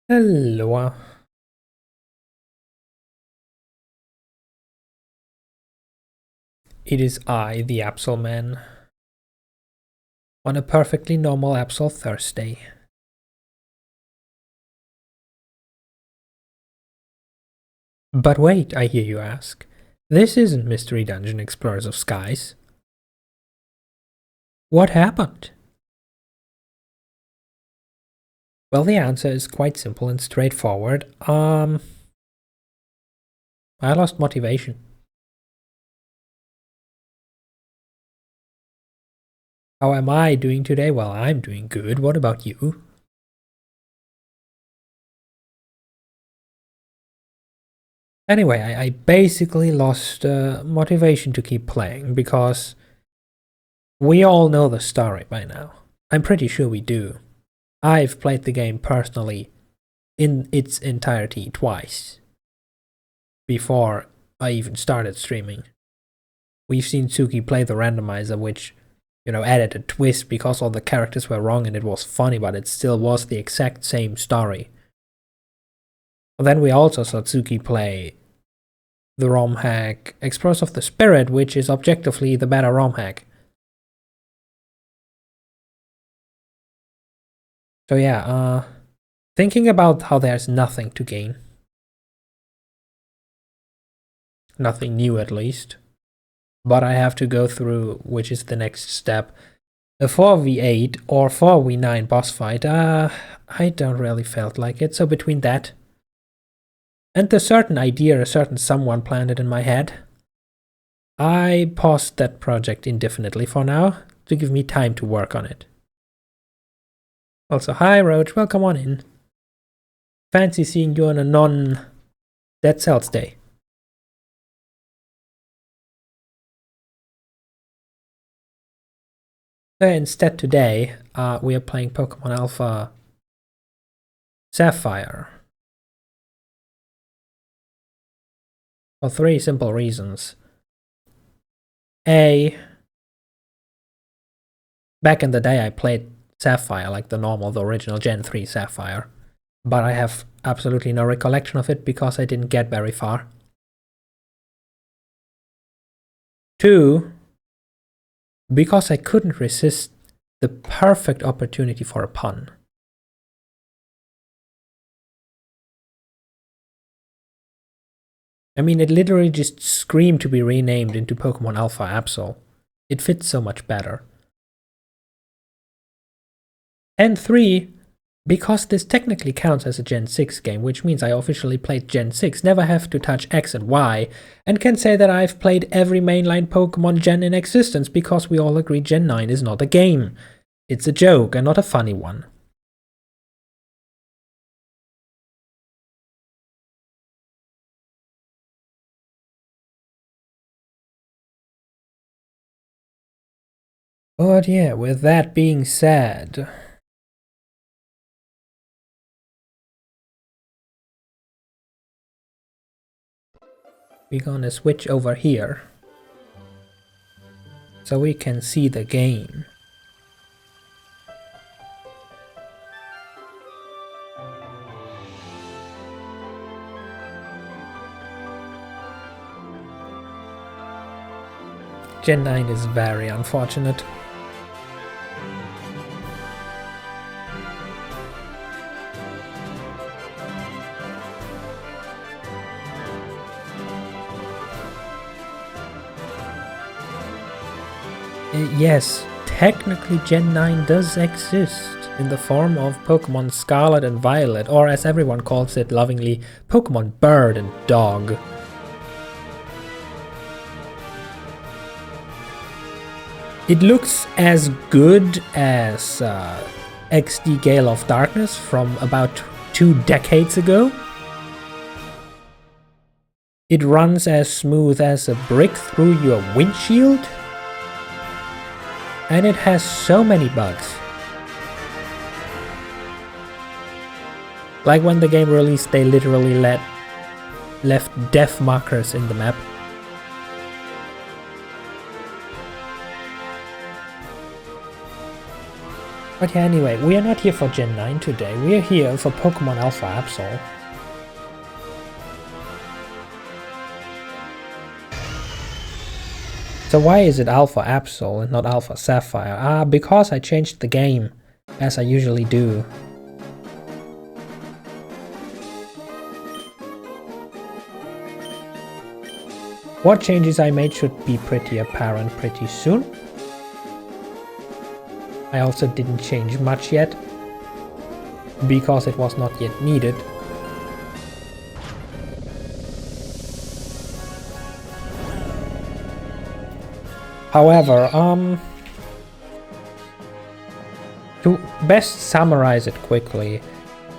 Hello. It is I, the Absol man, on a perfectly normal Absol Thursday. But wait, I hear you ask. This isn't Mystery Dungeon Explorers of Skies. What happened? Well, the answer is quite simple and straightforward. I lost motivation. How am I doing today? Well, I'm doing good. What about you? Anyway, I basically lost motivation to keep playing because we all know the story by now. I'm pretty sure we do. I've played the game personally in its entirety twice before I even started streaming. We've seen Tsuki play the randomizer, which, added a twist because all the characters were wrong and it was funny, but it still was the exact same story. And then we also saw Tsuki play the ROM hack Explorers of the Spirit, which is objectively the better ROM hack. So yeah, thinking about how there's nothing to gain. Nothing new at least. But I have to go through, which is the next step, a 4v8 or 4v9 boss fight. I don't really felt like it, so between that and the certain idea a certain someone planted in my head, I paused that project indefinitely for now to give me time to work on it. Also, hi Roach, welcome on in. Fancy seeing you on a non-Dead Cells day. So instead today, we are playing Pokemon Alpha Sapphire. For three simple reasons. A, back in the day I played Sapphire, like the original Gen 3 Sapphire, but I have absolutely no recollection of it because I didn't get very far. 2, because I couldn't resist the perfect opportunity for a pun. I mean, it literally just screamed to be renamed into Pokemon Alpha Absol. It fits so much better. And 3, because this technically counts as a Gen 6 game, which means I officially played Gen 6, never have to touch X and Y, and can say that I've played every mainline Pokemon Gen in existence because we all agree Gen 9 is not a game. It's a joke and not a funny one. But yeah, with that being said, we're gonna switch over here so we can see the game. Gen 9 is very unfortunate. Yes, technically Gen 9 does exist in the form of Pokemon Scarlet and Violet, or as everyone calls it lovingly, Pokemon Bird and Dog. It looks as good as XD Gale of Darkness from about 2 decades ago. It runs as smooth as a brick through your windshield. And it has so many bugs. Like when the game released, they literally left death markers in the map. But yeah, anyway, we are not here for Gen 9 today, we are here for Pokemon Alpha Absol. So why is it Alpha Absol and not Alpha Sapphire? Because I changed the game, as I usually do. What changes I made should be pretty apparent pretty soon. I also didn't change much yet, because it was not yet needed. However, to best summarize it quickly,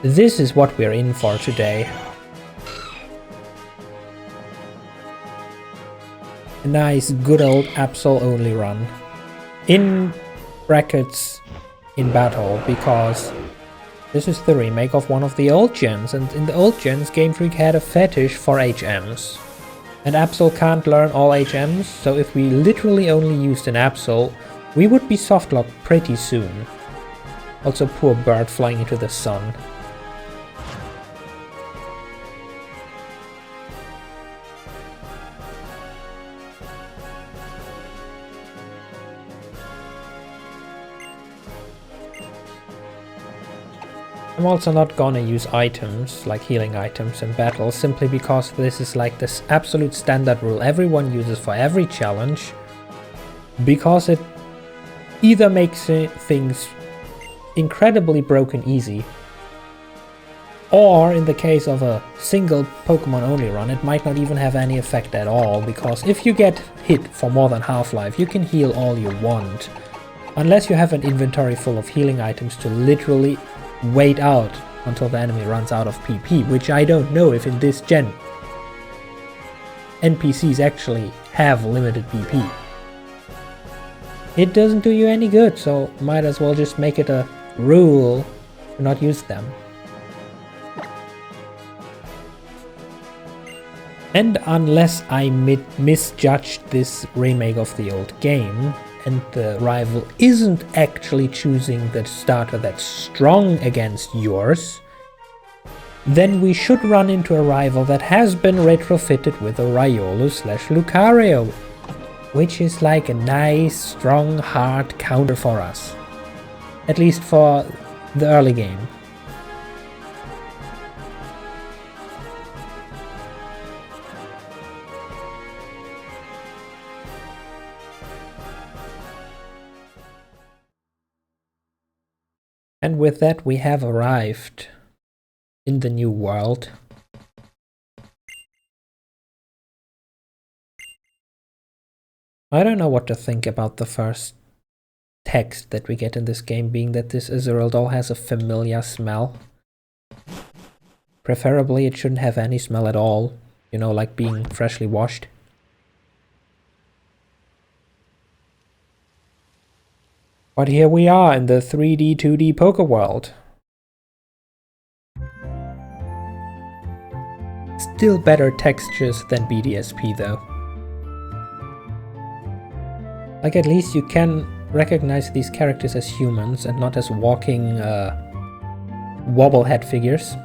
this is what we're in for today. A nice good old Absol only run. In brackets in battle, because this is the remake of one of the old gens, and in the old gens Game Freak had a fetish for HMs. And Absol can't learn all HMs, so if we literally only used an Absol, we would be softlocked pretty soon. Also, poor bird flying into the sun. I'm also not gonna use items, like healing items in battle, simply because this is like this absolute standard rule everyone uses for every challenge, because it either makes things incredibly broken easy, or in the case of a single Pokemon only run, it might not even have any effect at all, because if you get hit for more than half-life, you can heal all you want, unless you have an inventory full of healing items to literally wait out until the enemy runs out of PP, which I don't know if in this gen NPCs actually have limited PP. It doesn't do you any good, so might as well just make it a rule to not use them. And unless I misjudged this remake of the old game, and the rival isn't actually choosing the starter that's strong against yours, then we should run into a rival that has been retrofitted with a Riolu/Lucario, which is like a nice, strong, hard counter for us. At least for the early game. And with that, we have arrived in the new world. I don't know what to think about the first text that we get in this game, being that this Azurill doll has a familiar smell. Preferably it shouldn't have any smell at all, you know, like being freshly washed. But here we are in the 3D, 2D Poke world. Still better textures than BDSP though. Like, at least you can recognize these characters as humans and not as walking wobblehead figures.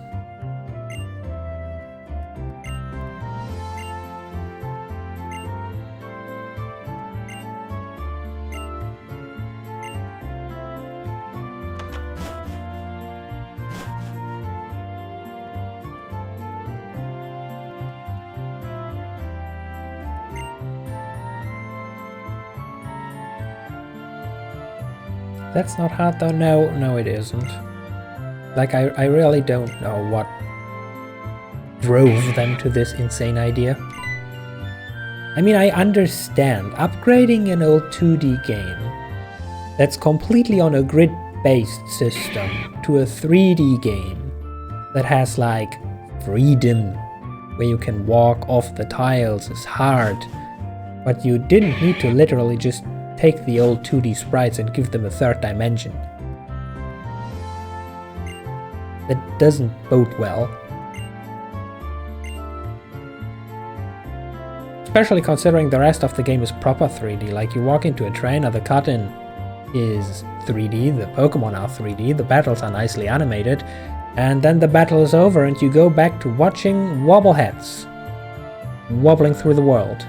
That's not hard though. No it isn't. Like, I really don't know what drove them to this insane idea. I mean, I understand upgrading an old 2D game that's completely on a grid-based system to a 3D game that has like freedom, where you can walk off the tiles, is hard, but you didn't need to literally just take the old 2D sprites and give them a third dimension. That doesn't bode well. Especially considering the rest of the game is proper 3D, like you walk into a trainer, the cut-in is 3D, the Pokemon are 3D, the battles are nicely animated, and then the battle is over and you go back to watching wobbleheads wobbling through the world.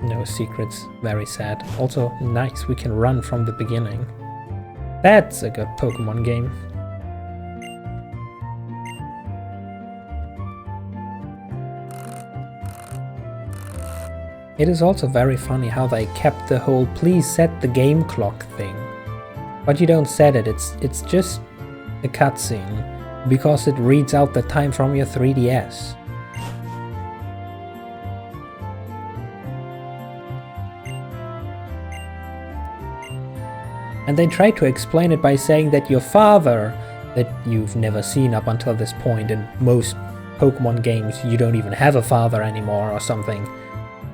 No secrets, very sad. Also nice, we can run from the beginning. That's a good Pokemon game. It is also very funny how they kept the whole please set the game clock thing. But you don't set it, it's just a cutscene, because it reads out the time from your 3DS. And they try to explain it by saying that your father, that you've never seen up until this point, in most Pokemon games you don't even have a father anymore or something,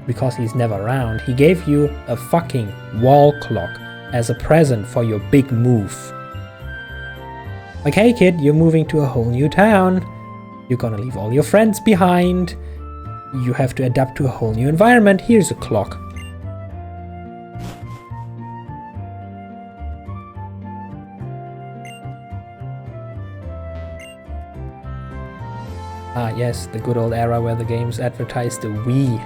because he's never around, he gave you a fucking wall clock as a present for your big move. Like, hey kid, you're moving to a whole new town, you're gonna leave all your friends behind, you have to adapt to a whole new environment, here's a clock. Ah yes, the good old era where the games advertised the Wii.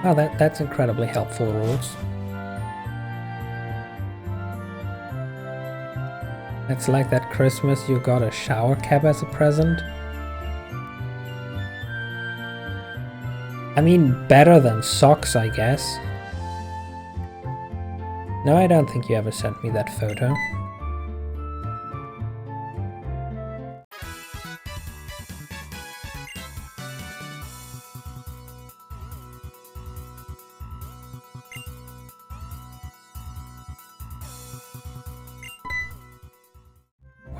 Oh, that's incredibly helpful rules. It's like that Christmas you got a shower cap as a present. I mean, better than socks, I guess. No, I don't think you ever sent me that photo.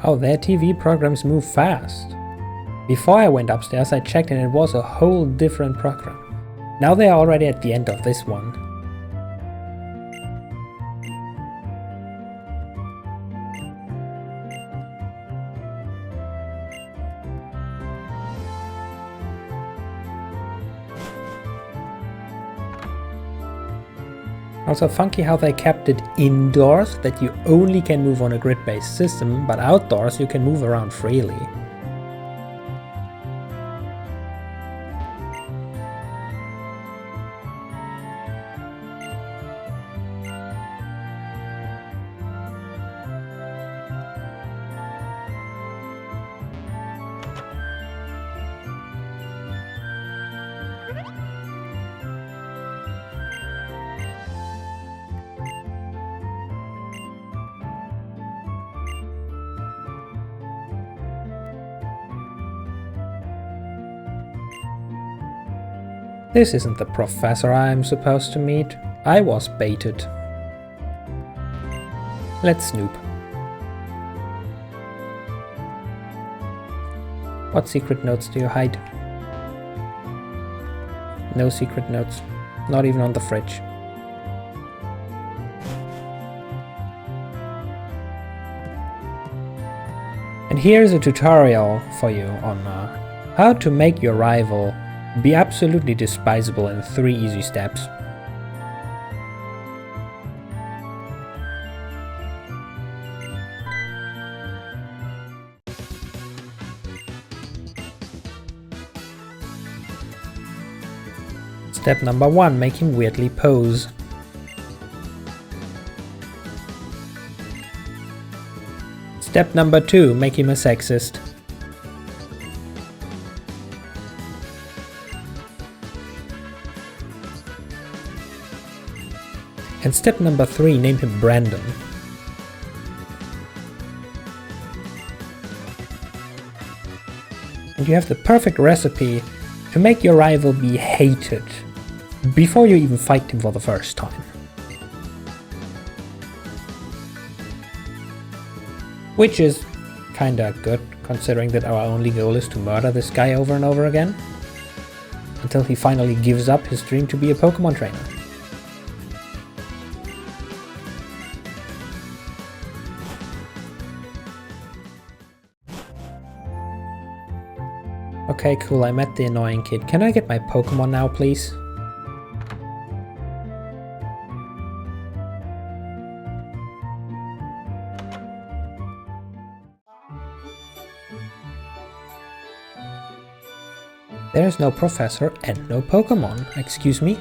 Wow, their TV programs move fast. Before I went upstairs I checked and it was a whole different program. Now they are already at the end of this one. Also funky how they kept it indoors, that you only can move on a grid-based system, but outdoors you can move around freely. This isn't the professor I'm supposed to meet. I was baited. Let's snoop. What secret notes do you hide? No secret notes. Not even on the fridge. And here's a tutorial for you on how to make your rival be absolutely despisable in 3 easy steps. Step number 1, make him weirdly pose. Step number 2, make him a sexist. And step number 3, name him Brandon. And you have the perfect recipe to make your rival be hated before you even fight him for the first time. Which is kinda good, considering that our only goal is to murder this guy over and over again. Until he finally gives up his dream to be a Pokemon trainer. Okay, cool, I met the annoying kid. Can I get my Pokemon now, please? There's no professor and no Pokemon, excuse me?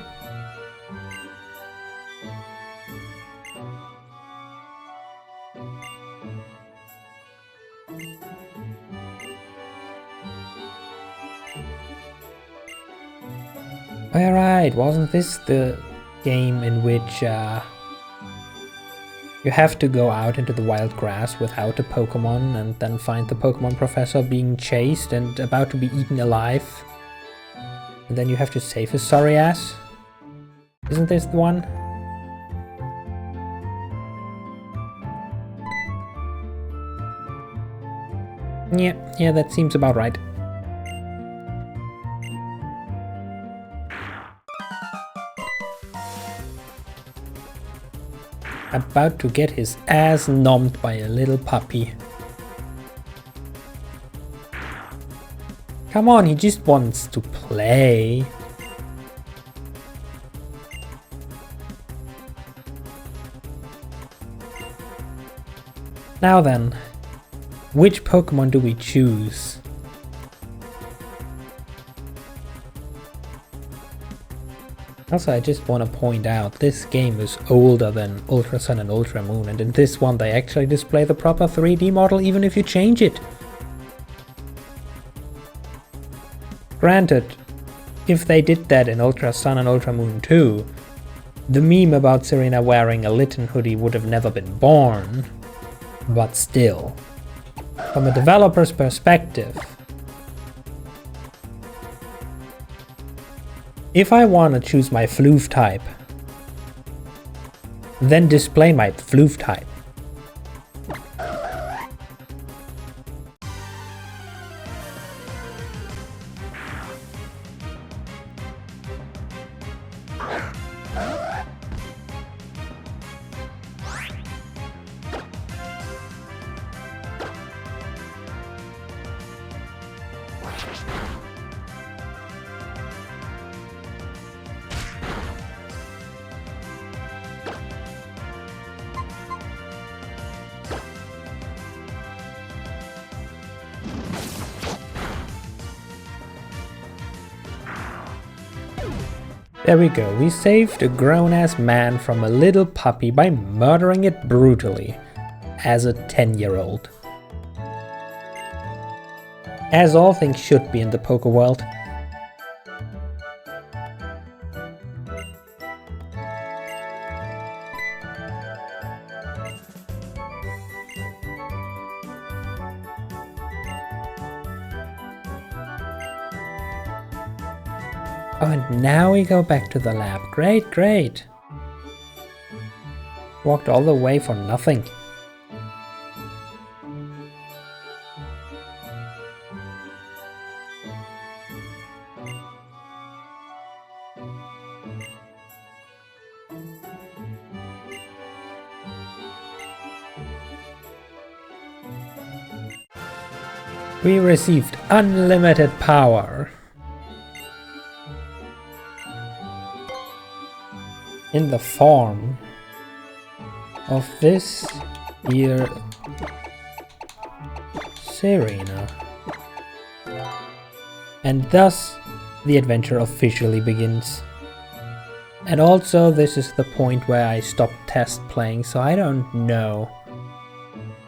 Alright, wasn't this the game in which you have to go out into the wild grass without a Pokemon and then find the Pokemon professor being chased and about to be eaten alive? And then you have to save his sorry ass? Isn't this the one? Yeah, that seems about right. About to get his ass nommed by a little puppy. Come on, he just wants to play. Now then, which Pokemon do we choose? Also, I just want to point out, this game is older than Ultra Sun and Ultra Moon, and in this one they actually display the proper 3D model even if you change it. Granted, if they did that in Ultra Sun and Ultra Moon too, the meme about Serena wearing a Litten hoodie would have never been born. But still, from a developer's perspective, if I want to choose my Floof type, then display my Floof type. There we go, we saved a grown-ass man from a little puppy by murdering it brutally, as a 10-year-old. As all things should be in the Poké world. Oh, and now we go back to the lab. Great, great. Walked all the way for nothing. We received unlimited power. In the form of this here Serena. And thus the adventure officially begins. And also this is the point where I stop test playing, so I don't know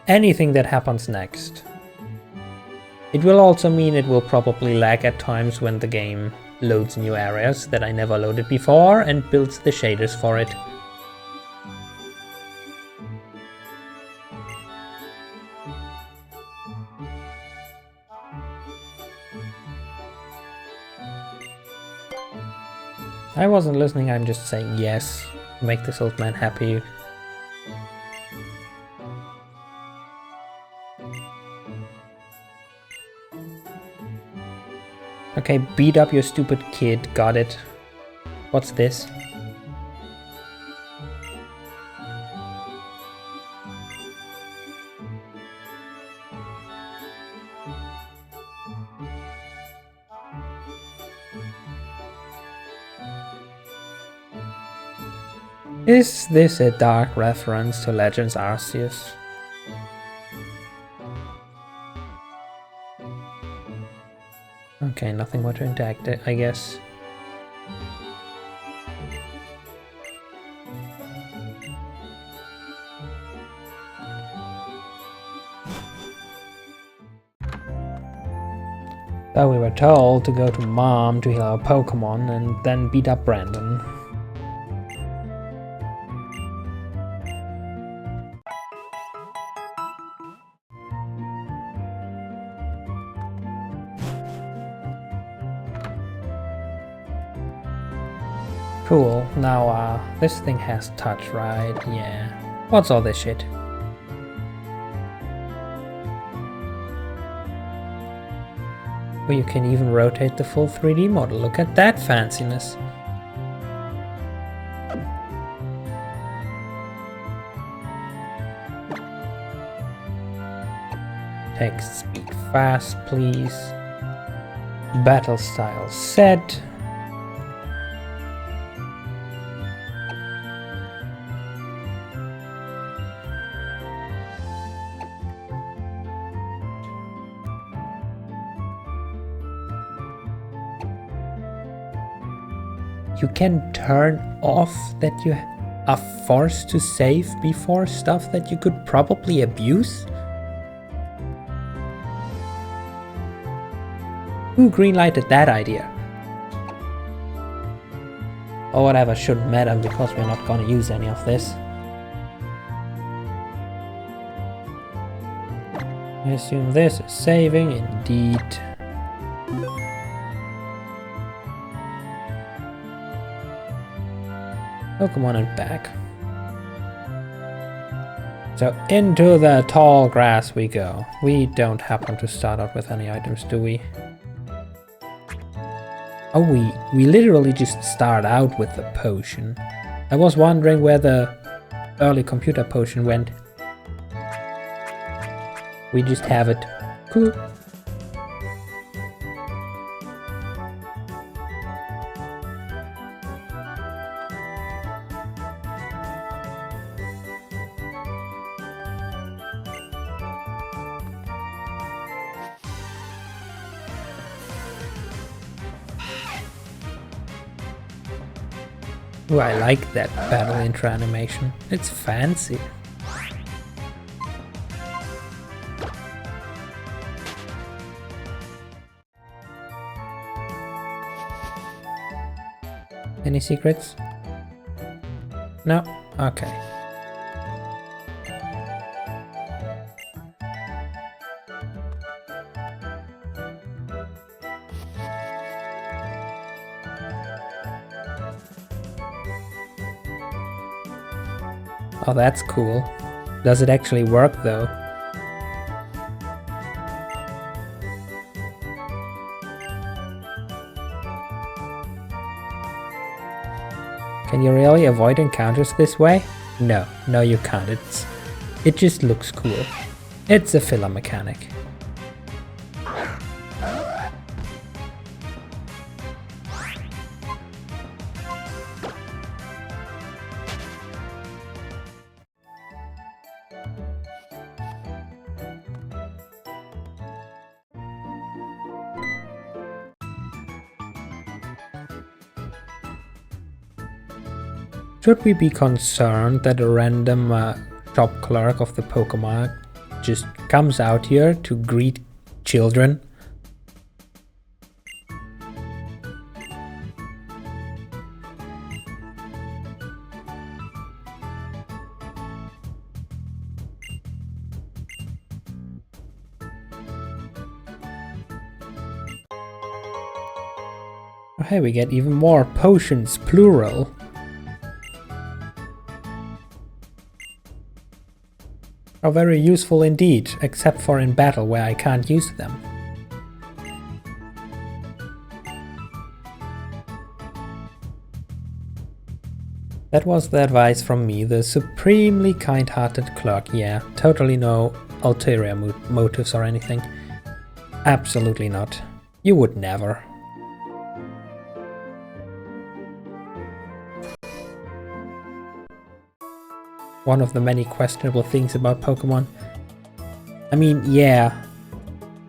anything that happens next. It will also mean it will probably lag at times when the game loads new areas that I never loaded before and builds the shaders for it. I wasn't listening, I'm just saying yes, make this old man happy. Okay, beat up your stupid kid, got it. What's this? Is this a dark reference to Legends Arceus? Okay, nothing more to interact, I guess. So we were told to go to Mom to heal our Pokemon and then beat up Brandon. Cool, now this thing has touch, right? Yeah. What's all this shit? Oh, you can even rotate the full 3D model, look at that fanciness. Text speed fast, please. Battle style set. You can turn off that you are forced to save before stuff that you could probably abuse? Who greenlighted that idea? Or whatever, shouldn't matter because we're not gonna use any of this. I assume this is saving, indeed. Pokemon and back. So into the tall grass we go. We don't happen to start out with any items, do we? Oh, we literally just start out with the potion. I was wondering where the early computer potion went. We just have it. Cool. Ooh, I like that battle intro animation. It's fancy. Any secrets? No? Okay. Oh, that's cool. Does it actually work though? Can you really avoid encounters this way? No, you can't. It just looks cool. It's a filler mechanic. Should we be concerned that a random shop clerk of the Pokemon just comes out here to greet children? Oh, hey, we get even more potions, plural. Are very useful indeed, except for in battle where I can't use them. That was the advice from me, the supremely kind-hearted clerk. Yeah, totally no ulterior motives or anything. Absolutely not. You would never. One of the many questionable things about Pokemon. I mean, yeah.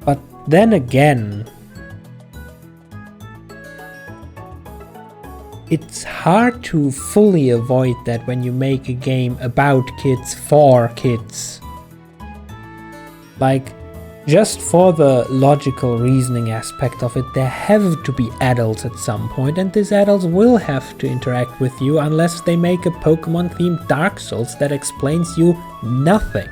But then again, it's hard to fully avoid that when you make a game about kids for kids. Like, just for the logical reasoning aspect of it, there have to be adults at some point, and these adults will have to interact with you unless they make a Pokemon-themed Dark Souls that explains you nothing.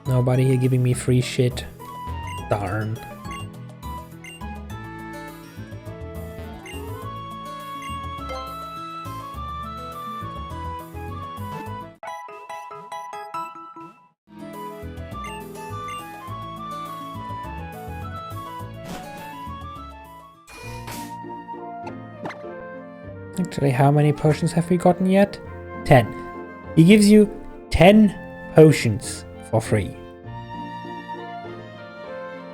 Nobody here giving me free shit. Darn. Actually, how many potions have we gotten yet? 10. He gives you 10 potions for free.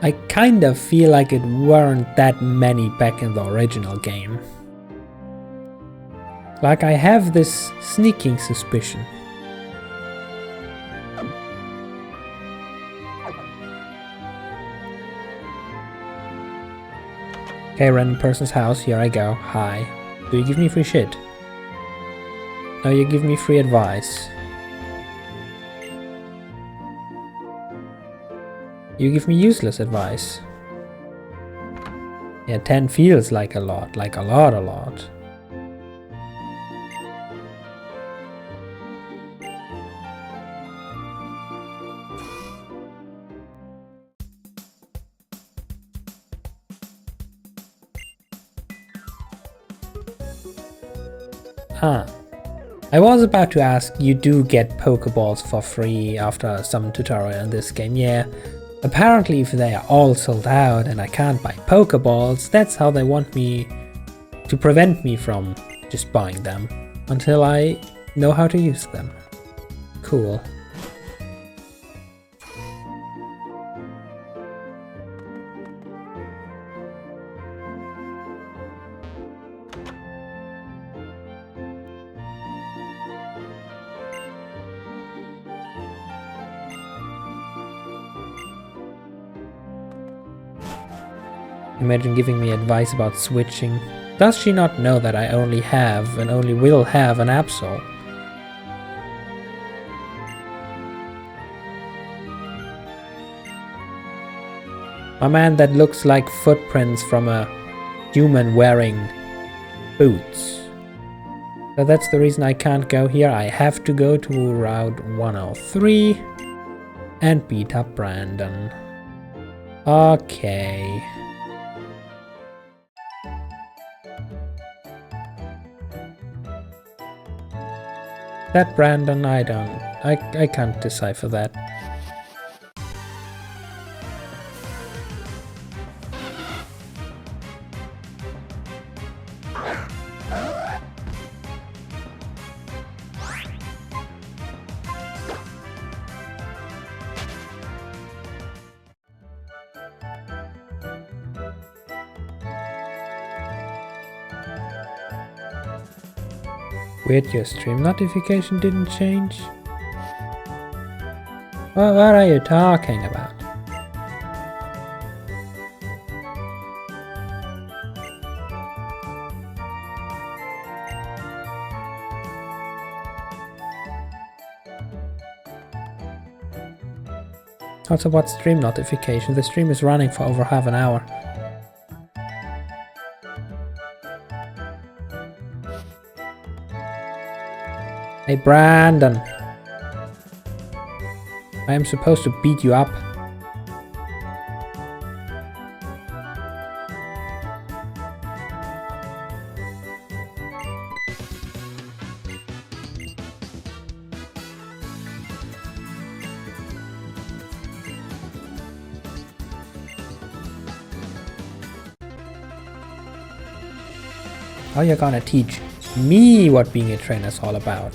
I kind of feel like it weren't that many back in the original game. Like, I have this sneaking suspicion. Okay, random person's house, here I go. Hi. Do you give me free shit? No, you give me free advice. You give me useless advice. Yeah, 10 feels like a lot, a lot. I was about to ask, you do get Pokeballs for free after some tutorial in this game, yeah. Apparently if they are all sold out and I can't buy Pokeballs, that's how they want me to prevent me from just buying them until I know how to use them. Cool. Imagine giving me advice about switching. Does she not know that I only have and only will have an Absol? A man that looks like footprints from a human wearing boots. So that's the reason I can't go here. I have to go to Route 103 and beat up Brandon. Okay. That Brandon, I can't decipher that. Weird, your stream notification didn't change? What are you talking about? Also, what stream notification? The stream is running for over half an hour. Hey Brandon, I am supposed to beat you up. How you gonna teach me what being a trainer is all about?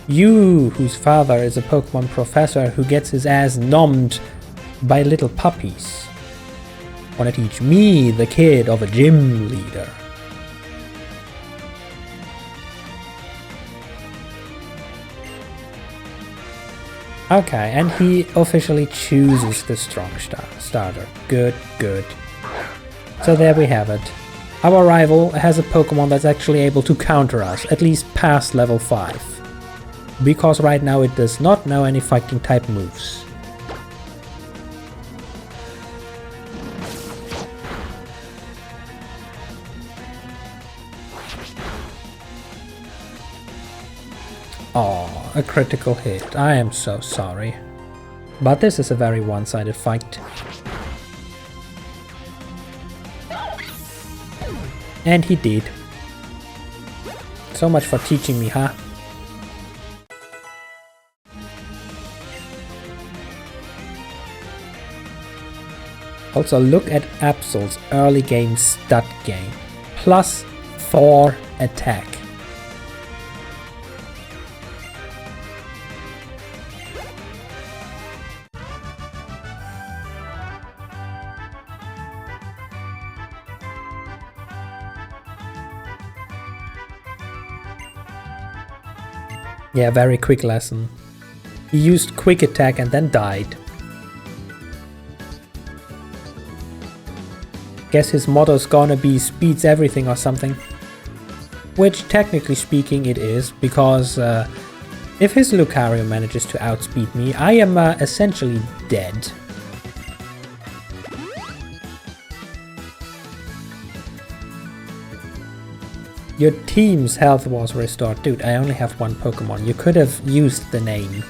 You, whose father is a Pokemon professor who gets his ass nommed by little puppies, wanna teach me, the kid of a gym leader? Okay, and he officially chooses the strong starter. Good, good. So there we have it. Our rival has a Pokemon that's actually able to counter us, at least past level 5. Because right now it does not know any fighting type moves. Oh, a critical hit. I am so sorry. But this is a very one-sided fight. And he did. So much for teaching me, huh? Also look at Absol's early game stat gain. +4 attack. Yeah, very quick lesson. He used quick attack and then died. Guess his motto's gonna be speeds everything or something. Which technically speaking it is, because if his Lucario manages to outspeed me, I am essentially dead. Your team's health was restored. Dude, I only have one Pokemon. You could have used the name.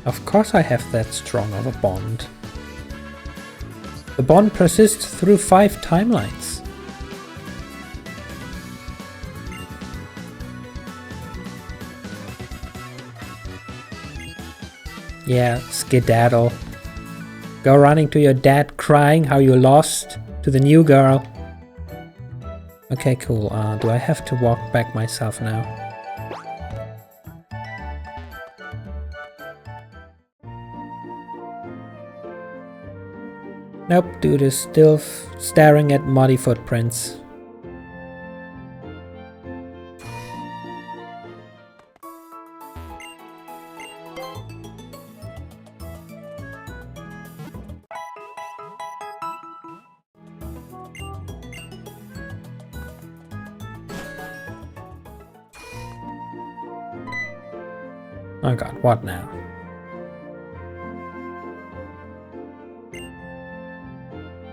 Of course I have that strong of a bond. The bond persists through 5 timelines. Yeah, skedaddle. Go running to your dad crying how you lost to the new girl. Okay, cool. Do I have to walk back myself now? Nope, dude is still staring at muddy footprints. Oh god, what now?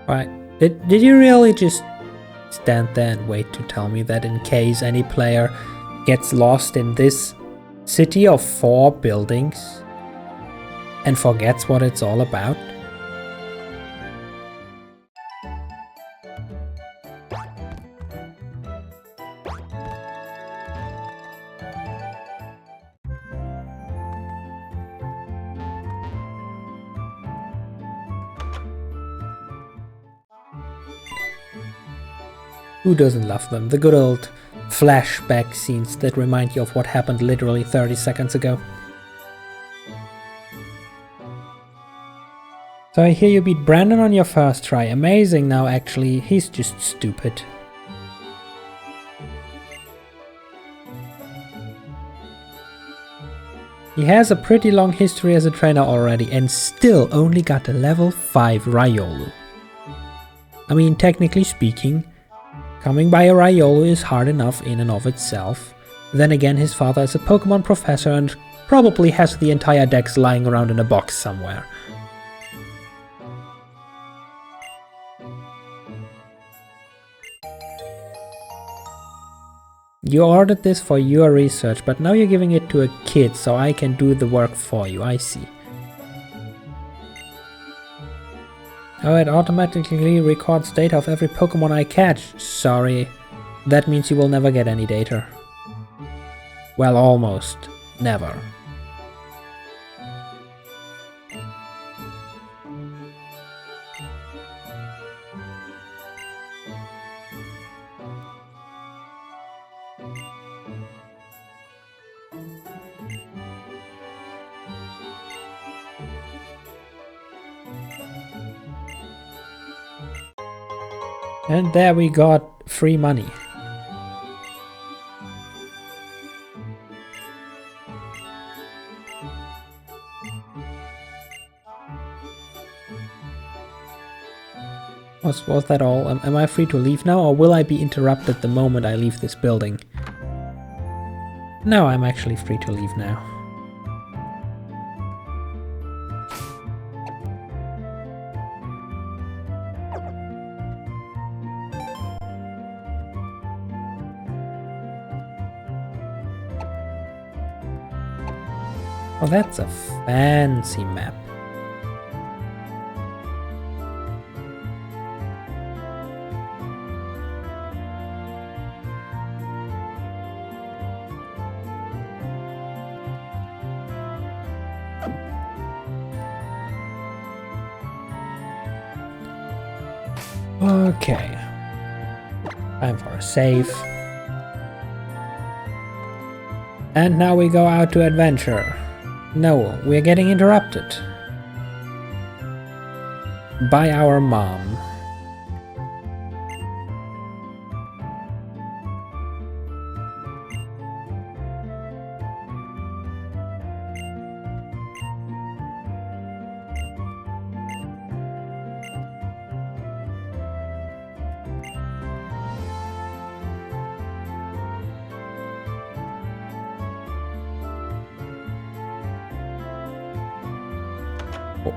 Why? Did you really just stand there and wait to tell me that in case any player gets lost in this city of 4 buildings and forgets what it's all about? Who doesn't love them? The good old flashback scenes that remind you of what happened literally 30 seconds ago. So I hear you beat Brandon on your first try. Amazing. Now actually, he's just stupid. He has a pretty long history as a trainer already and still only got a level 5 Riolu. I mean, technically speaking, coming by a Riolu is hard enough in and of itself. Then again, his father is a Pokemon professor and probably has the entire dex lying around in a box somewhere. You ordered this for your research, but now you're giving it to a kid so I can do the work for you, I see. Oh, it automatically records data of every Pokemon I catch. Sorry. That means you will never get any data. Well, almost. Never. And there we got free money. Was that all? Am I free to leave now, or will I be interrupted the moment I leave this building? No, I'm actually free to leave now. Oh, that's a fancy map. Okay. Time for a save. And now we go out to adventure. No, we're getting interrupted by our mom.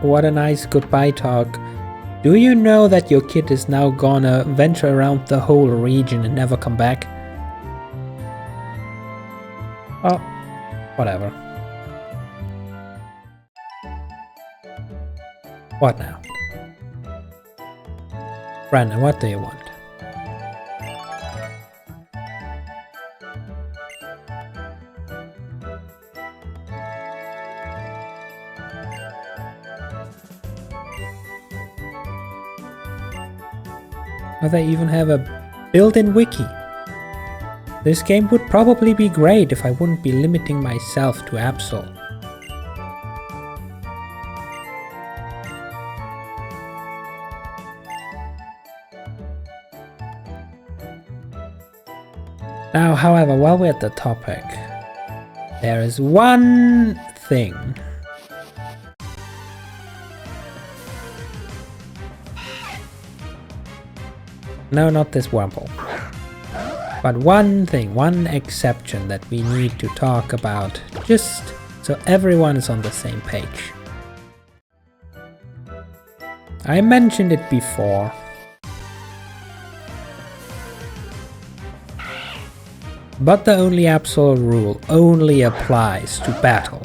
What a nice goodbye talk. Do you know that your kid is now gonna venture around the whole region and never come back? Oh, whatever. What now? Brandon, what do you want? Oh, they even have a built-in wiki. This game would probably be great if I wouldn't be limiting myself to Absol. Now, however, while we're at the topic, there is one thing. No, not this Wurmple. But one thing, one exception that we need to talk about, just so everyone is on the same page. I mentioned it before. But the only Absol rule only applies to battle.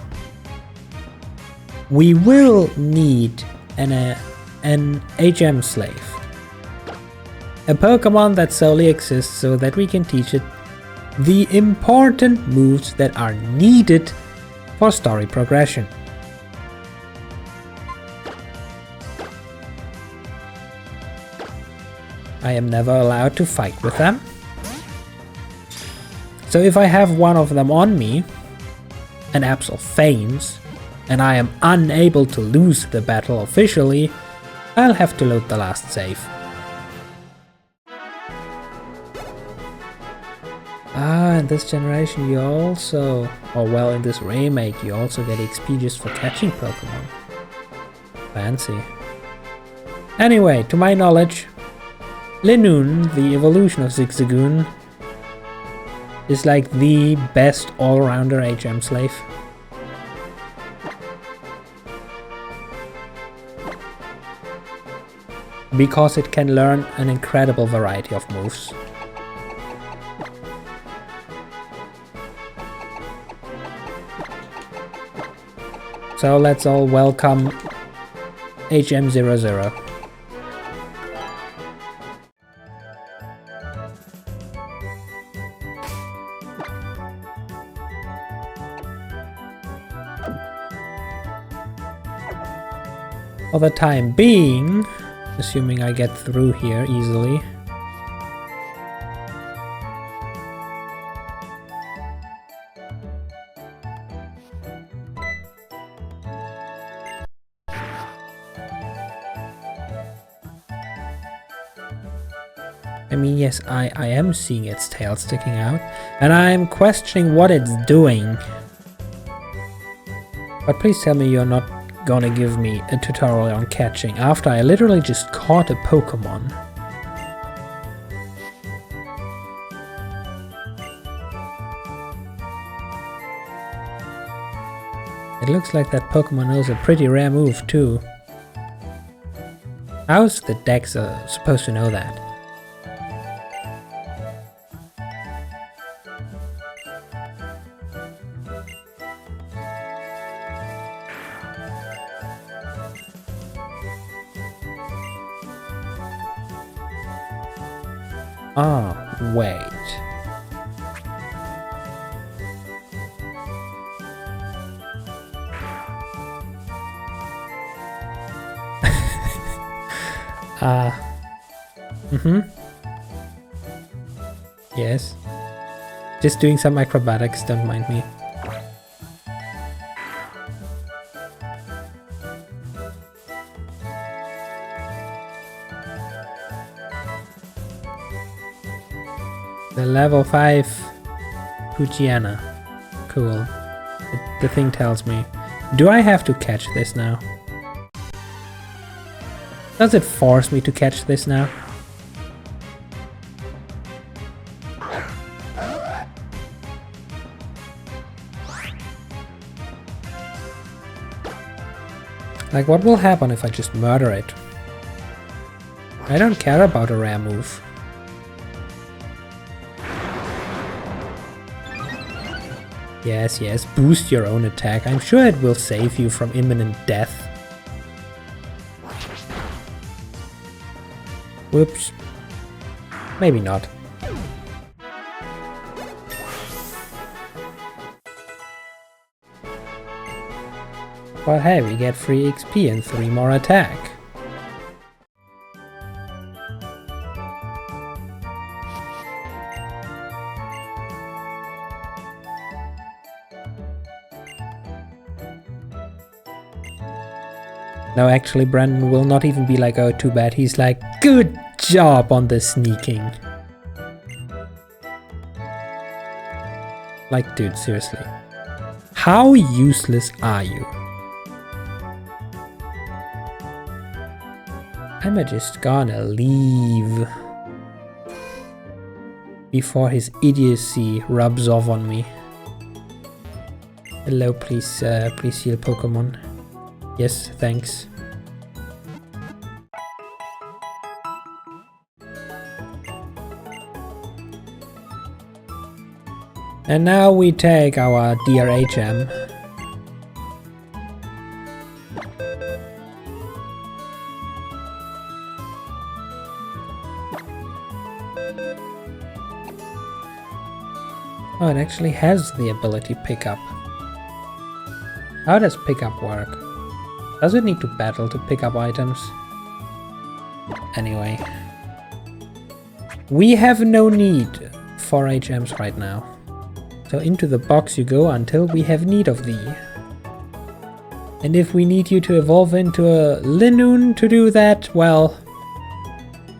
We will need an HM slave. A Pokemon that solely exists so that we can teach it the important moves that are needed for story progression. I am never allowed to fight with them. So if I have one of them on me, and Absol faints, and I am unable to lose the battle officially, I'll have to load the last save. Ah, in this generation you also, or well, in this remake you also get XP just for catching Pokemon. Fancy. Anyway, to my knowledge, Linoone, the evolution of Zigzagoon, is like the best all-rounder HM slave. Because it can learn an incredible variety of moves. So let's all welcome HM00. For the time being, assuming I get through here easily, I mean, yes, I am seeing its tail sticking out, and I'm questioning what it's doing. But please tell me you're not gonna give me a tutorial on catching after I literally just caught a Pokemon. It looks like that Pokemon knows a pretty rare move too. How's the Dex supposed to know that? Ah, wait. Yes. Just doing some acrobatics, don't mind me. The level 5 Pugiana. Cool. The thing tells me. Do I have to catch this now? Does it force me to catch this now? Like, what will happen if I just murder it? I don't care about a rare move. Yes, yes, boost your own attack. I'm sure it will save you from imminent death. Whoops. Maybe not. But hey, we get free XP and 3 more attack. No, actually, Brandon will not even be like, oh, too bad. He's like, good job on the sneaking. Like, dude, seriously. How useless are you? I'm just gonna leave before his idiocy rubs off on me. Hello, please heal Pokemon. Yes, thanks. And now we take our dear HM. Oh, it actually has the ability pickup. How does pickup work? Does it need to battle to pick up items? Anyway. We have no need for HMs right now. So into the box you go until we have need of thee. And if we need you to evolve into a Linoon to do that, well,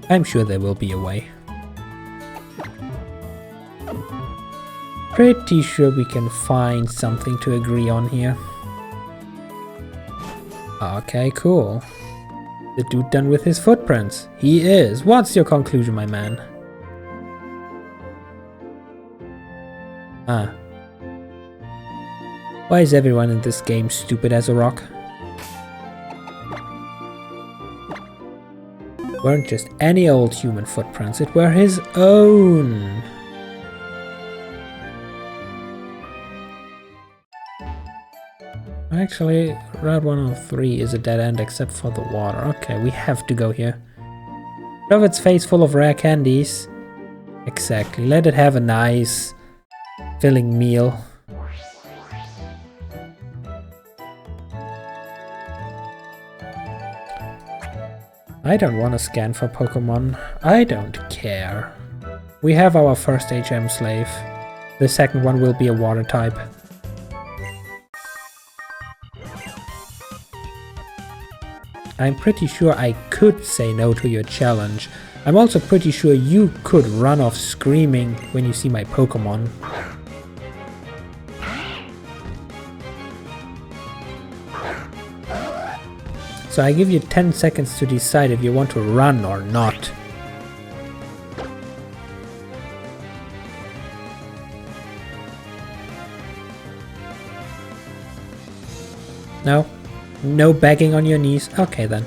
I'm sure there will be a way. Pretty sure we can find something to agree on here. Okay, cool. The dude done with his footprints. He is. What's your conclusion, my man? Ah. Why is everyone in this game stupid as a rock? Weren't just any old human footprints, it were his own. Actually, Route 103 is a dead end except for the water. Okay, we have to go here. Shove its face full of rare candies. Exactly, let it have a nice filling meal. I don't want to scan for Pokemon. I don't care. We have our first HM slave. The second one will be a water type. I'm pretty sure I could say no to your challenge. I'm also pretty sure you could run off screaming when you see my Pokemon. So I give you 10 seconds to decide if you want to run or not. No? No begging on your knees? Okay then.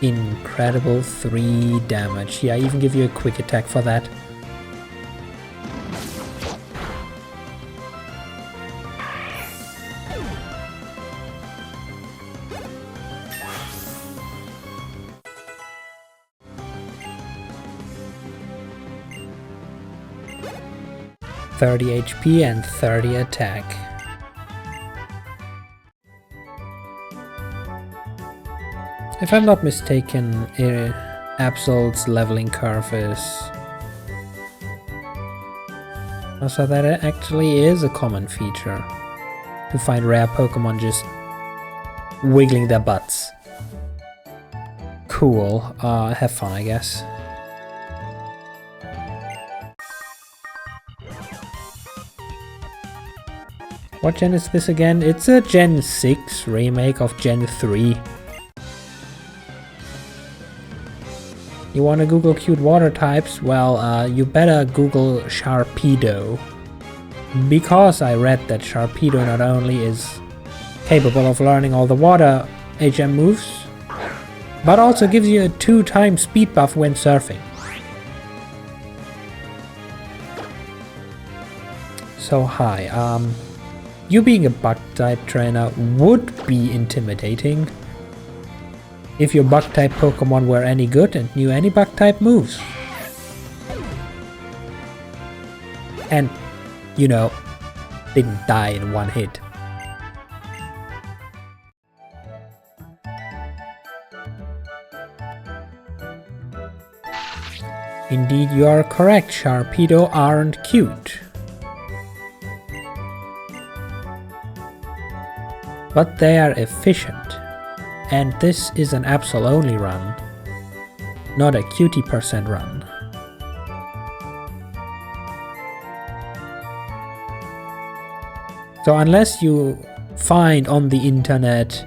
Incredible 3 damage. Yeah, I even give you a quick attack for that. HP and 30 attack. If I'm not mistaken, Absol's leveling curve is... So that actually is a common feature, to find rare Pokemon just wiggling their butts. Cool, have fun I guess. What gen is this again? It's a Gen 6 remake of Gen 3. You wanna Google cute water types? Well, you better Google Sharpedo. Because I read that Sharpedo not only is capable of learning all the water HM moves, but also gives you a 2x speed buff when surfing. So hi, you being a bug-type trainer would be intimidating if your bug-type Pokemon were any good and knew any bug-type moves. And, you know, didn't die in one hit. Indeed, you are correct, Sharpedo aren't cute. But they are efficient, and this is an Absol only run, not a cutie % run. So unless you find on the internet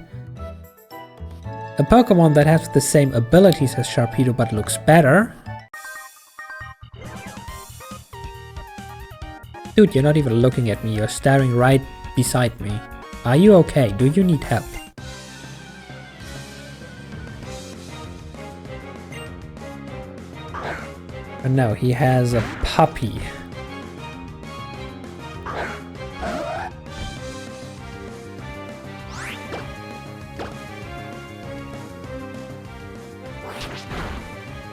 a Pokemon that has the same abilities as Sharpedo but looks better... Dude, you're not even looking at me, you're staring right beside me. Are you okay? Do you need help? And no, he has a puppy.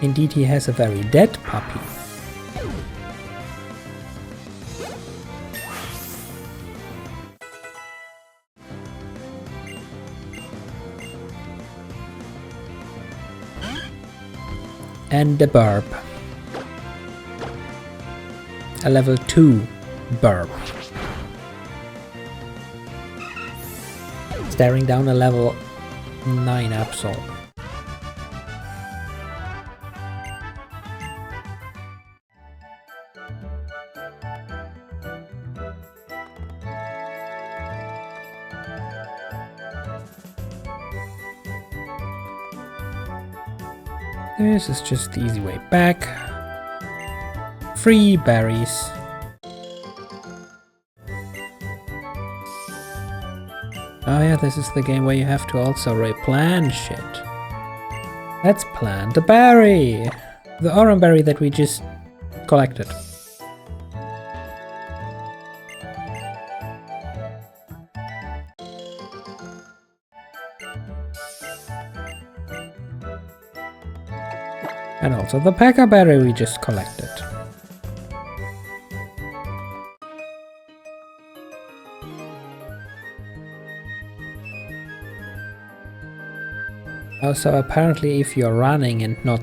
Indeed, he has a very dead puppy. And the burp. A level 2 burp. Staring down a level 9 Absol. This is just the easy way back. Free berries. Oh yeah, this is the game where you have to also replant shit. Let's plant a berry! The orange berry that we just collected. And also the Pekka berry we just collected. Also, apparently if you're running and not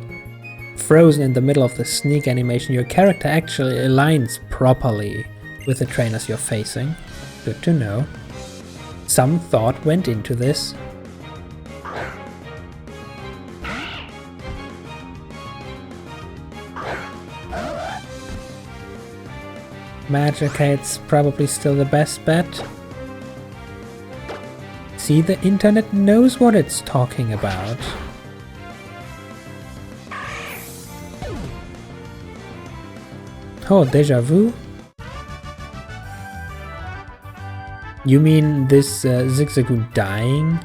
frozen in the middle of the sneak animation, your character actually aligns properly with the trainers you're facing. Good to know. Some thought went into this. Magicate's probably still the best bet. See, the internet knows what it's talking about. Oh, deja vu? You mean this Zigzagoon dying?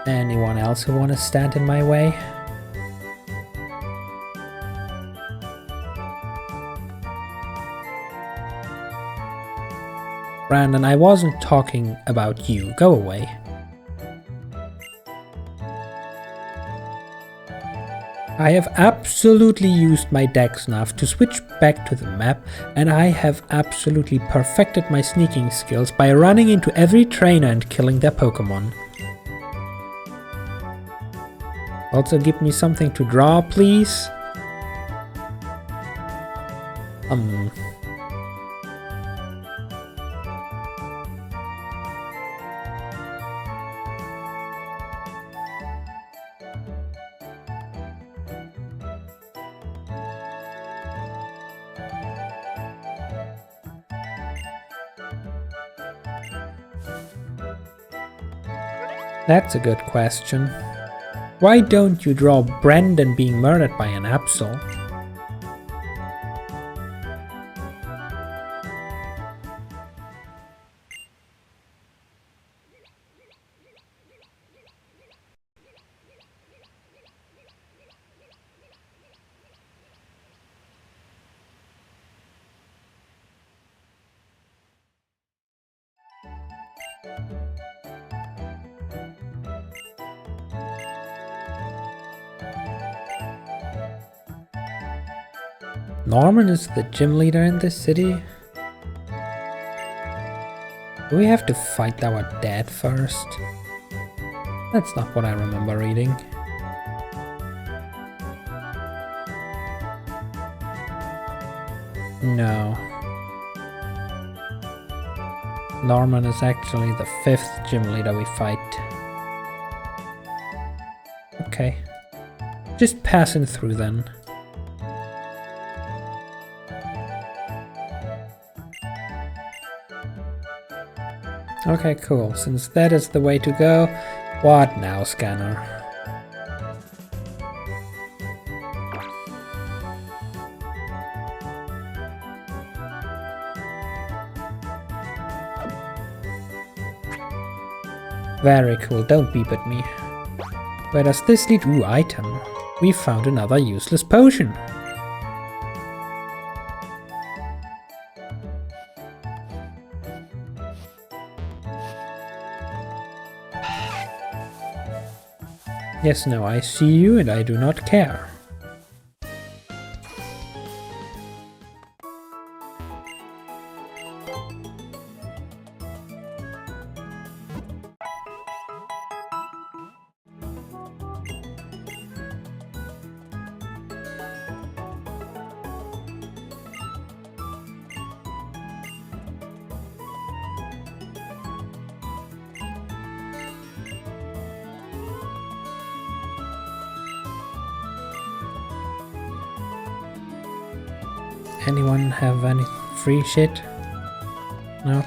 Anyone else who wanna stand in my way? Brandon, I wasn't talking about you. Go away. I have absolutely used my dex nav to switch back to the map, and I have absolutely perfected my sneaking skills by running into every trainer and killing their Pokemon. Also give me something to draw, please. That's a good question. Why don't you draw Brandon being murdered by an Absol? Norman is the gym leader in this city? Do we have to fight our dad first? That's not what I remember reading. No. Norman is actually the 5th gym leader we fight. Okay. Just passing through then. Okay, cool. Since that is the way to go, what now, Scanner? Very cool, don't beep at me. Where does this lead? Ooh, item. We found another useless potion. Yes, no, I see you and I do not care. Anyone have any free shit? No?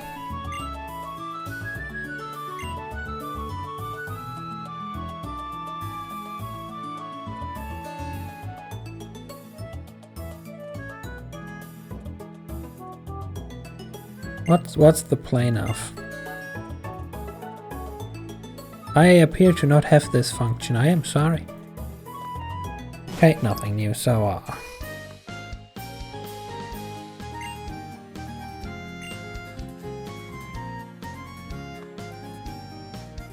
What's the plane of? I appear to not have this function, I am sorry. Okay, nothing new, so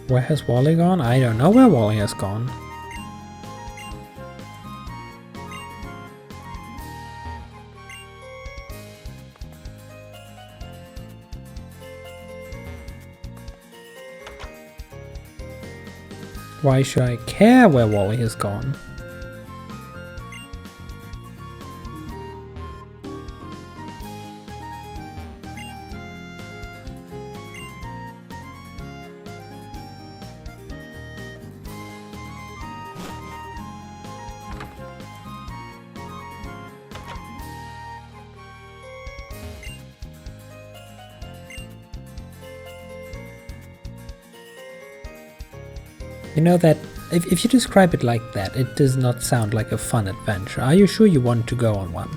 where has Wally gone? I don't know where Wally has gone. Why should I care where Wally has gone? You know that if you describe it like that, it does not sound like a fun adventure. Are you sure you want to go on one?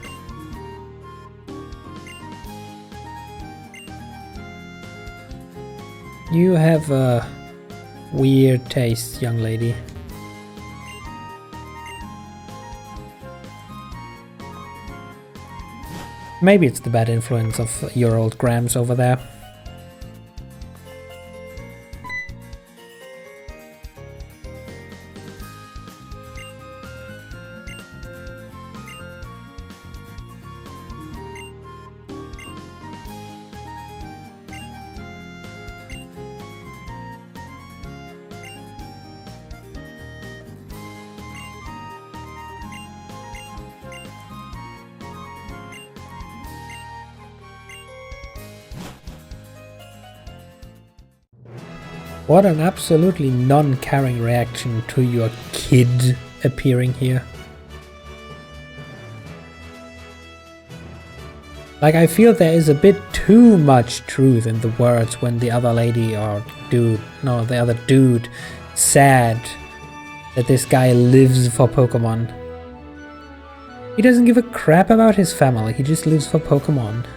You have a weird taste, young lady. Maybe it's the bad influence of your old Grams over there. What an absolutely non-caring reaction to your kid appearing here. Like, I feel there is a bit too much truth in the words when the other lady or dude, no, the other dude said that this guy lives for Pokemon. He doesn't give a crap about his family, he just lives for Pokemon.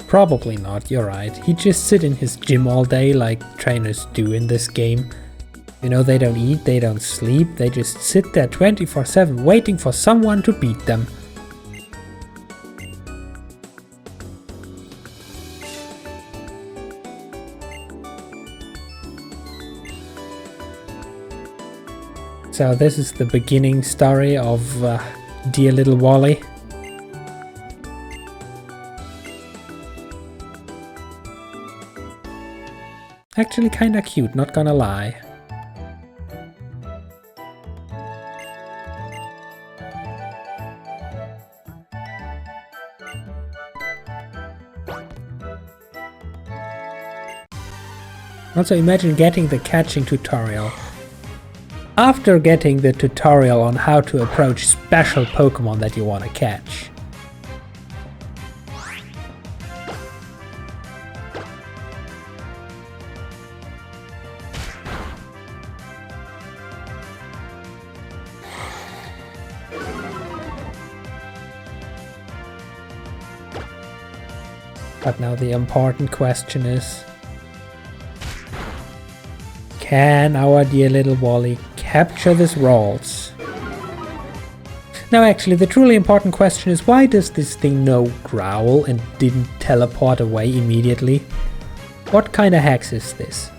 Probably not, you're right. He'd just sit in his gym all day like trainers do in this game. You know, they don't eat, they don't sleep, they just sit there 24/7 waiting for someone to beat them. So this is the beginning story of dear little Wally. Actually kinda cute, not gonna lie. Also imagine getting the catching tutorial. After getting the tutorial on how to approach special Pokemon that you want to catch. But now the important question is, can our dear little Wally capture this Ralts? Now actually the truly important question is, why does this thing know Growl and didn't teleport away immediately? What kind of hacks is this?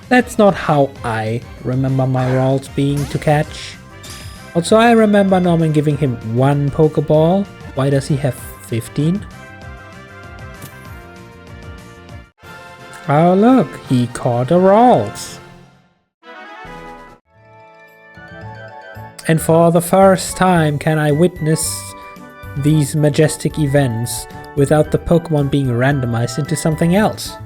That's not how I remember my Ralts being to catch. Also I remember Norman giving him 1 Pokeball. Why does he have 15? Oh look, he caught a Ralts. And for the first time can I witness these majestic events without the Pokemon being randomized into something else.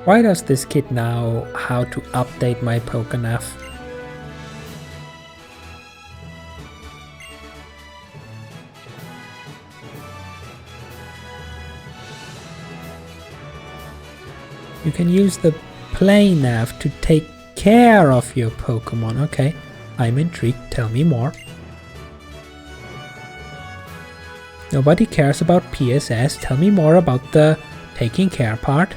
Why does this kid know how to update my Pokénaf? You can use the Play Nav to take care of your Pokemon. Okay, I'm intrigued. Tell me more. Nobody cares about PSS. Tell me more about the taking care part.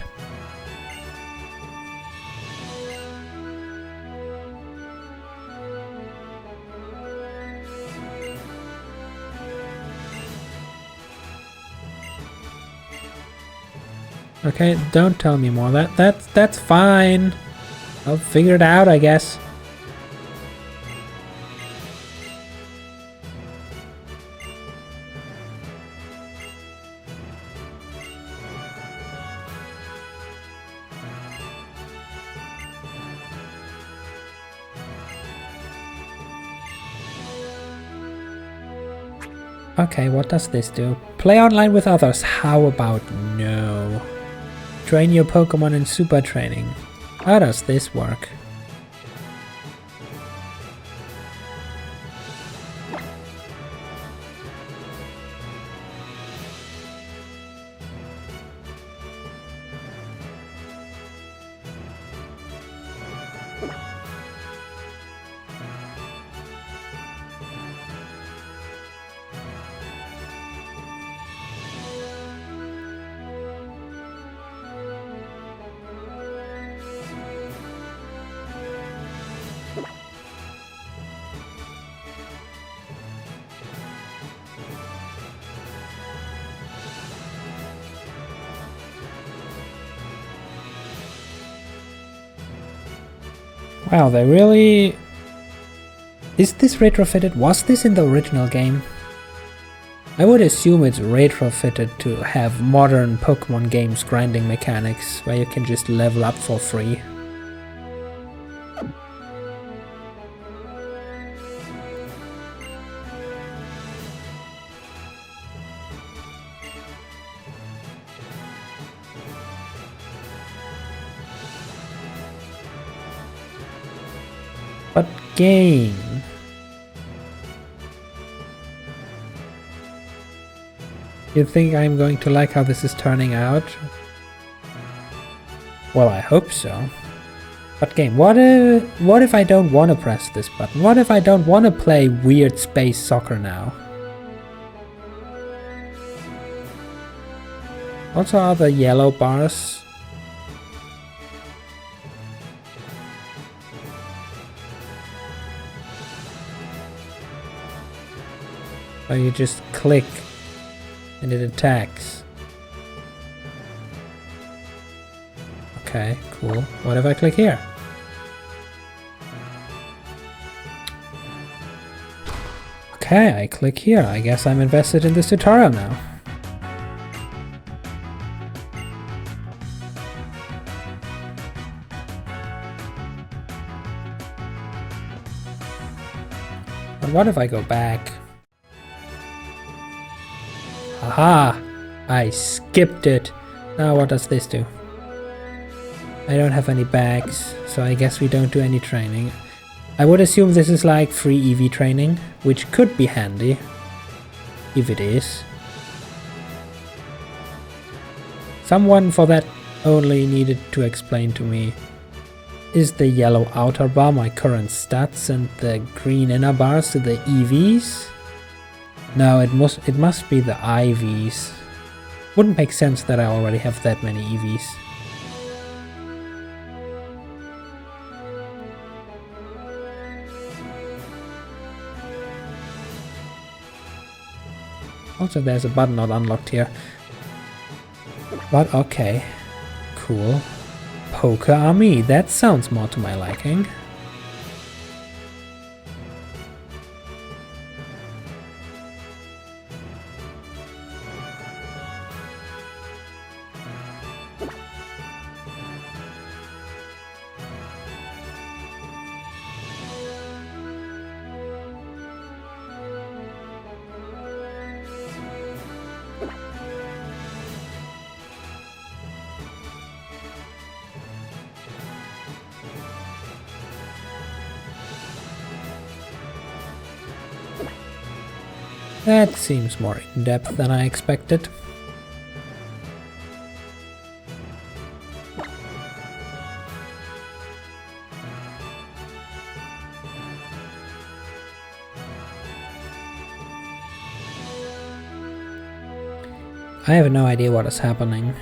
Okay, don't tell me more. That's fine. I'll figure it out, I guess. Okay, what does this do? Play online with others. How about no? Train your Pokemon in Super Training. How does this work? Wow, they really... Is this retrofitted? Was this in the original game? I would assume it's retrofitted to have modern Pokemon games grinding mechanics, where you can just level up for free. But game... You think I'm going to like how this is turning out? Well, I hope so. But game, what if I don't want to press this button? What if I don't want to play weird space soccer now? Also, are the yellow bars... So you just click and it attacks. Okay, cool. What if I click here? Okay, I click here. I guess I'm invested in this tutorial now. But what if I go back? Aha! I skipped it. Now what does this do? I don't have any bags, so I guess we don't do any training. I would assume this is like free EV training, which could be handy. If it is. Someone for that only needed to explain to me. Is the yellow outer bar my current stats and the green inner bars the EVs? No, it must be the IVs. Wouldn't make sense that I already have that many EVs. Also, there's a button not unlocked here. But okay, cool. Poke Army, that sounds more to my liking. That seems more in-depth than I expected. I have no idea what is happening.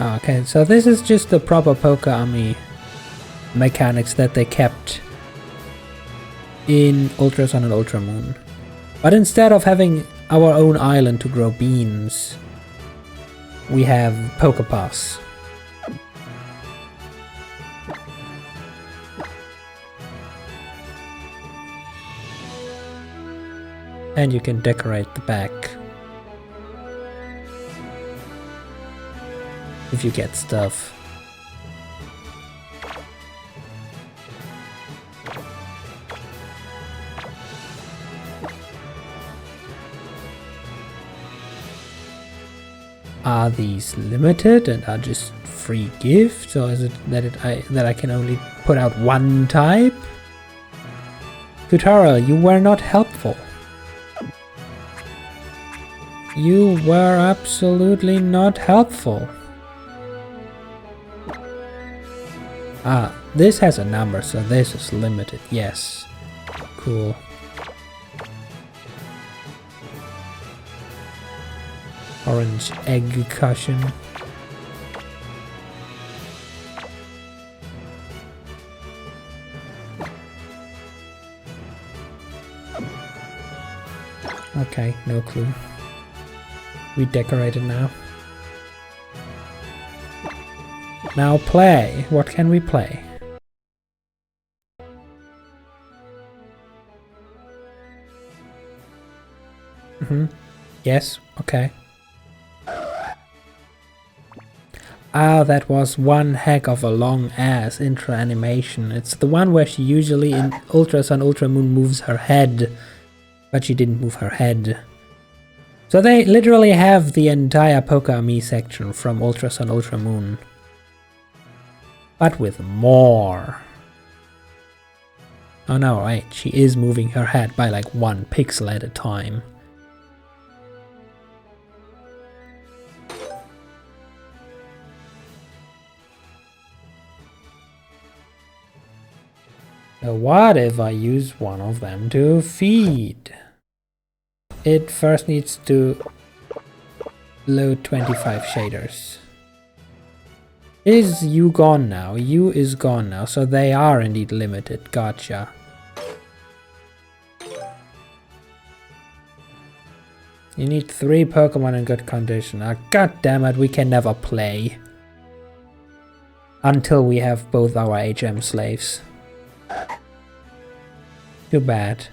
Okay, so this is just the proper Poke Army mechanics that they kept in Ultra Sun and Ultra Moon. But instead of having our own island to grow beans, we have Pokepass. And you can decorate the back if you get stuff. Are these limited and are just free gifts, or is it that I can only put out one type? Tutorial, you were not helpful. You were absolutely not helpful. Ah, this has a number, so this is limited. Yes. Cool. Orange egg cushion. Okay, no clue. We decorated now. Now play. What can we play? Yes, okay. Ah, that was one heck of a long ass intro animation. It's the one where she usually in Ultra Sun, Ultra Moon moves her head, but she didn't move her head. So they literally have the entire Poke Army section from Ultra Sun, Ultra Moon. But with more. Oh no, wait, she is moving her head by like 1 pixel at a time. So what if I use one of them to feed? It first needs to load 25 shaders. Is you gone now? You is gone now, so they are indeed limited. Gotcha. You need 3 Pokemon in good condition. Ah, god damn it, we can never play. Until we have both our HM slaves. Too bad.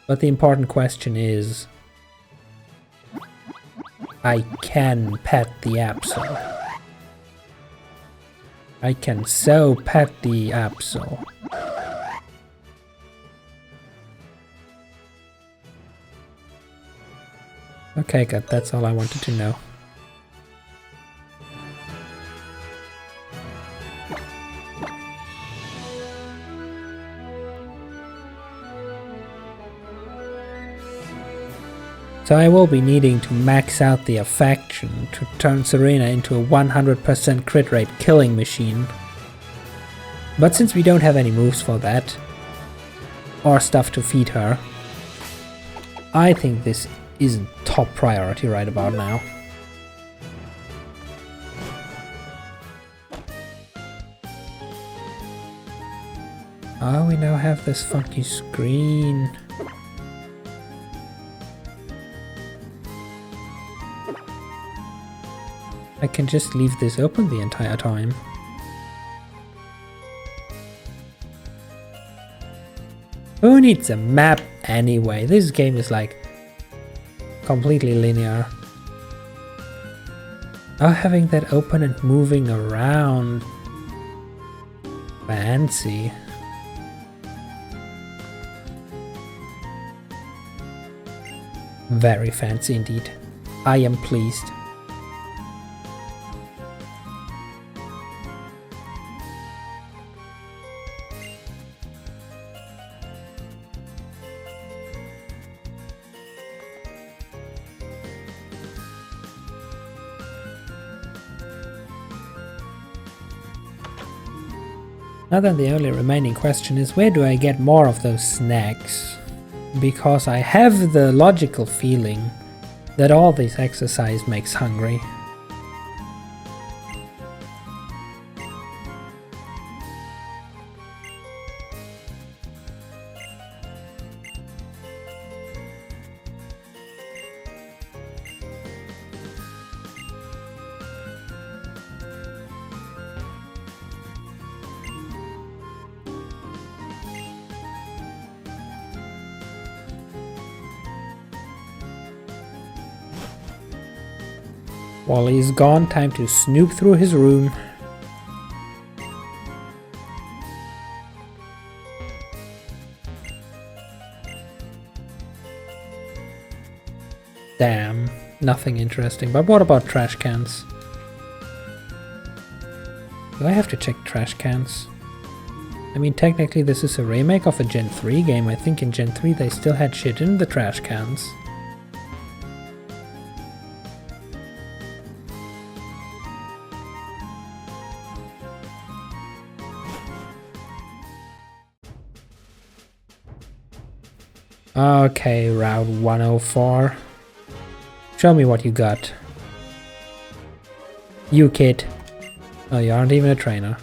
But the important question is... I can pet the Absol. I can so pet the Absol. Okay, good. That's all I wanted to know. So I will be needing to max out the affection to turn Serena into a 100% crit rate killing machine. But since we don't have any moves for that, or stuff to feed her, I think this isn't top priority right about now. Oh, we now have this funky screen. I can just leave this open the entire time. Who needs a map anyway? This game is like completely linear. Oh, having that open and moving around. Fancy. Very fancy indeed. I am pleased. Now then, the only remaining question is, where do I get more of those snacks? Because I have the logical feeling that all this exercise makes hungry. While he's gone, time to snoop through his room. Damn, nothing interesting. But what about trash cans? Do I have to check trash cans? I mean, technically this is a remake of a Gen 3 game. I think in Gen 3 they still had shit in the trash cans. Okay, Route 104. Show me what you got. You kid. Oh, you aren't even a trainer.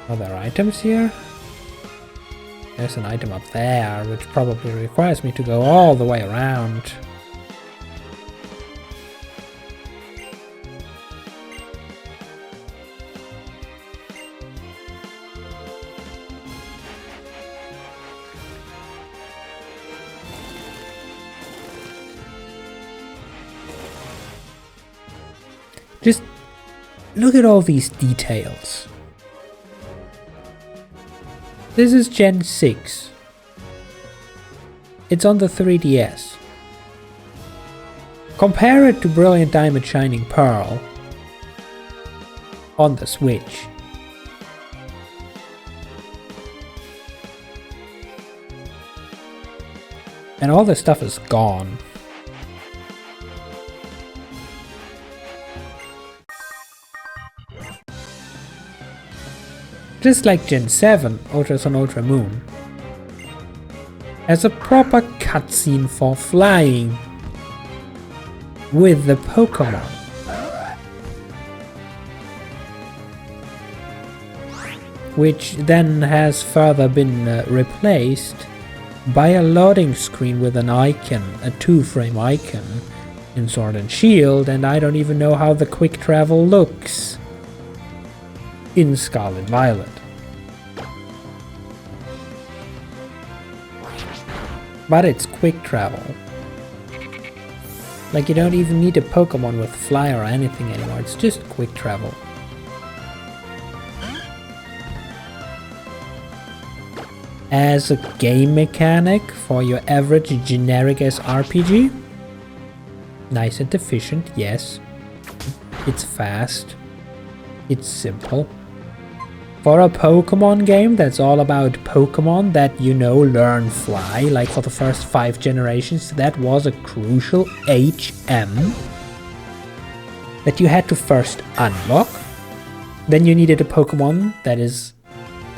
Are there items here? There's an item up there, which probably requires me to go all the way around. Just look at all these details. This is Gen 6. It's on the 3DS. Compare it to Brilliant Diamond Shining Pearl on the Switch. And all this stuff is gone. Just like Gen 7, Ultra Sun Ultra Moon has a proper cutscene for flying with the Pokemon. Which then has further been replaced by a loading screen with an icon, a 2-frame icon in Sword and Shield, and I don't even know how the quick travel looks in Scarlet Violet. But it's quick travel. Like, you don't even need a Pokemon with fly or anything anymore, it's just quick travel. As a game mechanic for your average generic RPG, nice and efficient, yes. It's fast. It's simple. For a Pokemon game that's all about Pokemon that, you know, learn fly, like for the first 5 generations, that was a crucial HM that you had to first unlock. Then you needed a Pokemon that is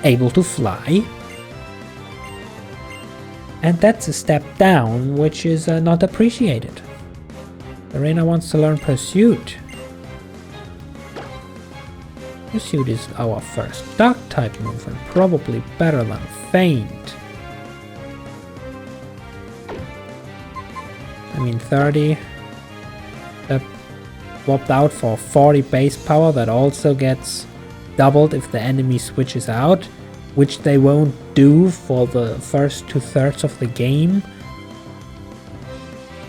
able to fly. And that's a step down, which is not appreciated. Serena wants to learn Pursuit. Pursuit is our first Dark-type move and probably better than Feint. I mean 30. That swapped out for 40 base power that also gets doubled if the enemy switches out, which they won't do for the first 2/3 of the game.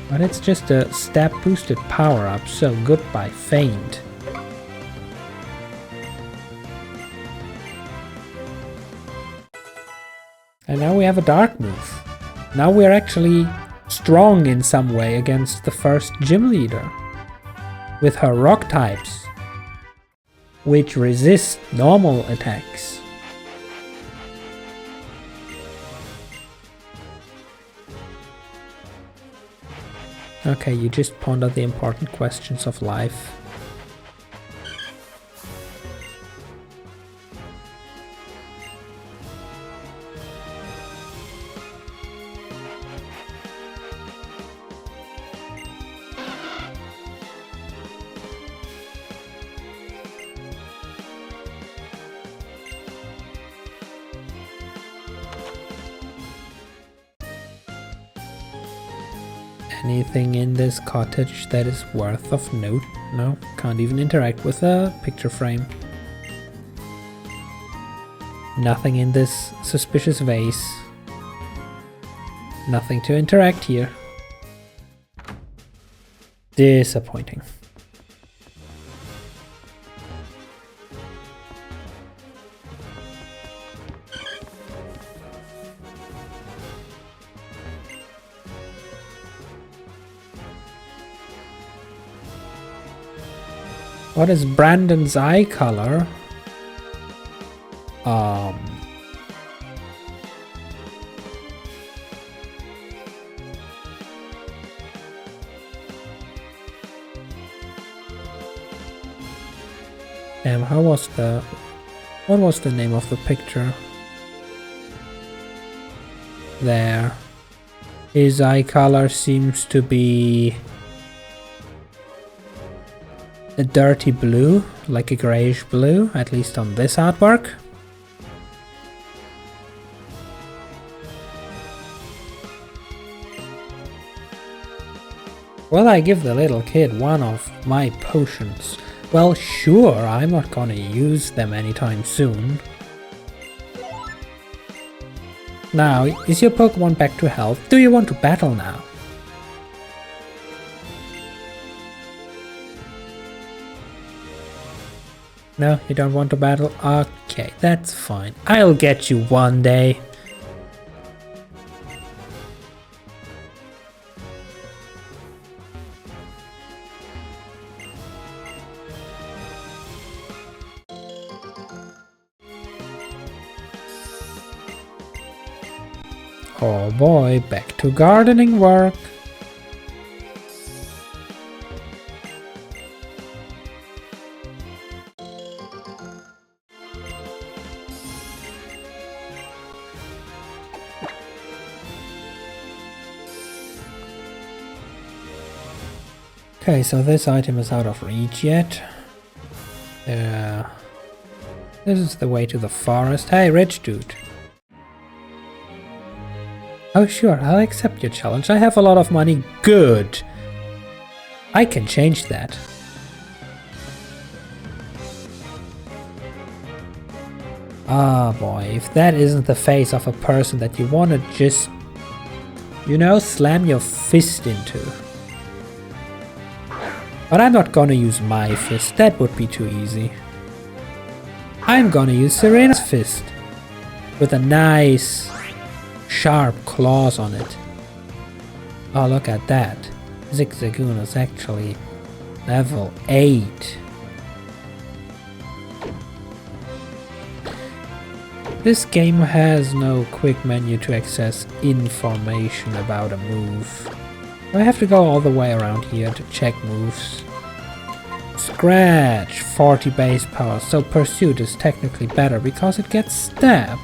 But it's just a stat boosted power up, so goodbye Feint. And now we have a dark move. Now we're actually strong in some way against the first gym leader. With her rock types, which resist normal attacks. Okay, you just pondered the important questions of life. Anything in this cottage that is worth of note? No, can't even interact with a picture frame. Nothing in this suspicious vase. Nothing to interact here. Disappointing. What is Brandon's eye color? Damn, what was the name of the picture? There. His eye color seems to be a dirty blue, like a grayish blue, at least on this artwork. Will I give the little kid one of my potions? Well, sure, I'm not gonna use them anytime soon. Now, is your Pokemon back to health? Do you want to battle now? No, you don't want to battle? Okay, that's fine. I'll get you one day. Oh boy, back to gardening work. Okay, so this item is out of reach yet. This is the way to the forest. Hey, rich dude. Oh sure, I'll accept your challenge. I have a lot of money. Good. I can change that. Ah boy, if that isn't the face of a person that you wanna just, you know, slam your fist into. But I'm not gonna use my fist, that would be too easy. I'm gonna use Serena's fist. With a nice sharp claws on it. Oh, look at that. Zigzagoon is actually level 8. This game has no quick menu to access information about a move. I have to go all the way around here to check moves. Scratch, 40 base power, so Pursuit is technically better because it gets Stab.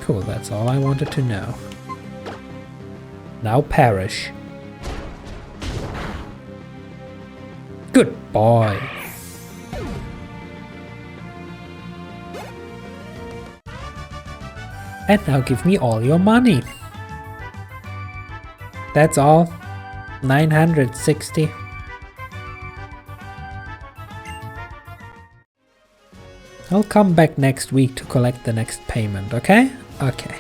Cool, that's all I wanted to know. Now perish. Good boy. And now give me all your money. That's all. 960. I'll come back next week to collect the next payment, okay? Okay.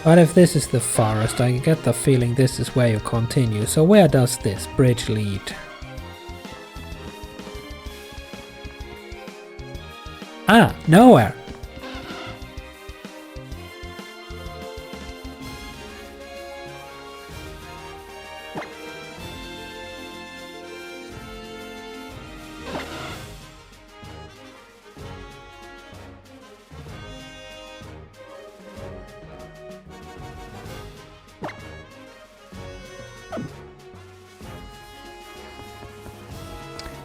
But if this is the forest, I get the feeling this is where you continue. So where does this bridge lead? Ah, nowhere.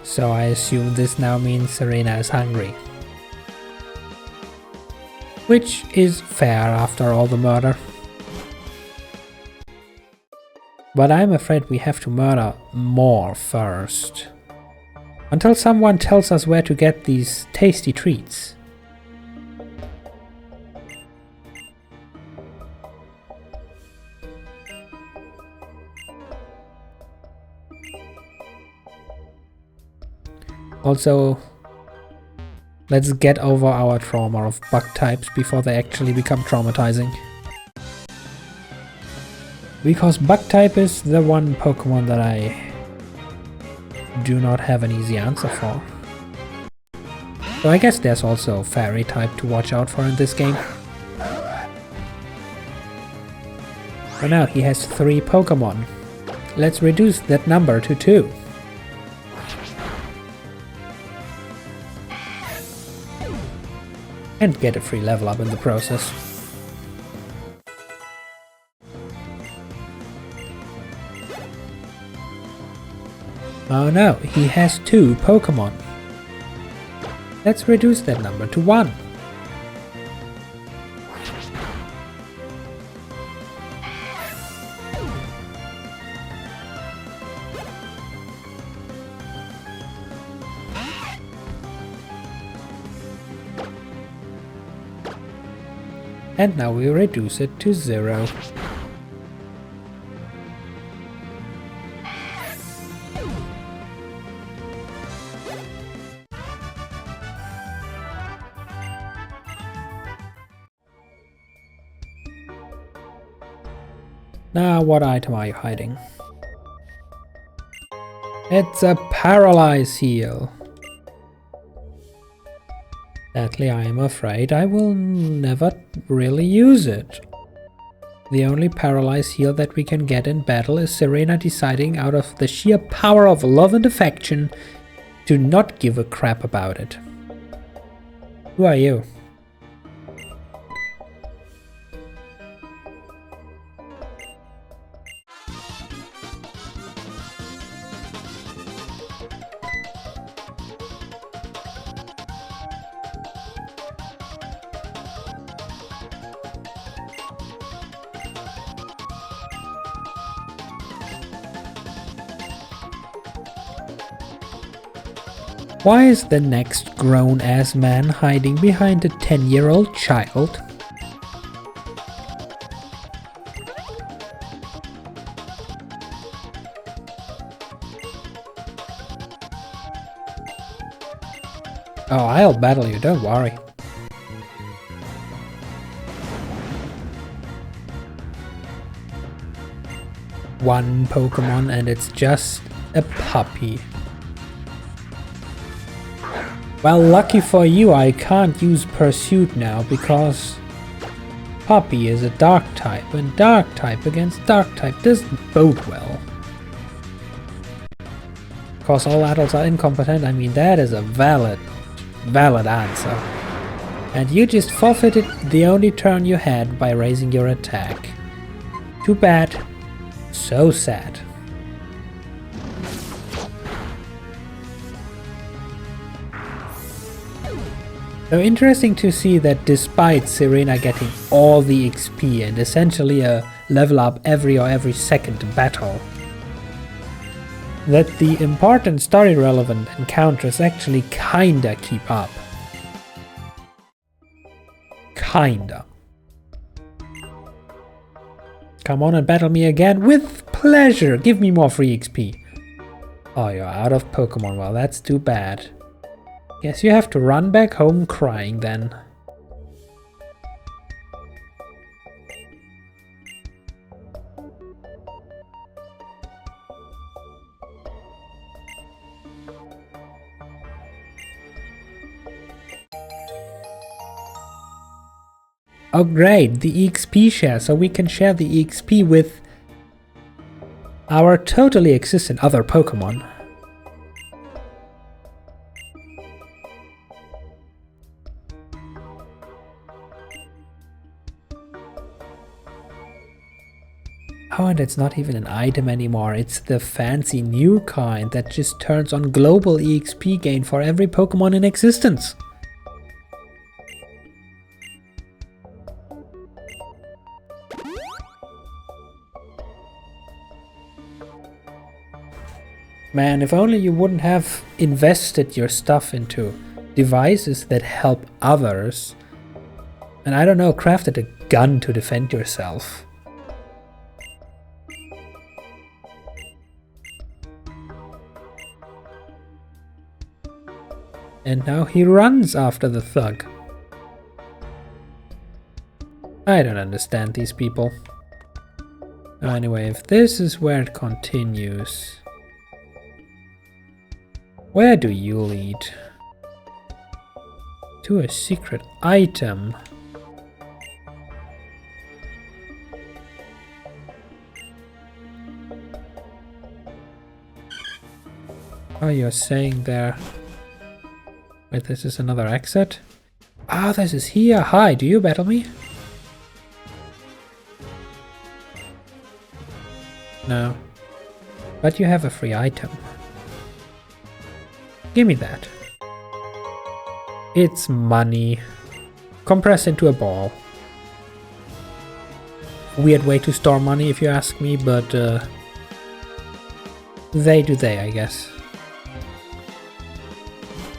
So I assume this now means Serena is hungry. Which is fair after all the murder. But I'm afraid we have to murder more first. Until someone tells us where to get these tasty treats. Also, let's get over our trauma of bug types before they actually become traumatizing. Because bug type is the one Pokemon that I do not have an easy answer for. So I guess there's also fairy type to watch out for in this game. For now he has 3 Pokemon. Let's reduce that number to 2. And get a free level up in the process. Oh no, he has 2 Pokemon. Let's reduce that number to 1. And now we reduce it to 0. Now, what item are you hiding? It's a Paralyze heal. Sadly, I am afraid I will never really use it. The only Paralyze heal that we can get in battle is Serena deciding out of the sheer power of love and affection to not give a crap about it. Who are you? Why is the next grown-ass man hiding behind a 10-year-old child? Oh, I'll battle you, don't worry. One Pokemon and it's just a puppy. Well, lucky for you, I can't use Pursuit now because Puppy is a Dark type, and Dark type against Dark type doesn't bode well. Because all adults are incompetent, I mean that is a valid answer. And you just forfeited the only turn you had by raising your attack. Too bad. So sad. So interesting to see that despite Serena getting all the XP and essentially a level up every second battle, that the important story relevant encounters actually kinda keep up. Kinda. Come on and battle me again with pleasure. Give me more free XP. Oh, you're out of Pokemon. Well, that's too bad. Guess you have to run back home crying then. Oh great, the EXP share, so we can share the EXP with our totally existent other Pokemon. Oh, and it's not even an item anymore, it's the fancy new kind that just turns on global EXP gain for every Pokemon in existence. Man, if only you wouldn't have invested your stuff into devices that help others. And I don't know, crafted a gun to defend yourself. And now he runs after the thug. I don't understand these people. Anyway, if this is where it continues, where do you lead? To a secret item. Oh, you're saying there... Wait, this is another exit? Ah, this is here. Hi, do you battle me? No. But you have a free item. Give me that. It's money. Compressed into a ball. Weird way to store money if you ask me, but they do they, I guess.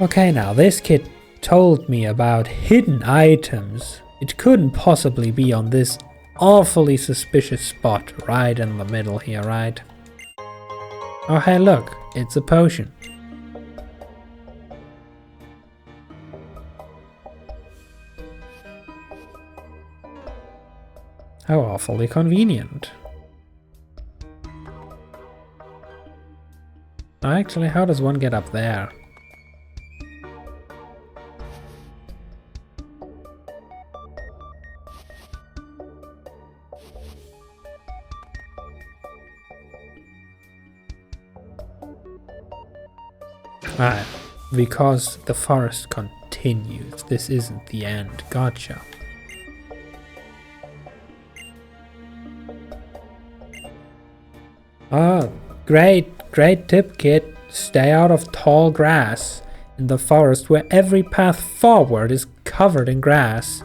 Okay, now this kid told me about hidden items. It couldn't possibly be on this awfully suspicious spot right in the middle here, right? Oh hey, look, it's a potion. How awfully convenient. Actually, how does one get up there? Ah, because the forest continues. This isn't the end. Gotcha. Ah, great tip, kid. Stay out of tall grass in the forest where every path forward is covered in grass.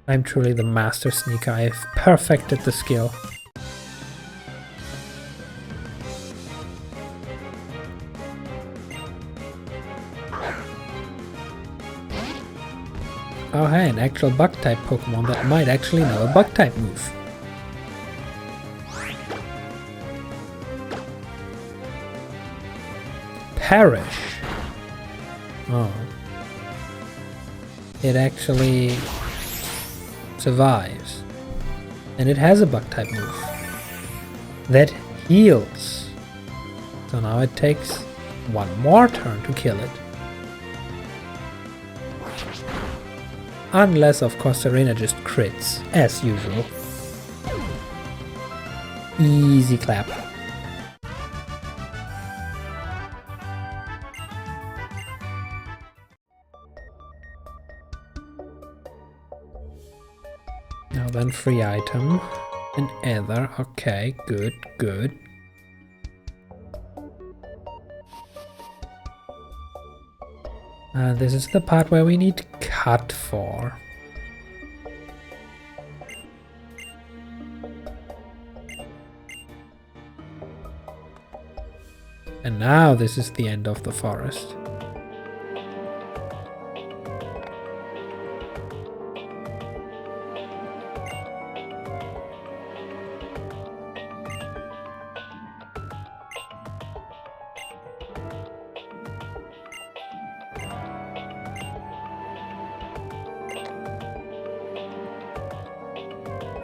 I'm truly the master sneaker. I've perfected the skill. Oh hey, an actual bug-type Pokemon that might actually know a bug-type move. Perish. Oh. It actually survives. And it has a bug-type move that heals. So now it takes one more turn to kill it. Unless, of course, Serena just crits, as usual. Easy clap. Now then, free item. An ether. Okay, good, good. This is the part where we need cut for. And now this is the end of the forest.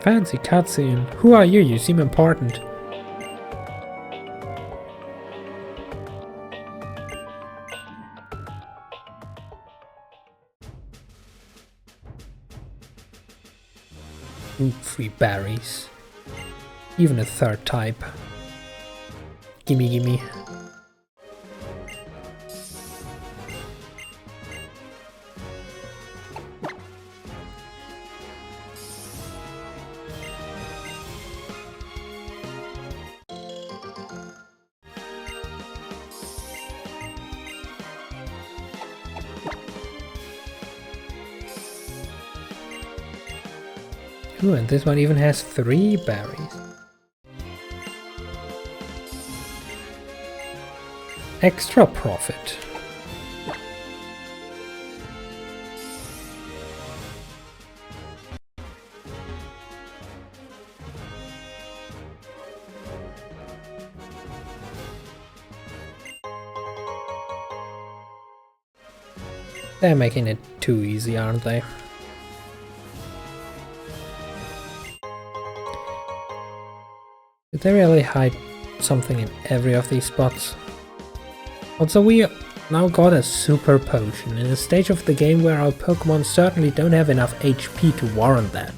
Fancy cutscene. Who are you? You seem important. Ooh, free berries. Even a third type. Gimme, gimme. Ooh, and this one even has 3 berries. Extra profit. They're making it too easy, aren't they? Did they really hide something in every of these spots? Also, we now got a super potion in a stage of the game where our Pokemon certainly don't have enough HP to warrant that.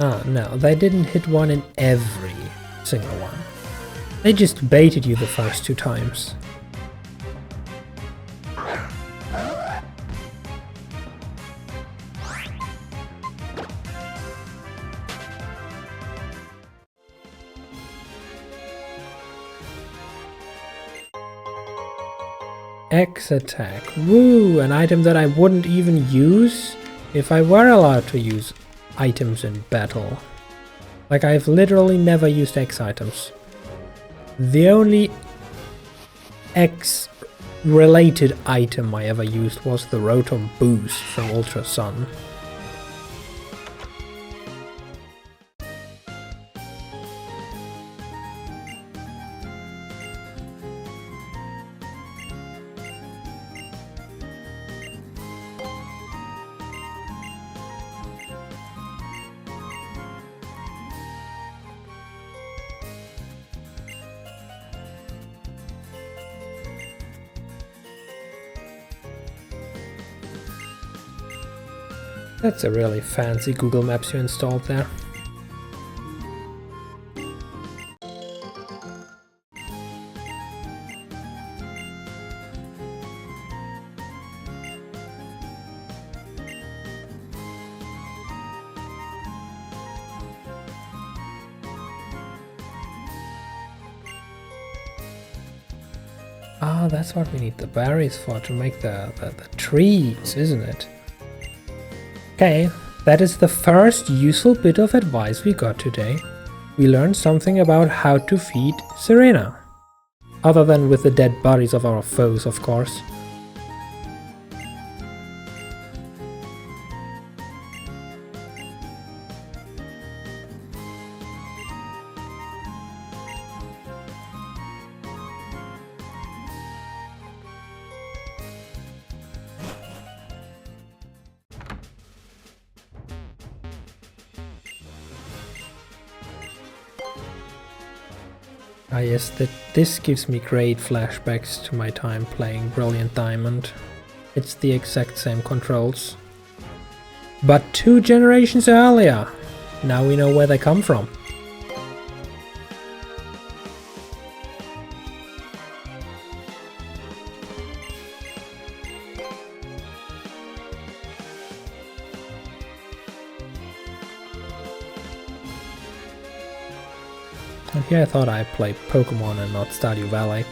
Ah, no, they didn't hit one in every single one. They just baited you the first 2 times. X attack. Woo! An item that I wouldn't even use if I were allowed to use items in battle. Like, I've literally never used X items. The only X related item I ever used was the Rotom Boost from Ultra Sun. That's a really fancy Google Maps you installed there. Ah, that's what we need the berries for, to make the trees, isn't it? Okay, that is the first useful bit of advice we got today. We learned something about how to feed Serena. Other than with the dead bodies of our foes, of course. Ah yes, this gives me great flashbacks to my time playing Brilliant Diamond. It's the exact same controls. But 2 generations earlier! Now we know where they come from. And here I thought I'd play Pokemon and not Stardew Valley.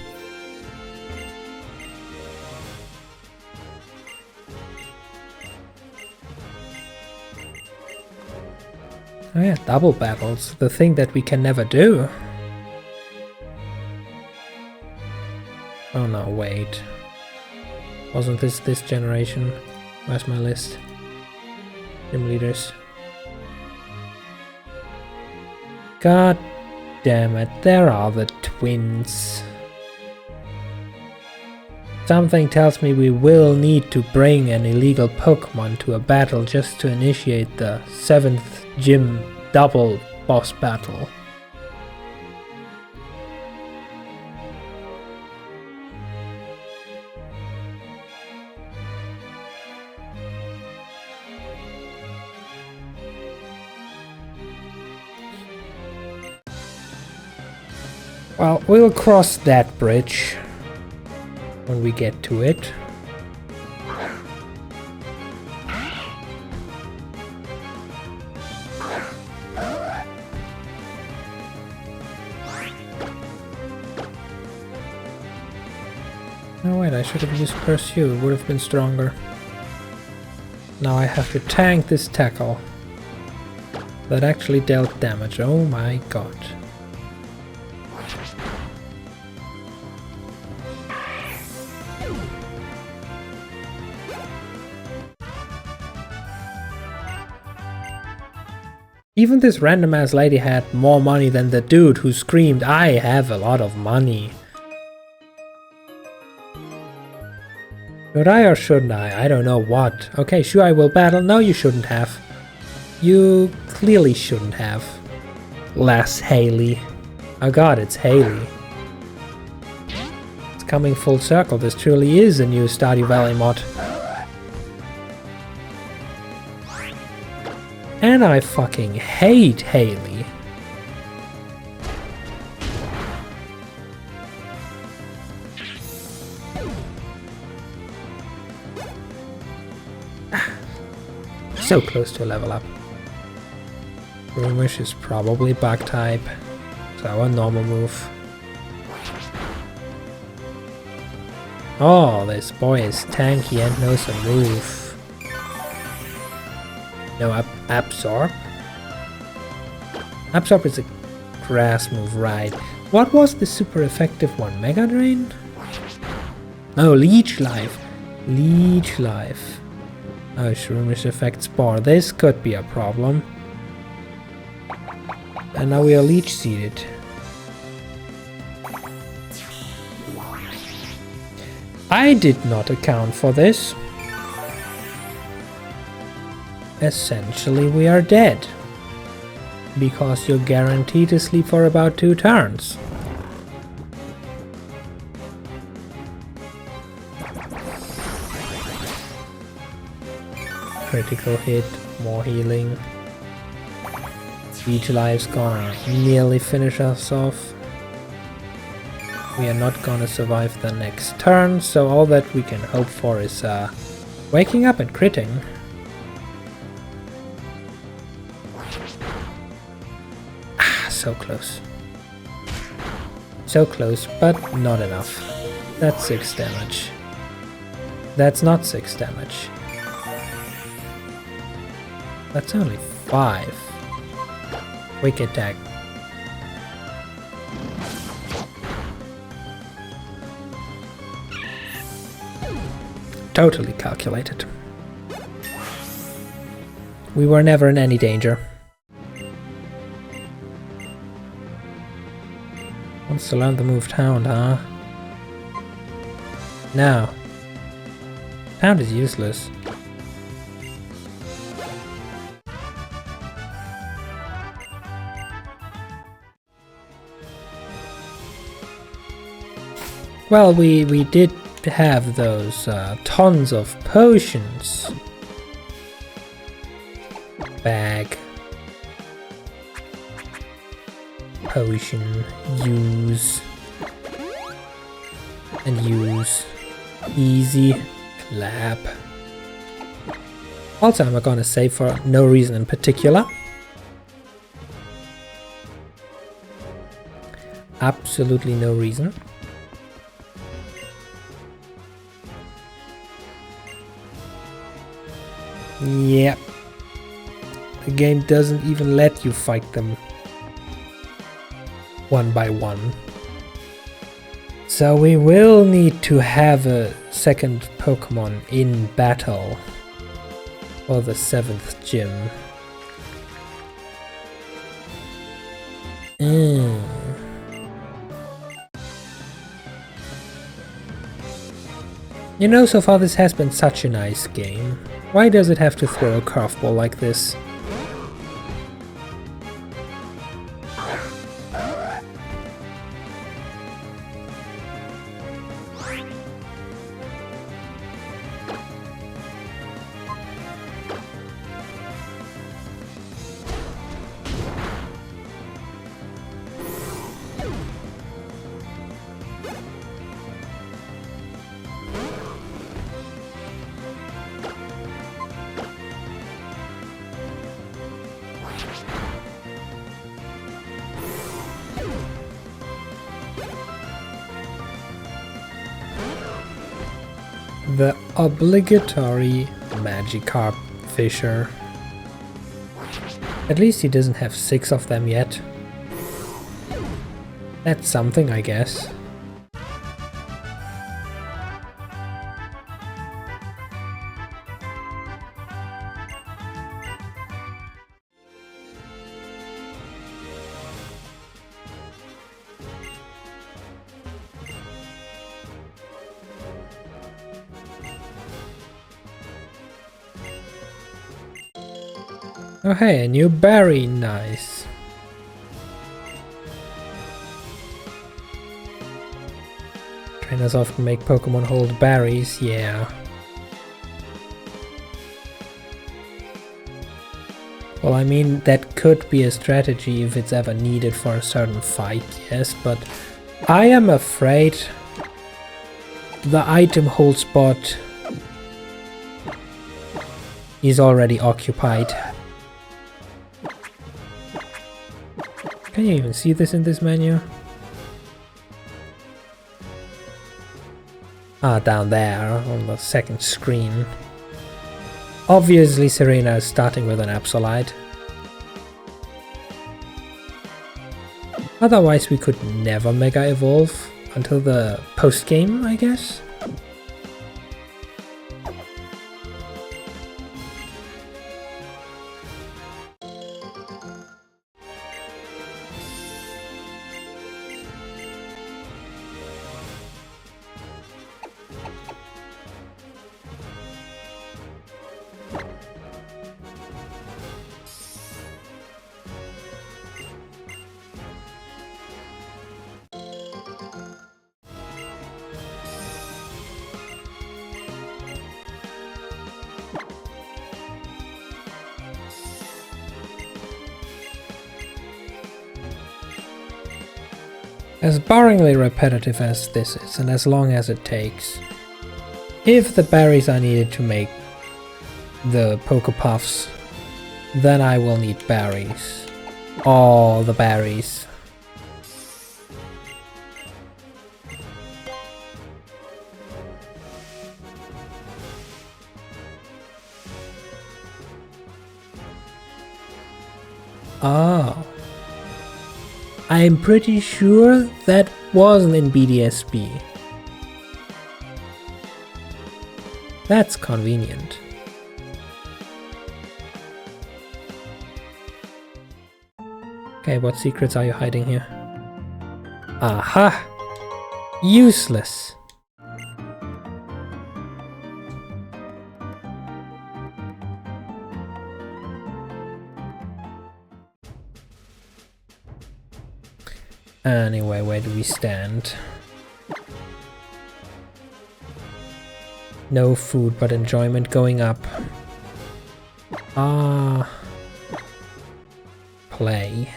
Oh yeah, double battles, the thing that we can never do. Oh no, wait. Wasn't this generation? Where's my list? Gym leaders. God damn it, there are the twins. Something tells me we will need to bring an illegal Pokemon to a battle just to initiate the 7th gym double boss battle. Well, we'll cross that bridge when we get to it. No wait, I should have used Pursue, it would have been stronger. Now I have to tank this tackle. That actually dealt damage, oh my god. Even this random ass lady had more money than the dude who screamed, "I have a lot of money." Should I or shouldn't I? I don't know what. Okay, sure I will battle. No, you shouldn't have. You clearly shouldn't have. Less Haley. Oh god, it's Haley. It's coming full circle. This truly is a new Stardew Valley mod. And I fucking hate Haley. So close to a level up. Rumish is probably bug type, so a normal move. Oh, this boy is tanky and knows a move. No, Absorb? Absorb is a grass move, right? What was the super effective one? Mega Drain? Oh, Leech Life. Leech Life. Oh, Shroomish effect Spore. This could be a problem. And now we are Leech Seeded. I did not account for this. Essentially, we are dead. Because you're guaranteed to sleep for about 2 turns. Critical hit, more healing. Each life's gonna nearly finish us off. We are not gonna survive the next turn, so all that we can hope for is waking up and critting. Ah, so close. So close, but not enough. That's 6 damage. That's not 6 damage. That's only 5. Quick attack. Totally calculated. We were never in any danger. Wants to learn the move Hound, huh? No. Hound is useless. Well, we did have those tons of potions. Bag. Potion. Use. And use. Easy. Clap. Also, I'm not gonna save for no reason in particular. Absolutely no reason. Yep. The game doesn't even let you fight them one by one. So we will need to have a second Pokemon in battle for the 7th gym. You know, so far this has been such a nice game. Why does it have to throw a curveball like this? The obligatory Magikarp Fisher. At least he doesn't have 6 of them yet. That's something, I guess. Oh hey, a new berry, nice. Trainers often make Pokemon hold berries, yeah. Well, I mean, that could be a strategy if it's ever needed for a certain fight, yes, but I am afraid the item hold spot is already occupied. Can you even see this in this menu? Ah, down there on the second screen. Obviously Serena is starting with an Absol-ified. Otherwise we could never Mega Evolve until the post-game, I guess? As boringly repetitive as this is, and as long as it takes, if the berries are needed to make the Pokepuffs, then I will need berries. All the berries. Oh. I'm pretty sure that wasn't in BDSP. That's convenient. Okay, what secrets are you hiding here? Aha! Useless! Anyway, where do we stand? No food, but enjoyment going up. Ah. Play.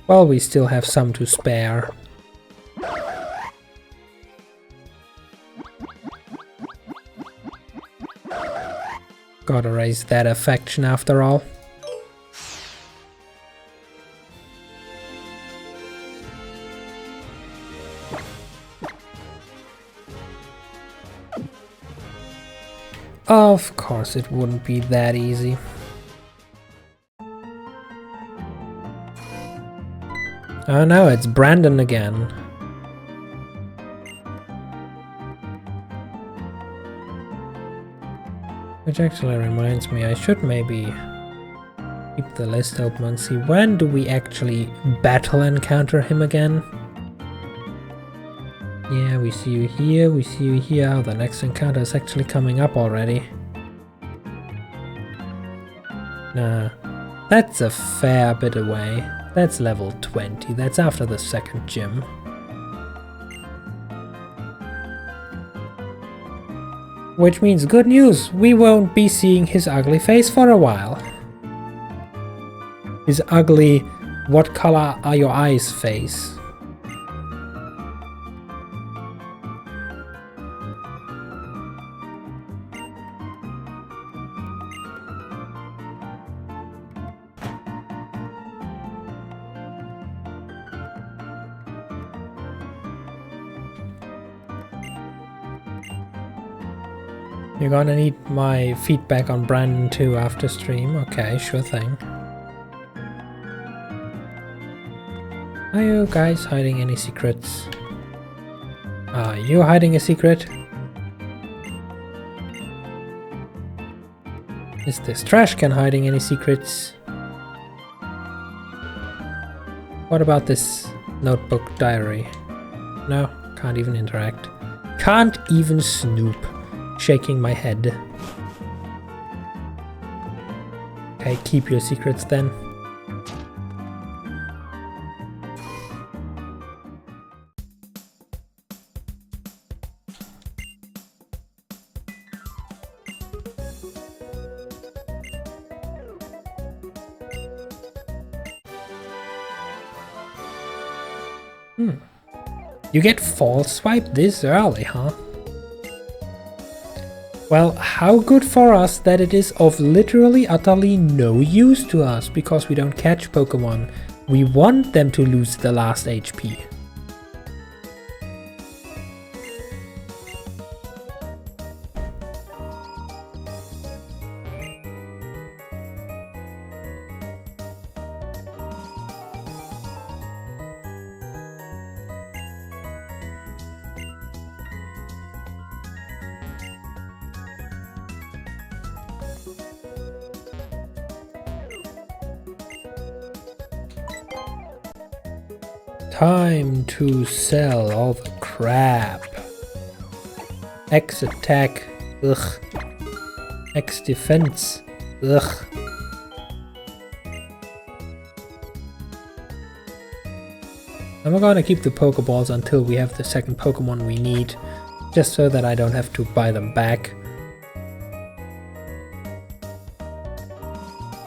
Well, we still have some to spare. Gotta raise that affection after all. Of course it wouldn't be that easy. Oh no, it's Brandon again. Which actually reminds me, I should maybe keep the list open and see when do we actually battle encounter him again. Yeah, we see you here, we see you here. Oh, the next encounter is actually coming up already. Nah, that's a fair bit away. That's level 20, that's after the second gym. Which means good news, we won't be seeing his ugly face for a while. His ugly, what color are your eyes face. You're gonna need my feedback on Brandon too after stream. Okay, sure thing. Are you guys hiding any secrets? Are you hiding a secret? Is this trash can hiding any secrets? What about this notebook diary? No, can't even interact. Can't even snoop. Shaking my head. Okay, keep your secrets then. You get false swipe this early, huh? Well, how good for us that it is of literally utterly no use to us because we don't catch Pokemon. We want them to lose the last HP. Time to sell all the crap. X attack, ugh. X defense, ugh. I'm gonna keep the Pokeballs until we have the second Pokemon we need, just so that I don't have to buy them back.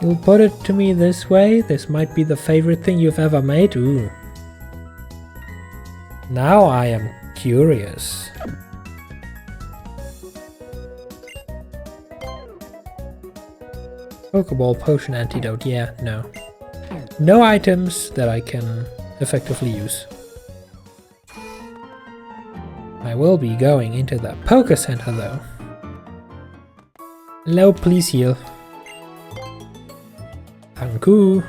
You'll put it to me this way? This might be the favorite thing you've ever made? Ooh. Now I am curious. Pokeball, potion, antidote, yeah, no. No items that I can effectively use. I will be going into the Poke Center though. Hello, please heal. Hanku.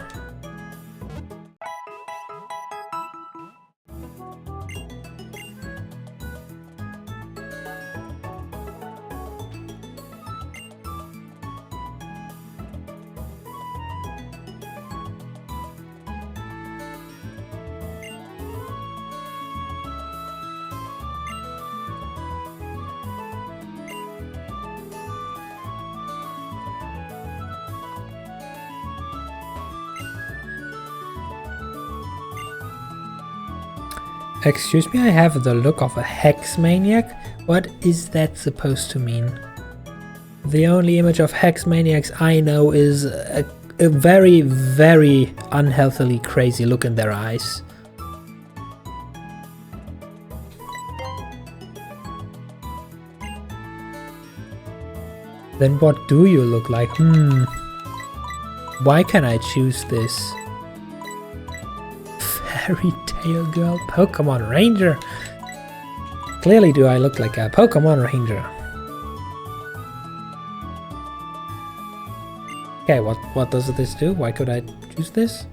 Excuse me, I have the look of a hex maniac? What is that supposed to mean? The only image of hex maniacs I know is a very, very unhealthily crazy look in their eyes. Then what do you look like? Why can't I choose this? Fairy Tail Girl, Pokemon Ranger. Clearly do I look like a Pokemon Ranger. Okay, what does this do? Why could I choose this?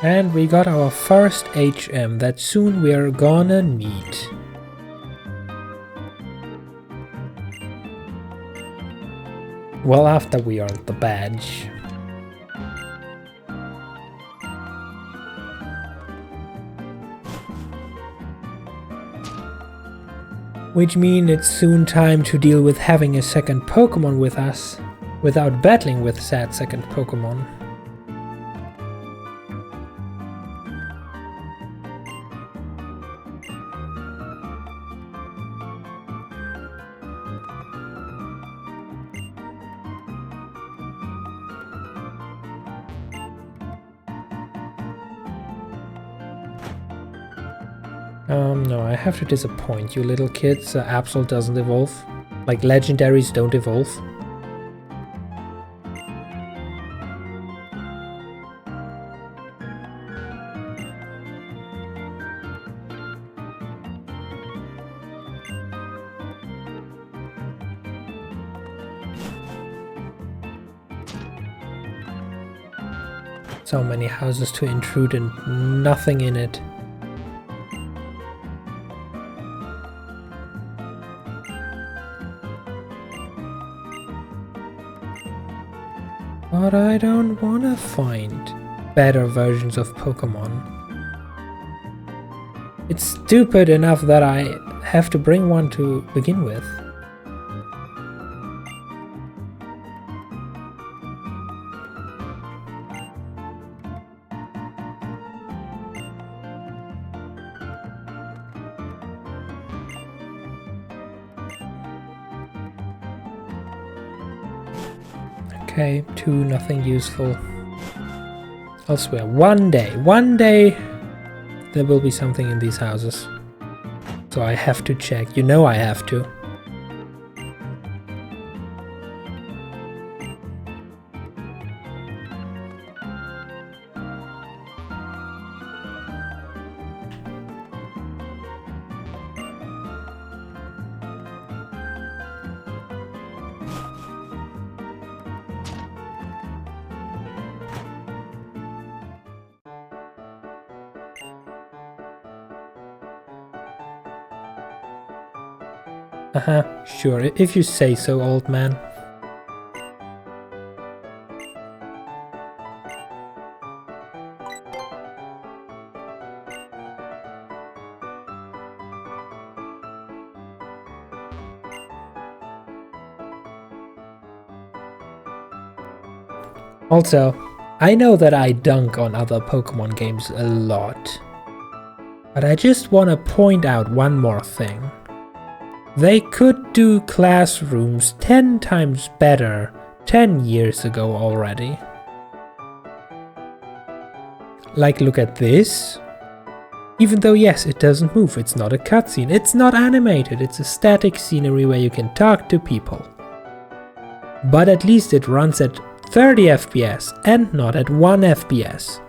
And we got our first HM that soon we are gonna need. Well, after we earned the badge. Which means it's soon time to deal with having a second Pokemon with us, without battling with said second Pokemon. No, I have to disappoint you little kids, Absol doesn't evolve. Like, legendaries don't evolve. So many houses to intrude and nothing in it. But I don't wanna find better versions of Pokemon. It's stupid enough that I have to bring one to begin with. Okay, 2, nothing useful. I'll swear, one day, there will be something in these houses. So I have to check, you know I have to. Sure, if you say so, old man. Also, I know that I dunk on other Pokemon games a lot, but I just want to point out one more thing. They could do classrooms 10 times better 10 years ago already. Like, look at this. Even though, yes, it doesn't move, it's not a cutscene, it's not animated, it's a static scenery where you can talk to people. But at least it runs at 30 FPS and not at 1 FPS.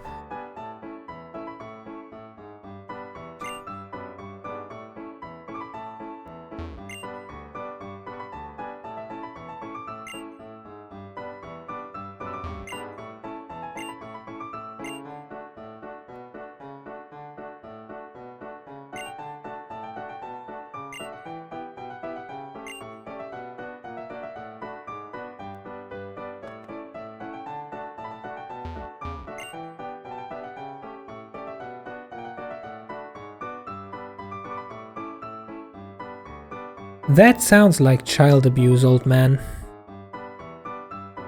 That sounds like child abuse, old man.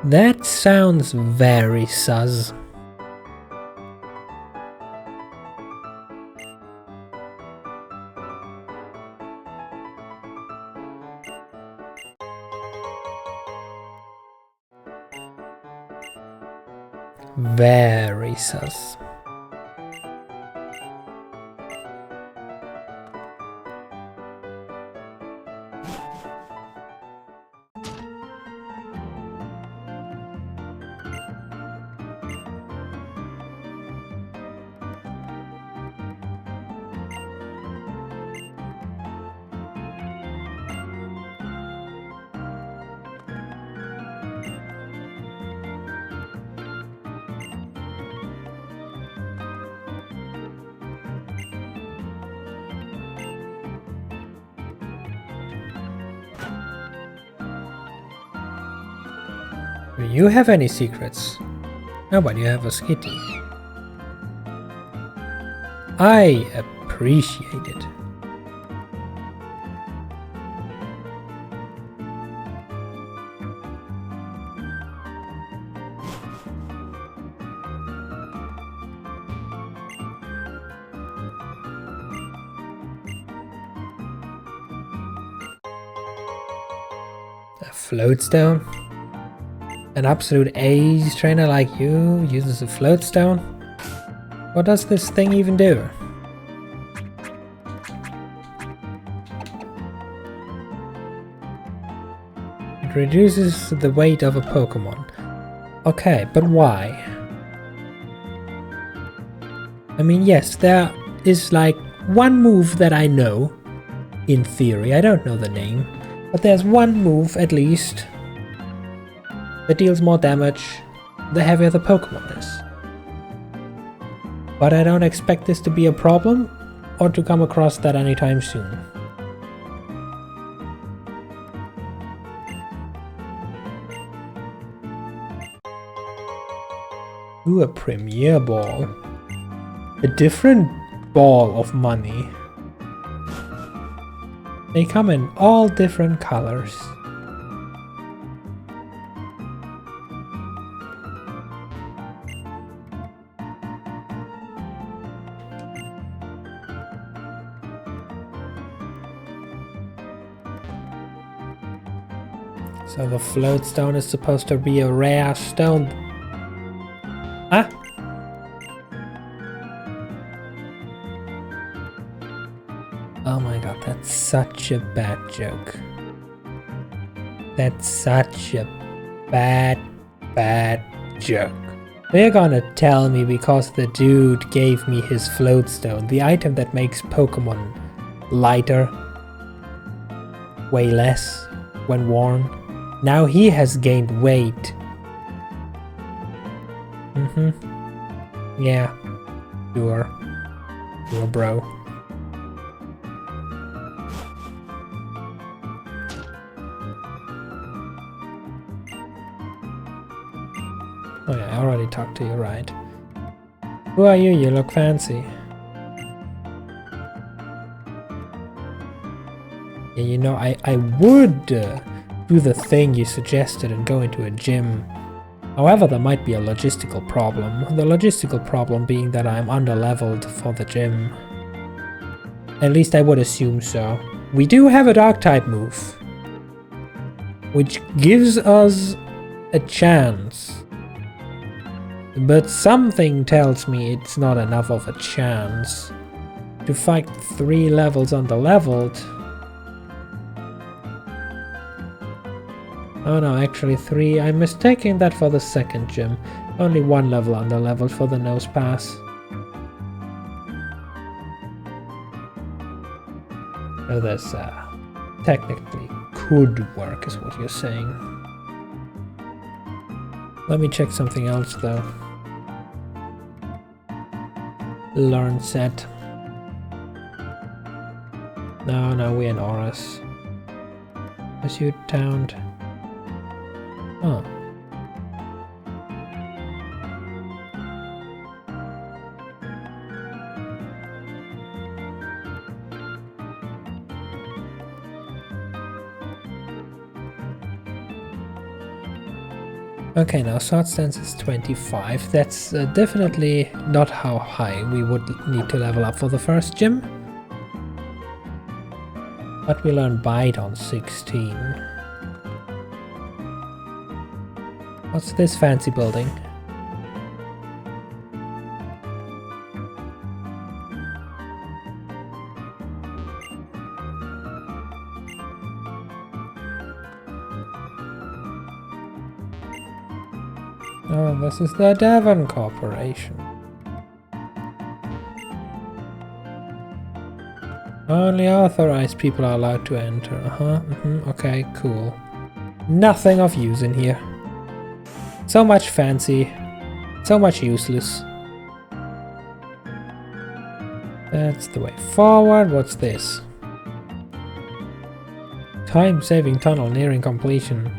That sounds very sus. Very sus. Do you have any secrets? No, but you have a skitty. I appreciate it. A floatstone? An absolute ace trainer like you uses a floatstone? What does this thing even do? It reduces the weight of a Pokemon. Okay, but why? I mean, yes, there is like one move that I know, in theory, I don't know the name, but there's one move at least that deals more damage the heavier the Pokemon is. But I don't expect this to be a problem or to come across that anytime soon. Ooh, a premiere ball. A different ball of money. They come in all different colors. So the float stone is supposed to be a rare stone. Huh? Oh my god, that's such a bad joke. That's such a bad joke. They're gonna tell me because the dude gave me his float stone, the item that makes Pokemon lighter, way less when worn. Now he has gained weight. Yeah. Sure, bro. Oh yeah, I already talked to you, right? Who are you? You look fancy. Yeah, you know, I would do the thing you suggested and go into a gym. However, there might be a logistical problem. The logistical problem being that I'm underleveled for the gym. At least I would assume so. We do have a dark type move, which gives us a chance. But something tells me it's not enough of a chance to fight 3 levels underleveled. Oh no, actually 3. I'm mistaking that for the second gym. Only 1 level underleveled for the nose pass. So this technically could work, is what you're saying. Let me check something else though. Learn set. No, we're in Oris. Pursuit Town. Oh. Okay, now sword stance is 25. That's definitely not how high we would need to level up for the first gym. But we learn bite on 16. What's this fancy building? Oh, this is the Devon Corporation. Only authorized people are allowed to enter. Okay, cool. Nothing of use in here. So much fancy, so much useless. That's the way forward. What's this? Time-saving tunnel nearing completion.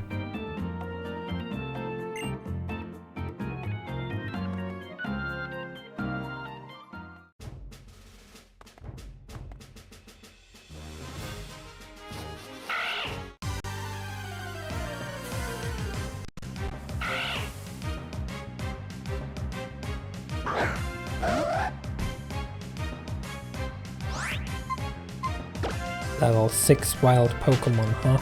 Level 6 wild Pokemon, huh?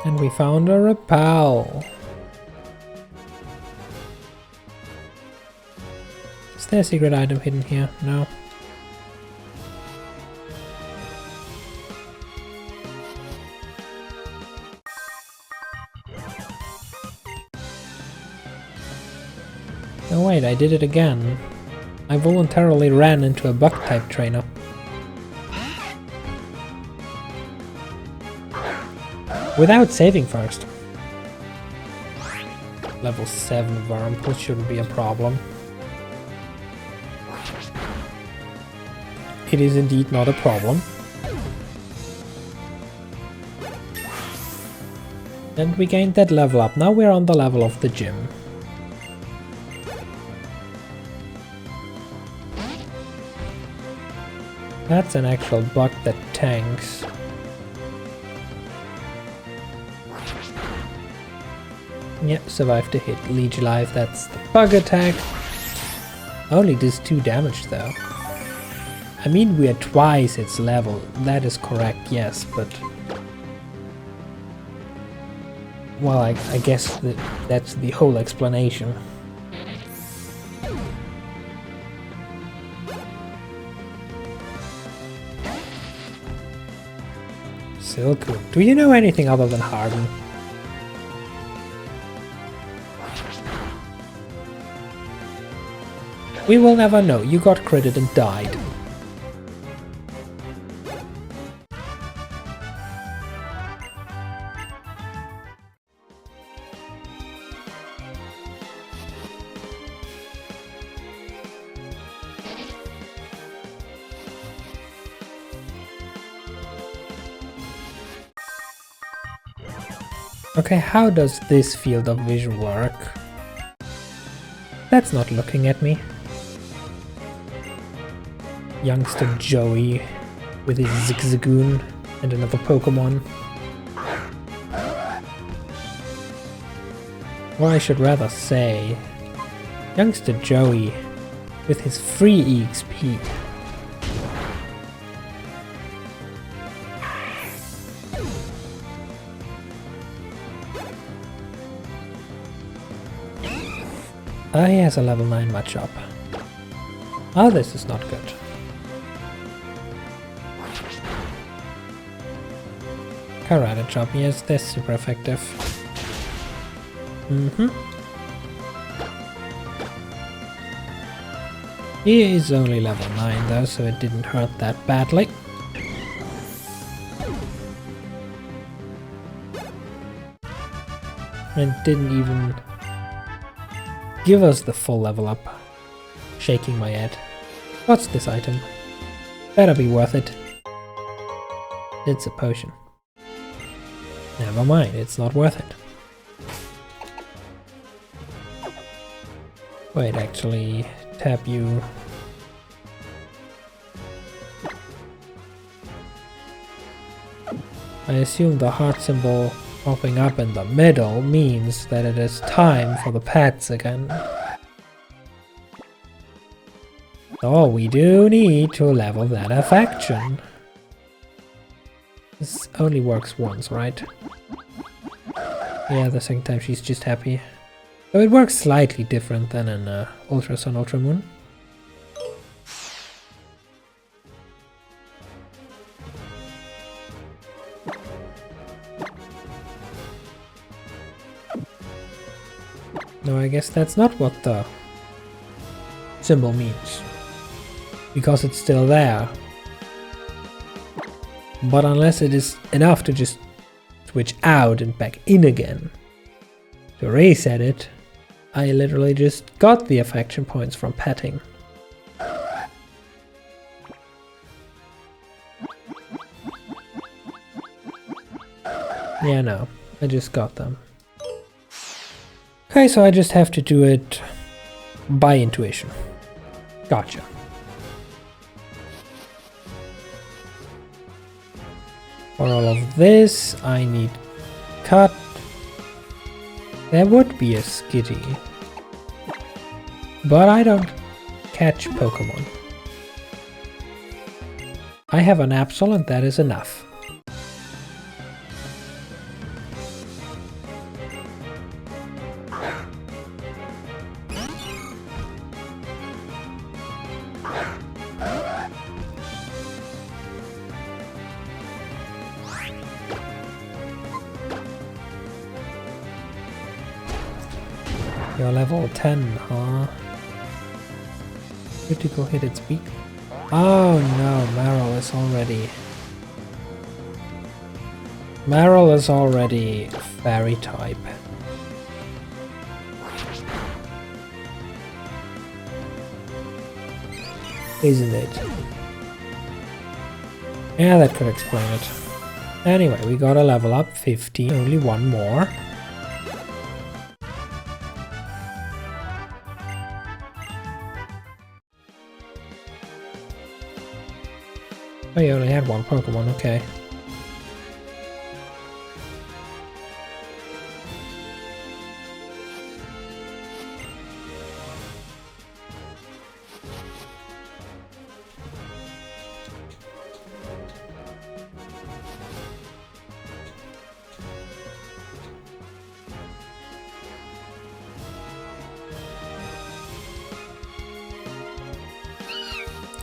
And we found a Repel. Is there a secret item hidden here? No. Oh wait, I did it again. I voluntarily ran into a bug-type trainer. Without saving first. Level 7 Wurmple shouldn't be a problem. It is indeed not a problem. And we gained that level up. Now we're on the level of the gym. That's an actual bug that tanks. Yep, survived the hit. Leech Life, that's the bug attack. Only does 2 damage though. I mean, we are twice its level. That is correct, yes, but... Well, I guess that's the whole explanation. Silcoon. Do you know anything other than Harden? We will never know. You got critted and died. Okay, how does this field of vision work? That's not looking at me. Youngster Joey with his Zigzagoon and another Pokemon. Or I should rather say, Youngster Joey with his free EXP. He has a level 9 matchup. Oh, this is not good. Karate Chop, yes, that's super effective. He is only level 9 though, so it didn't hurt that badly. And didn't even give us the full level up. Shaking my head. What's this item? Better be worth it. It's a potion. Never mind, it's not worth it. Wait, actually, tap you. I assume the heart symbol popping up in the middle means that it is time for the pets again. So we do need to level that affection. This only works once, right? Yeah, the second time she's just happy. So it works slightly different than in Ultra Sun, Ultra Moon. No, I guess that's not what the symbol means. Because it's still there. But unless it is enough to just switch out and back in again to reset it, I literally just got the affection points from petting. Yeah, no, I just got them. Okay, so I just have to do it by intuition. Gotcha. For all of this, I need cut. There would be a Skitty, but I don't catch Pokemon. I have an Absol and that is enough. You're level 10, huh? Critical hit its beak. Oh no, Marill is already... Marill is already fairy type. isn't it? Yeah, that could explain it. Anyway, we got a level up, 50, only one more. Oh, you only had one Pokemon, okay.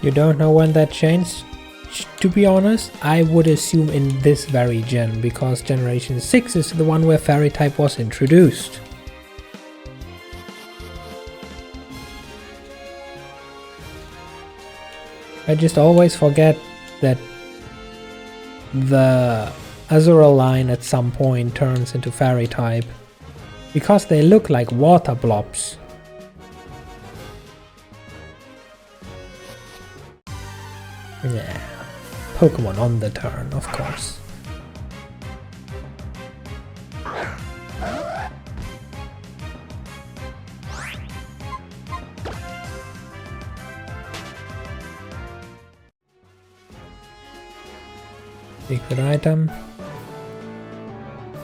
You don't know when that changed? To be honest, I would assume in this very gen, because Generation 6 is the one where Fairy type was introduced. I just always forget that the Azurill line at some point turns into Fairy type, because they look like water blobs. Yeah. Pokemon on the turn, of course. Secret item.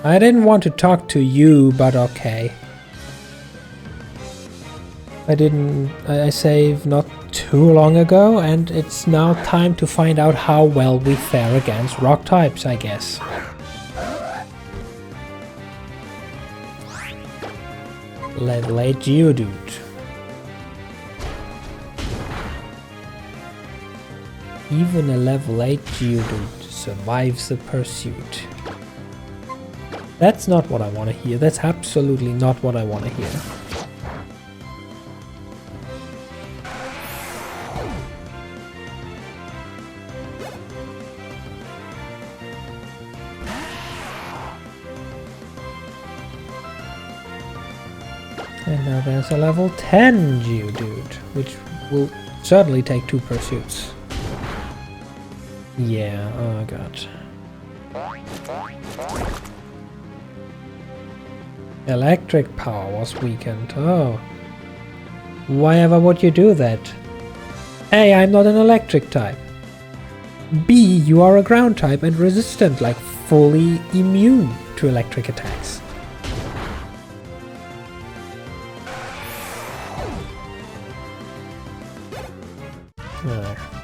I didn't want to talk to you, but okay. I saved not too long ago, and it's now time to find out how well we fare against rock types, I guess. Level 8 Geodude. Even a level 8 Geodude survives the pursuit. That's not what I want to hear. That's absolutely not what I want to hear. And now there's a level 10 Geodude, which will certainly take 2 pursuits. Yeah, oh god. Electric power was weakened, oh. Why ever would you do that? A, I'm not an electric type. B, you are a ground type and resistant, like fully immune to electric attacks.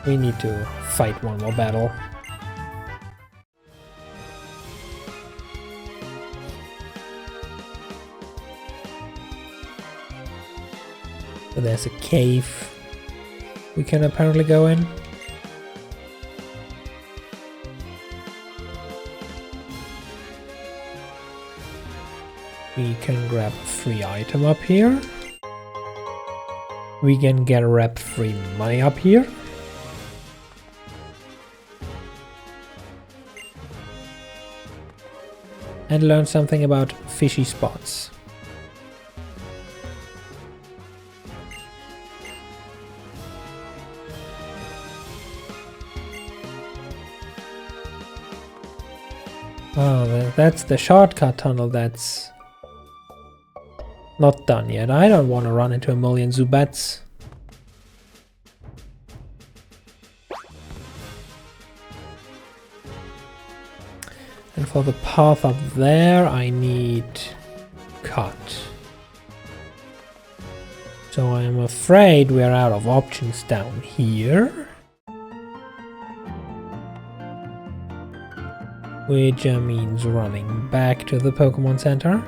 We need to fight one more battle. So there's a cave we can apparently go in. We can grab a free item up here. We can get rep free money up here. And learn something about fishy spots. Oh, that's the shortcut tunnel that's not done yet. I don't want to run into a million Zubats. And for the path up there, I need cut. So I'm afraid we're out of options down here. Which means running back to the Pokemon Center.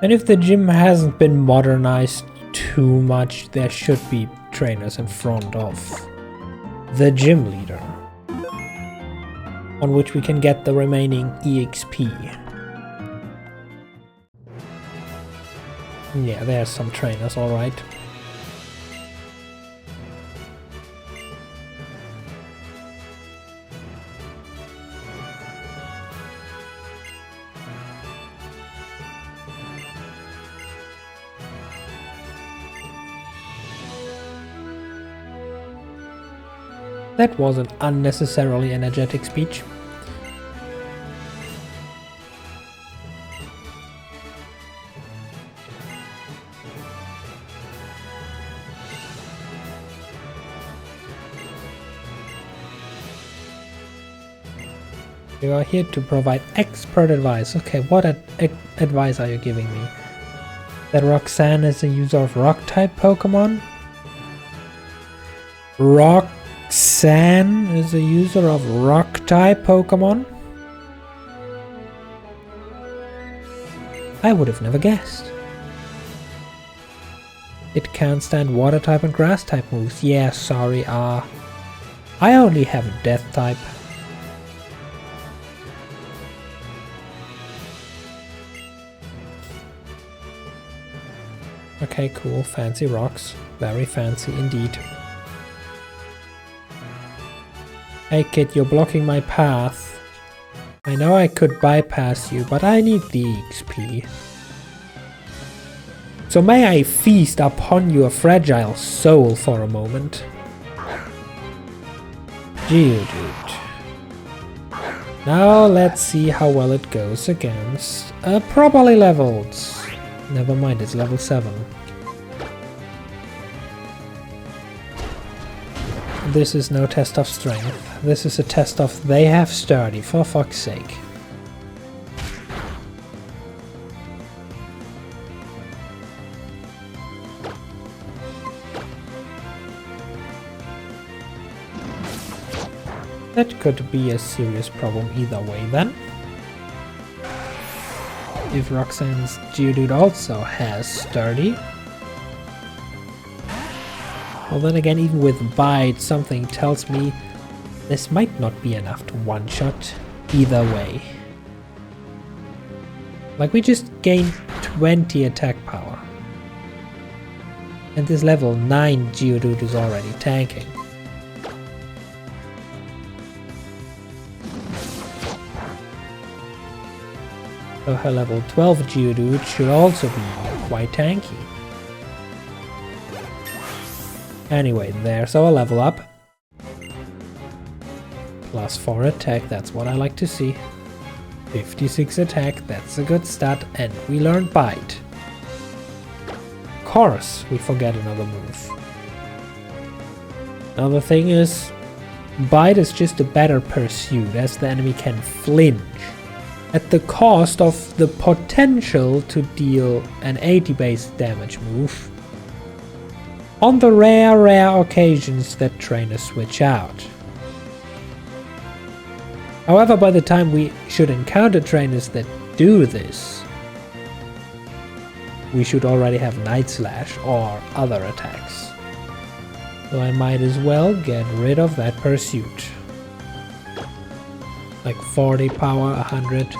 And if the gym hasn't been modernized too much, there should be trainers in front of the gym leader, on which we can get the remaining EXP. Yeah, there's some trainers, alright. That was an unnecessarily energetic speech. You are here to provide expert advice. Okay, what advice are you giving me? That Roxanne is a user of rock-type Pokemon? Roxanne is a user of rock-type Pokemon? I would have never guessed. It can't stand water-type and grass-type moves. Yeah, sorry, I only have a death-type. Okay, cool. Fancy rocks. Very fancy indeed. Hey kid, you're blocking my path. I know I could bypass you, but I need the XP. So may I feast upon your fragile soul for a moment? Geodude. Now let's see how well it goes against properly leveled. Never mind, it's level 7. This is no test of strength. This is a test of they have sturdy, for fuck's sake. That could be a serious problem either way then. If Roxanne's Geodude also has sturdy. Well then again, even with bite, something tells me this might not be enough to one-shot either way. Like, we just gained 20 attack power. And this level 9 Geodude is already tanking. So her level 12 Geodude should also be quite tanky. Anyway, there's our level up. Plus 4 attack, that's what I like to see. 56 attack, that's a good stat, and we learned bite. Of course, we forget another move. Now the thing is, bite is just a better pursuit, as the enemy can flinch at the cost of the potential to deal an 80 base damage move on the rare occasions that trainers switch out. However, by the time we should encounter trainers that do this, we should already have Night Slash or other attacks. So I might as well get rid of that pursuit. Like 40 power, 100.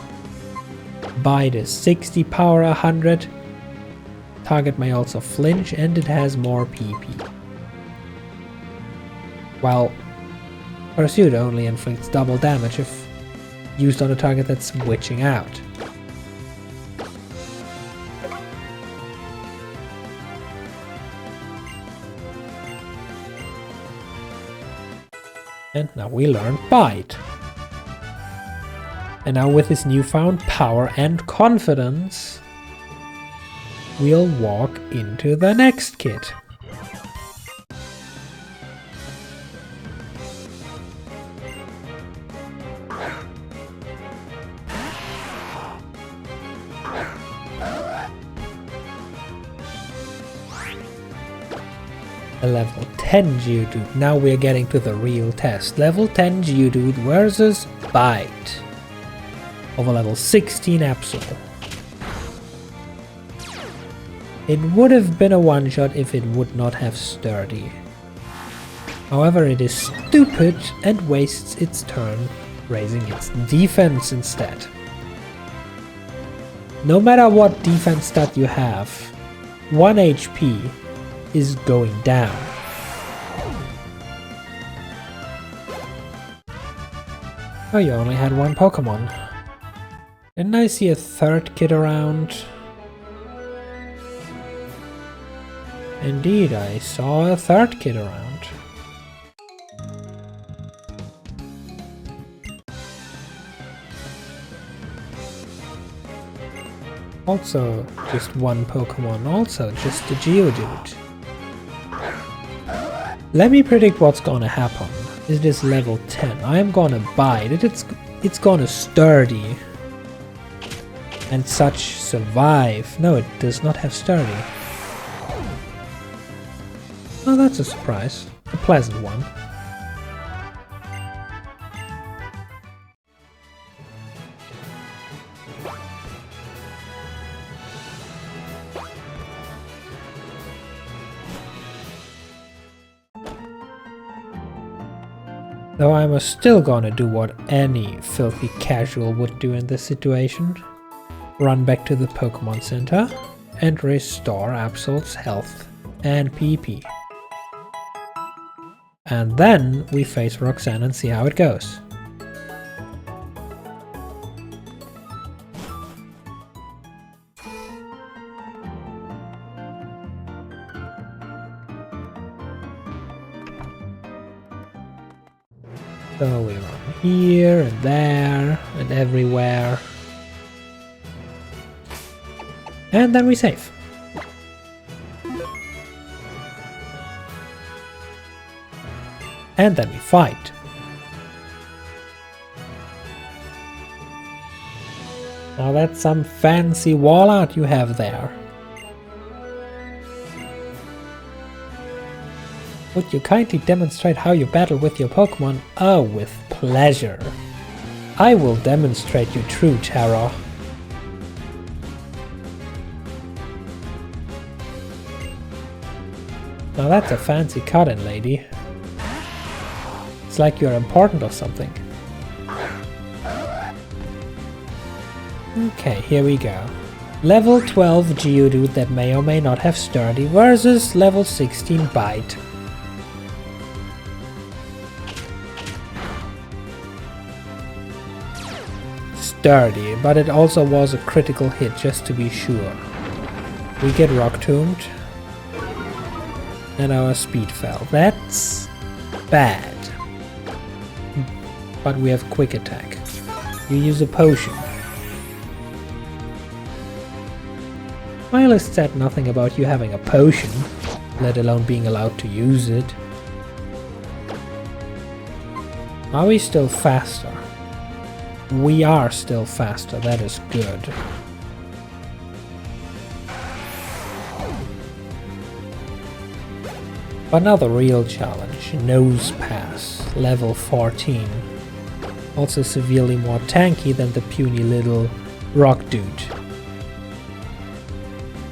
Bite is 60 power, 100. Target may also flinch, and it has more PP. While Pursuit only inflicts double damage if used on a target that's switching out. And now we learn Bite. And now with his newfound power and confidence, we'll walk into the next kit. A level 10 Geodude. Now we're getting to the real test. Level 10 Geodude versus Bite of a level 16 Absol. It would have been a one-shot if it would not have sturdy. However, it is stupid and wastes its turn, raising its defense instead. No matter what defense stat you have, 1 HP is going down. Oh, you only had one Pokemon. Didn't I see a third kid around? Indeed, I saw a third kid around. Also, just one Pokemon, also just a Geodude. Let me predict what's gonna happen. Is this level 10? I am gonna bite it, it's gonna sturdy. And such survive. No, it does not have sturdy. Oh, that's a surprise. A pleasant one. Though I'm still gonna do what any filthy casual would do in this situation. Run back to the Pokemon Center and restore Absol's health and PP. And then we face Roxanne and see how it goes. So we run here and there and everywhere. And then we save. And then we fight. Now that's some fancy wall art you have there. Would you kindly demonstrate how you battle with your Pokemon? Oh, with pleasure. I will demonstrate you true terror. Now that's a fancy cut-in, lady. It's like you're important or something. Okay, here we go. Level 12 Geodude that may or may not have Sturdy versus level 16 Bite. Sturdy, but it also was a critical hit just to be sure. We get Rock Tombed. And our speed fell. That's bad. But we have quick attack. You use a potion. My list said nothing about you having a potion, let alone being allowed to use it. Are we still faster? We are still faster, that is good. But now the real challenge, Nose Pass, level 14. Also severely more tanky than the puny little rock dude.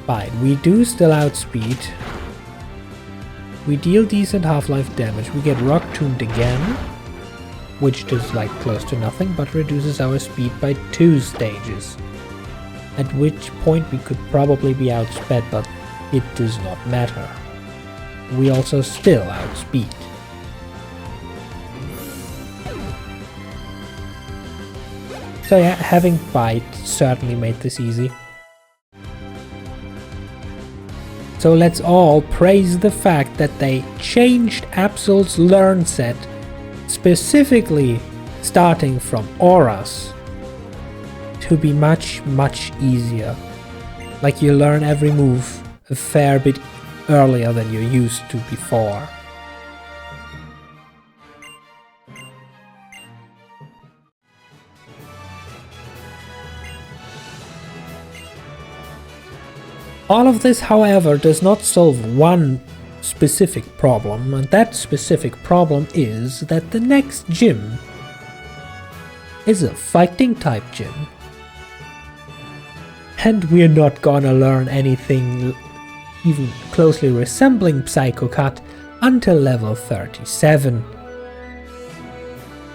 Fine, we do still outspeed. We deal decent half-life damage, we get rock tuned again, which does like close to nothing but reduces our speed by 2 stages. At which point we could probably be outsped, but it does not matter. We also still outspeed. So yeah, having Bite certainly made this easy. So let's all praise the fact that they changed Absol's learn set, specifically starting from auras, to be much easier. Like you learn every move a fair bit earlier than you used to before. All of this, however, does not solve one specific problem, and that specific problem is that the next gym is a fighting type gym. And we're not gonna learn anything even closely resembling Psycho Cut until level 37.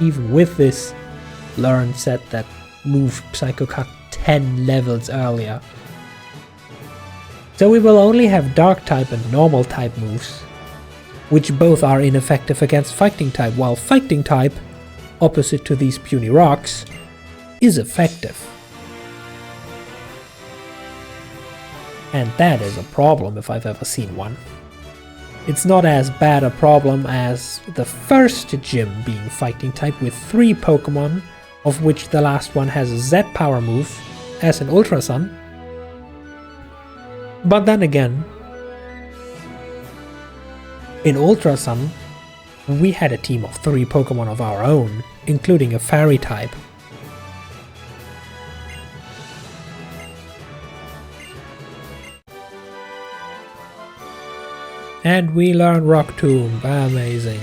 Even with this learn set that moved Psycho Cut 10 levels earlier. So we will only have dark type and normal type moves, which both are ineffective against fighting type, while fighting type, opposite to these puny rocks, is effective. And that is a problem if I've ever seen one. It's not as bad a problem as the first gym being fighting type with 3 Pokemon, of which the last one has a Z power move as an Ultra Sun. But then again, in Ultra Sun, we had a team of 3 Pokemon of our own, including a Fairy type. And we learn Rock Tomb, amazing.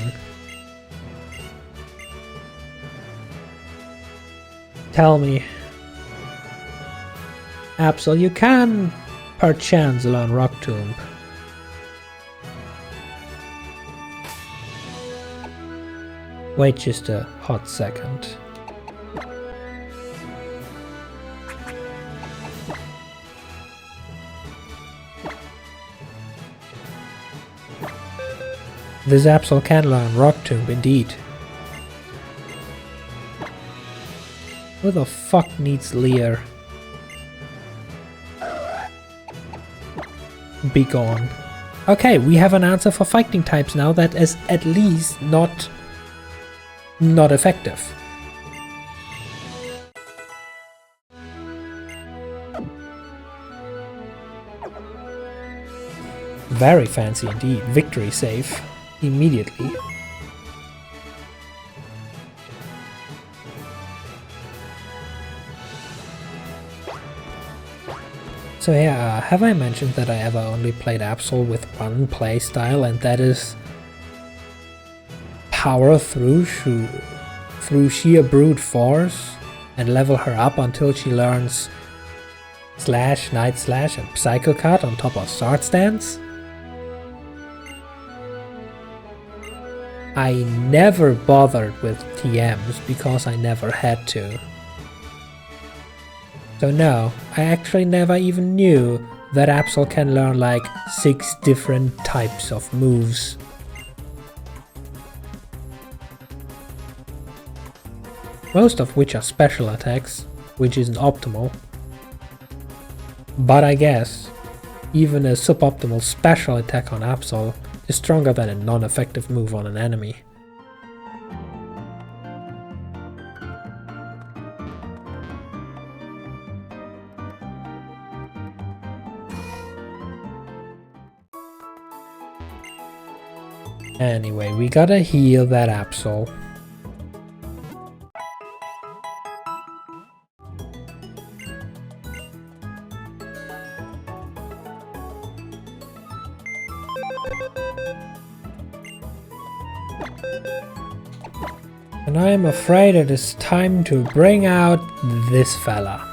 Tell me, Absol, you can perchance learn Rock Tomb. Wait just a hot second. This Absol can learn Rock Tomb indeed. Who the fuck needs Leer? Be gone. Okay, we have an answer for fighting types now that is at least not effective. Very fancy indeed. Victory save immediately. So yeah, have I mentioned that I ever only played Absol with one playstyle, and that is power through sheer brute force and level her up until she learns Slash, Night Slash and Psycho Cut on top of Sword Stance? I never bothered with TMs because I never had to. So no, I actually never even knew that Absol can learn like 6 different types of moves. Most of which are special attacks, which isn't optimal. But I guess even a suboptimal special attack on Absol is stronger than a non-effective move on an enemy. Anyway, we gotta heal that Absol. And I am afraid it is time to bring out this fella.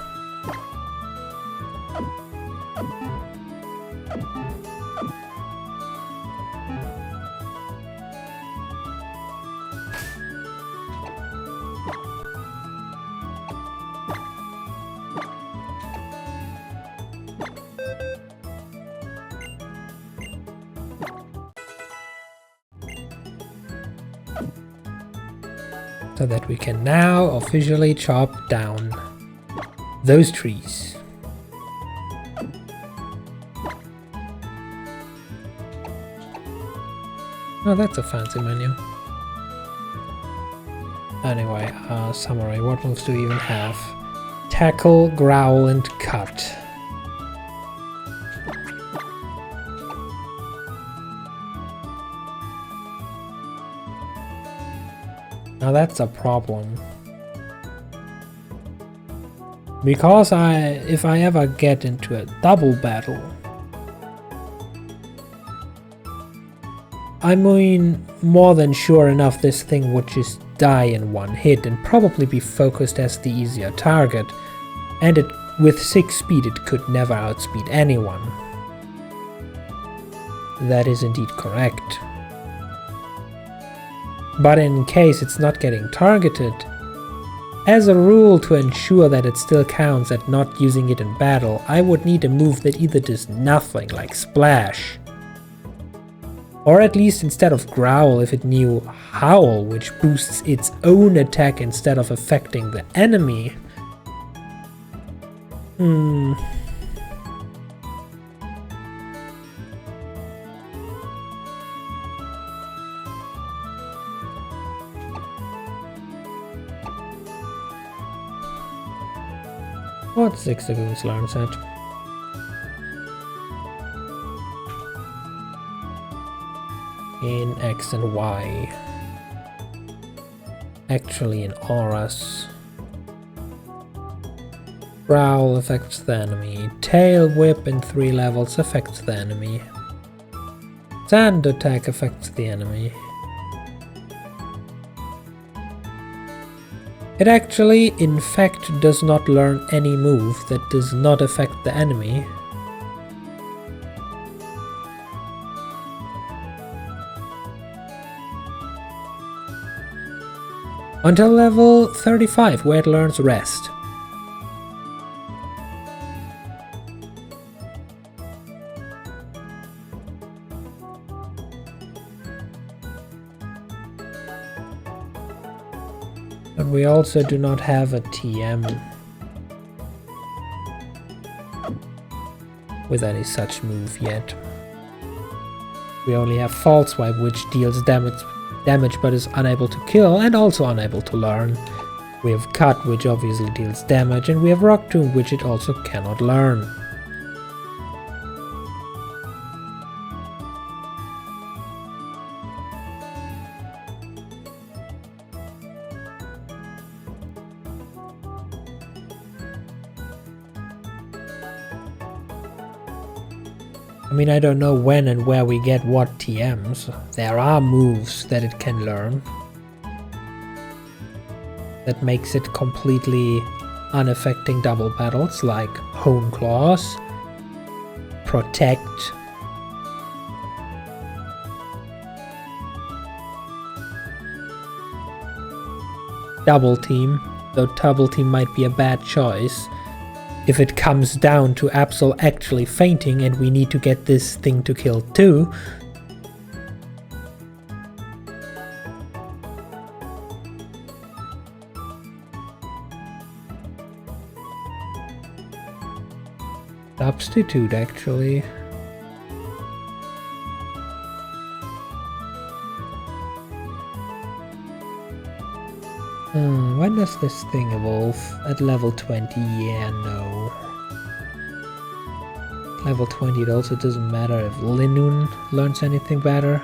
So that we can now officially chop down those trees. Oh, that's a fancy menu. Anyway, summary, what moves do we even have? Tackle, Growl and Cut. Now that's a problem. Because if I ever get into a double battle, I mean, more than sure enough this thing would just die in one hit and probably be focused as the easier target, and with 6 speed it could never outspeed anyone. That is indeed correct. But in case it's not getting targeted, As a rule, to ensure that it still counts at not using it in battle, I would need a move that either does nothing, like Splash, or at least instead of Growl, if it knew Howl, which boosts its own attack instead of affecting the enemy. What Zigzagoons learns at? In X and Y. Actually in auras. Growl affects the enemy. Tail Whip in 3 levels affects the enemy. Sand Attack affects the enemy. It actually, in fact, does not learn any move that does not affect the enemy. Until level 35, where it learns Rest. But we also do not have a TM with any such move yet. We only have False Swipe, which deals damage but is unable to kill and also unable to learn. We have Cut, which obviously deals damage, and we have Rock Tomb, which it also cannot learn. I mean, I don't know when and where we get what TMs. There are moves that it can learn. That makes it completely unaffecting double battles, like Hone Claws, Protect, Double Team, though Double Team might be a bad choice. If it comes down to Absol actually fainting and we need to get this thing to kill too. Substitute, actually. When does this thing evolve? At level 20? Yeah, no. Level 20, it also doesn't matter if Linoon learns anything better.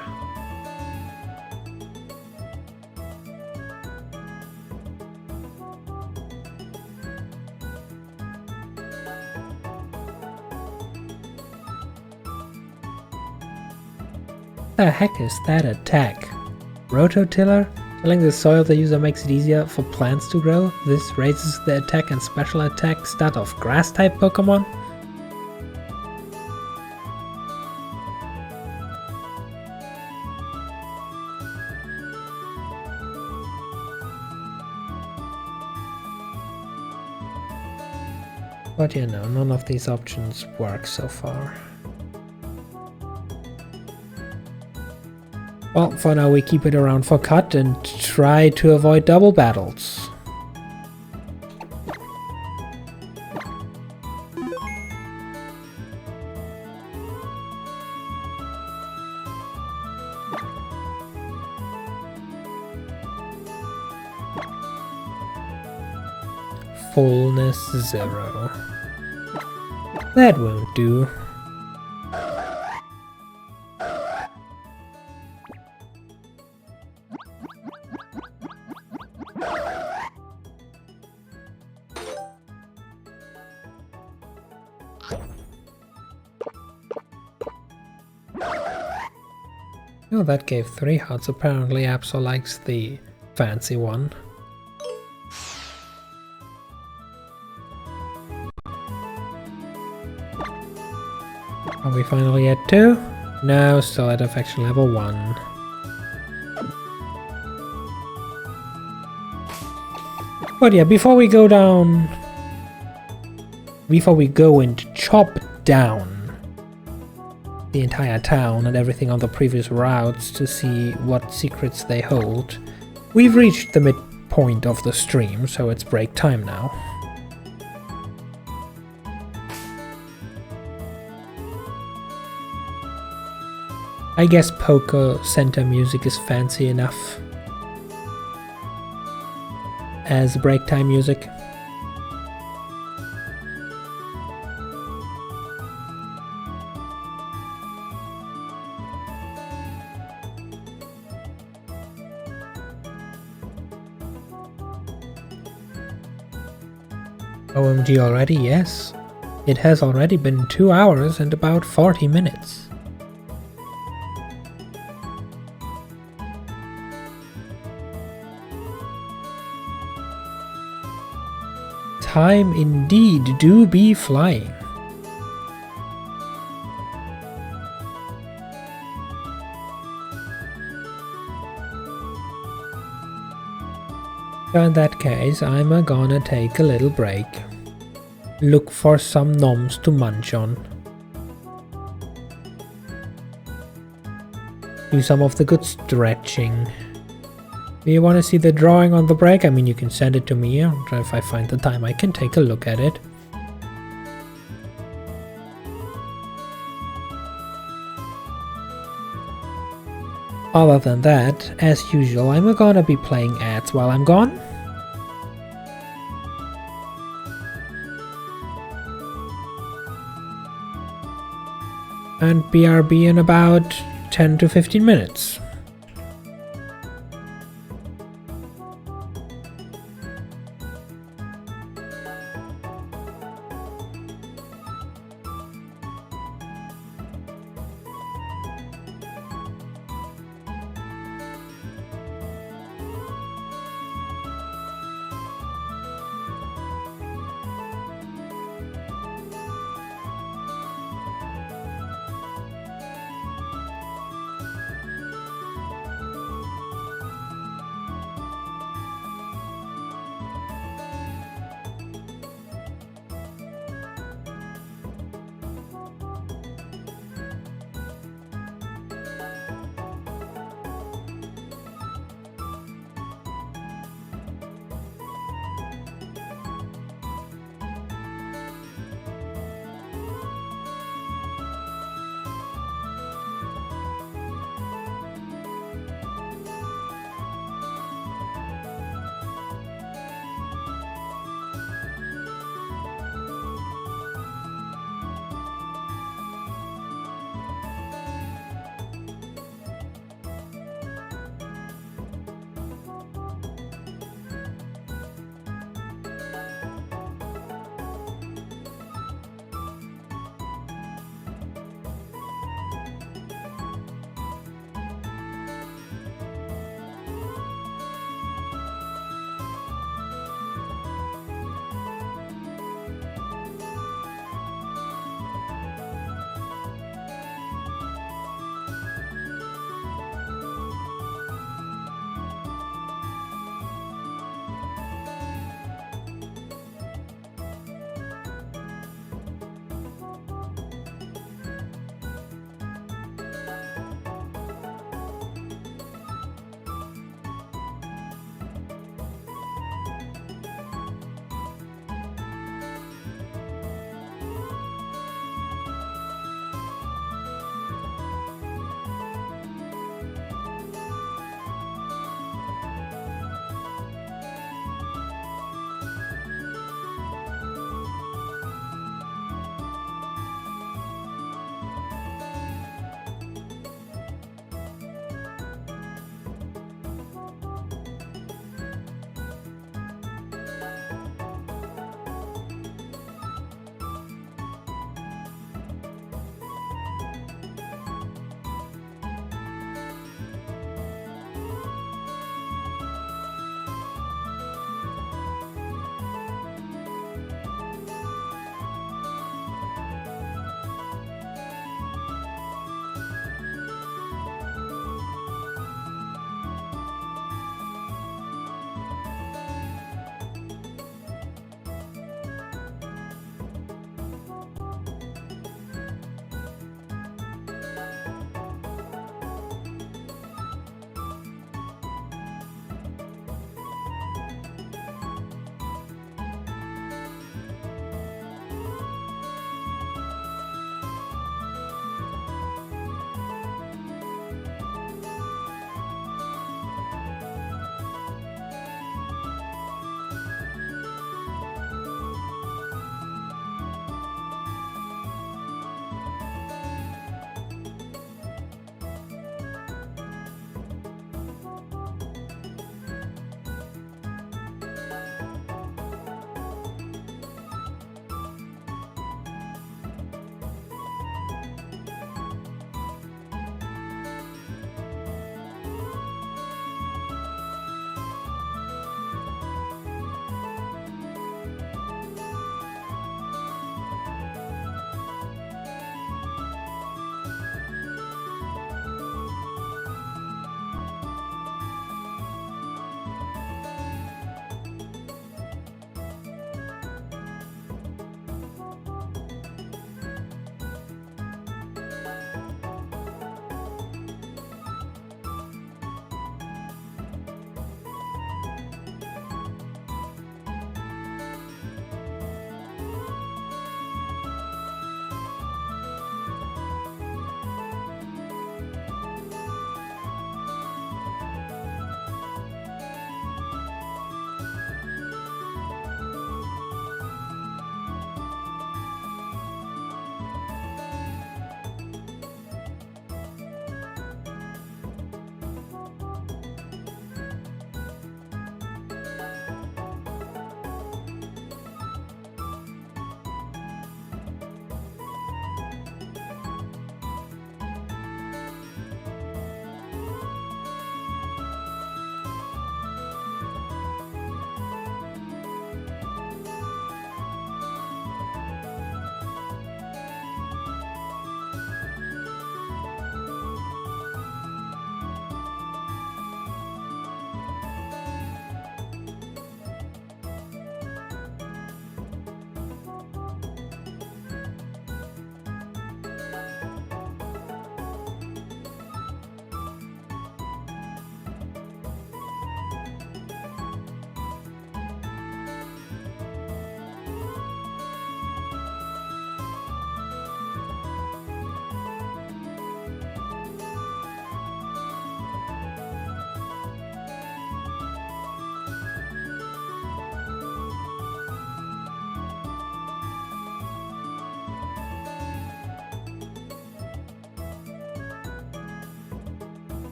The heck is that attack? Rototiller? Telling the soil the user makes it easier for plants to grow. This raises the attack and special attack stat of grass-type Pokemon. But you know, none of these options work so far. Well, for now we keep it around for Cut and try to avoid double battles. Fullness 0. That won't do. Oh, that gave 3 hearts. Apparently Absol likes the fancy one. Are we finally at 2? No, still at affection level 1. But yeah, before we go and chop down the entire town and everything on the previous routes to see what secrets they hold, we've reached the midpoint of the stream, so it's break time now. I guess Poker Center music is fancy enough as break time music. OMG already, yes. It has already been 2 hours and about 40 minutes. Time indeed do be flying. So in that case, I'm gonna take a little break. Look for some noms to munch on. Do some of the good stretching. Do you want to see the drawing on the break? I mean, you can send it to me, and if I find the time I can take a look at it. Other than that, as usual, I'm gonna be playing ads while I'm gone. And BRB in about 10 to 15 minutes.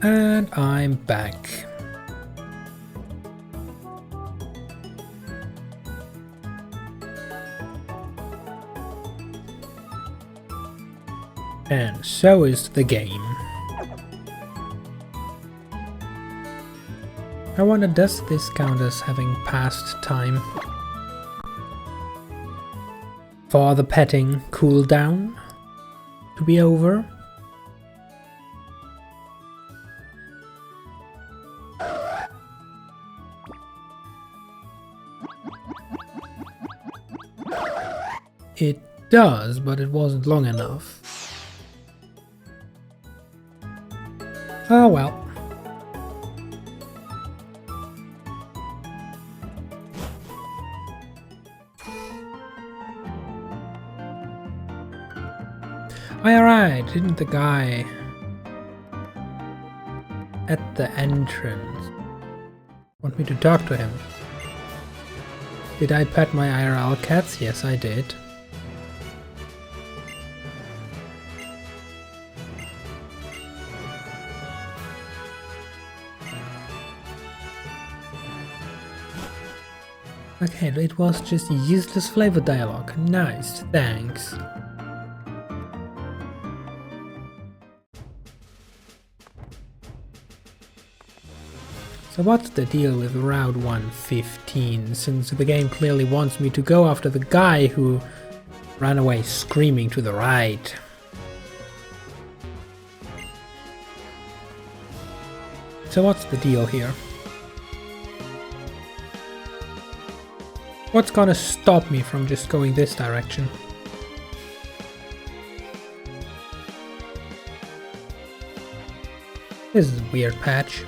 And I'm back. And so is the game. I wonder, does this count as having passed time? For the petting cooldown to be over? It does, but it wasn't long enough. Oh well. Alright, didn't the guy at the entrance want me to talk to him? Did I pet my IRL cats? Yes, I did. Okay, it was just useless flavor dialogue. Nice, thanks. So what's the deal with Route 115, since the game clearly wants me to go after the guy who ran away screaming to the right? So what's the deal here? What's gonna stop me from just going this direction? This is a weird patch.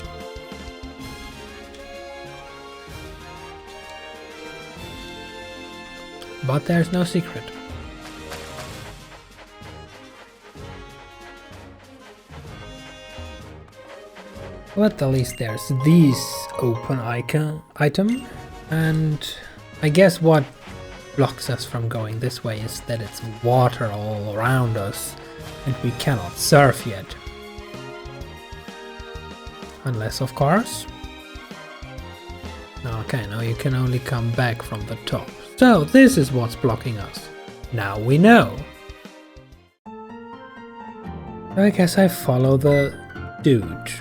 But there's no secret. But at least there's this open item, and I guess what blocks us from going this way is that it's water all around us and we cannot surf yet. Unless, of course. Okay, now you can only come back from the top. So this is what's blocking us. Now we know. I guess I follow the dude.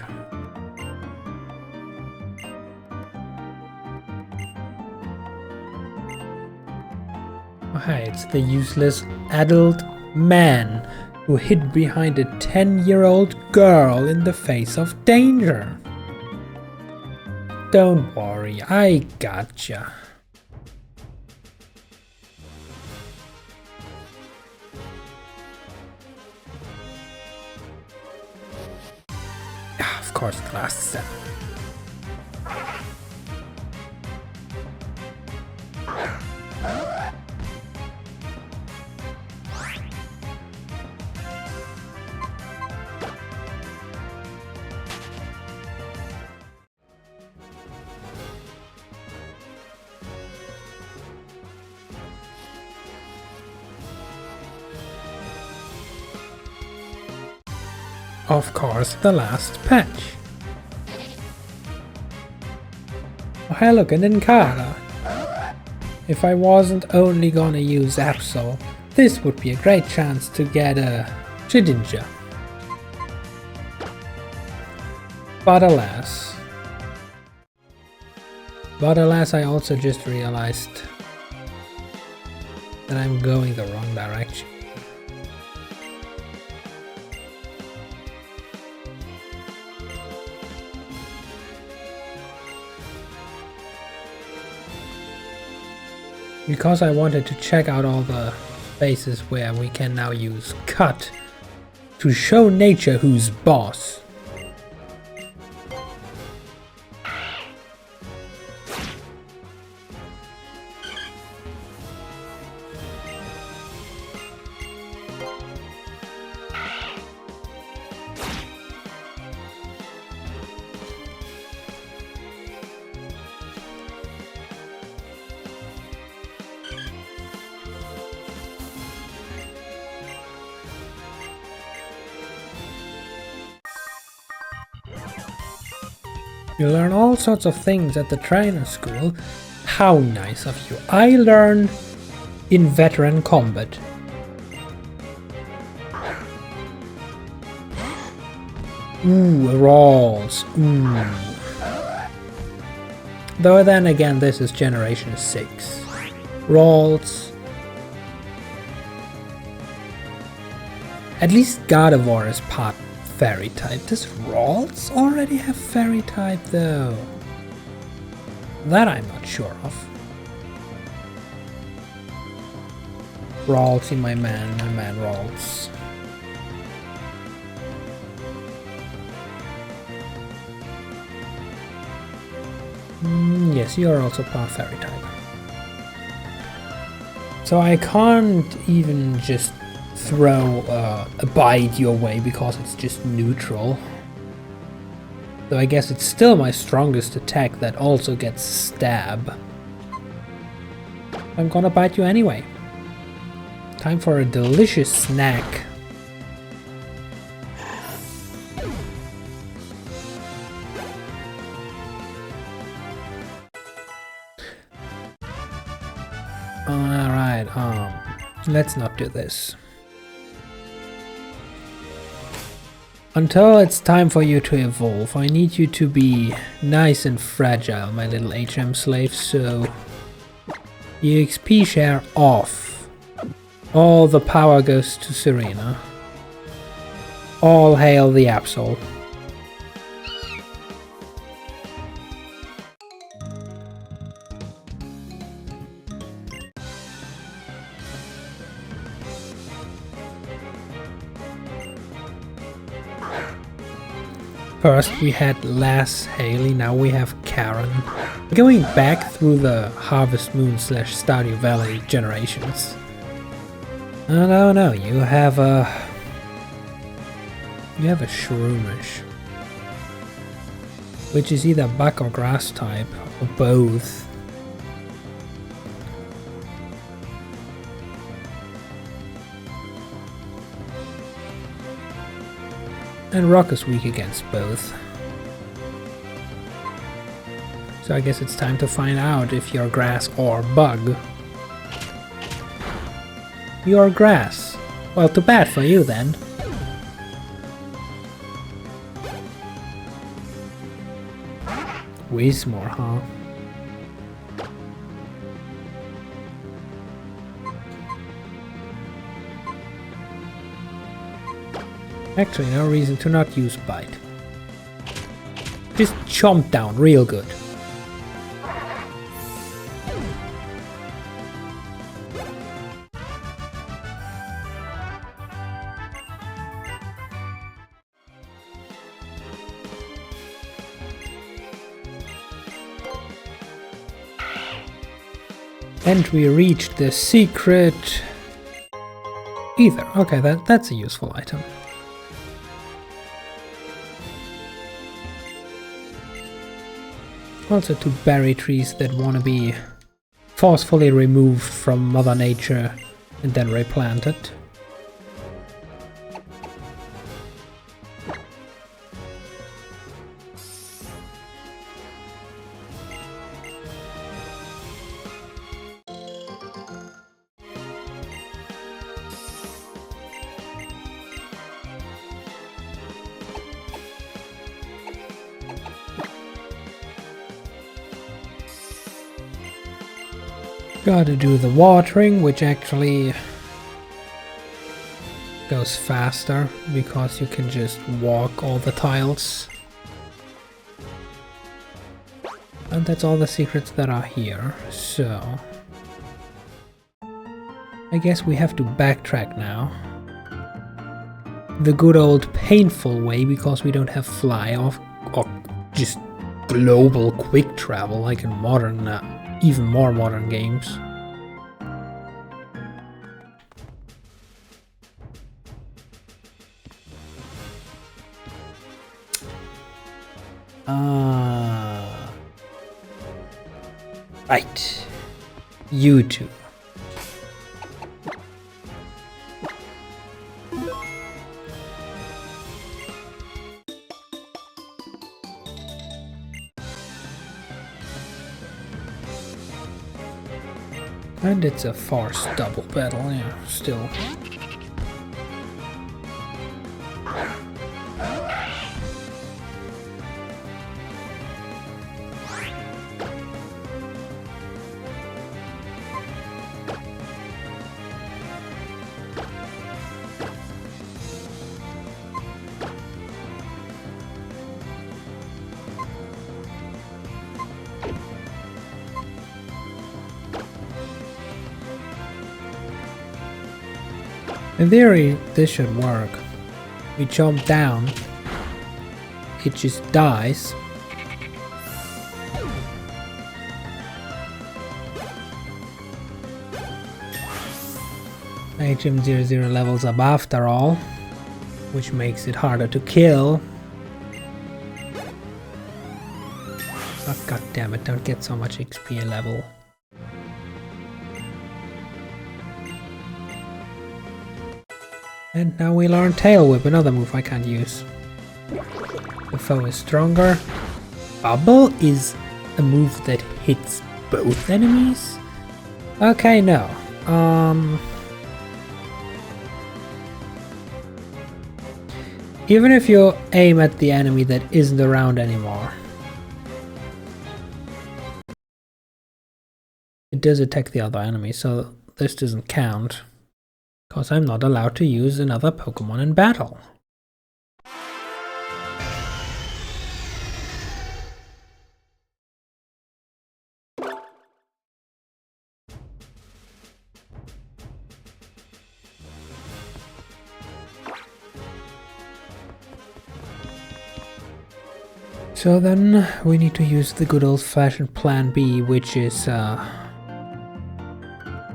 Oh hey, it's the useless adult man who hid behind a 10-year-old girl in the face of danger. Don't worry, I gotcha. Of course, the last step. Of course, the last patch. Oh hey look, an Encara. If I wasn't only gonna use Absol, this would be a great chance to get a Shedinja. But alas, I also just realized that I'm going the wrong direction. Because I wanted to check out all the places where we can now use cut to show nature who's boss. You learn all sorts of things at the trainer school. How nice of you. I learn in veteran combat. Ooh, rolls. Ooh. Though then again, this is generation 6. Rolls. At least God of War is part fairy type. Does Rolls already have fairy type though? That I'm not sure of. Rolls in my man rolls. Yes, you are also part fairy type. So I can't even just throw a bite your way because it's just neutral. Though I guess it's still my strongest attack that also gets stab. I'm gonna bite you anyway. Time for a delicious snack. Alright, let's not do this. Until it's time for you to evolve, I need you to be nice and fragile, my little HM slave, so EXP share off. All the power goes to Serena. All hail the Absol. First we had Les Haley, now we have Karen. Going back through the Harvest Moon / Stardew Valley generations. Oh no, you have a Shroomish. Which is either bug or grass type, or both. And rock is weak against both. So I guess it's time to find out if you're grass or bug. You're grass. Well, too bad for you then. Whizmore, huh? Actually, no reason to not use bite. Just chomp down real good. And we reached the secret ether. Okay, that's a useful item. Also to berry trees that want to be forcefully removed from Mother Nature and then replanted. Gotta do the watering, which actually goes faster because you can just walk all the tiles. And that's all the secrets that are here, so I guess we have to backtrack now. The good old painful way, because we don't have fly off or just global quick travel like in modern even more modern games. Right. You two. And it's a forced double battle, yeah, still. In theory, this should work. We jump down, it just dies. HM00 levels up after all, which makes it harder to kill. Oh, god damn it, don't get so much XP level. And now we learn Tail Whip, another move I can't use. The foe is stronger. Bubble is a move that hits both enemies? Okay, no. Even if you aim at the enemy that isn't around anymore, it does attack the other enemy, so this doesn't count. Because I'm not allowed to use another Pokemon in battle. So then we need to use the good old-fashioned plan B, which is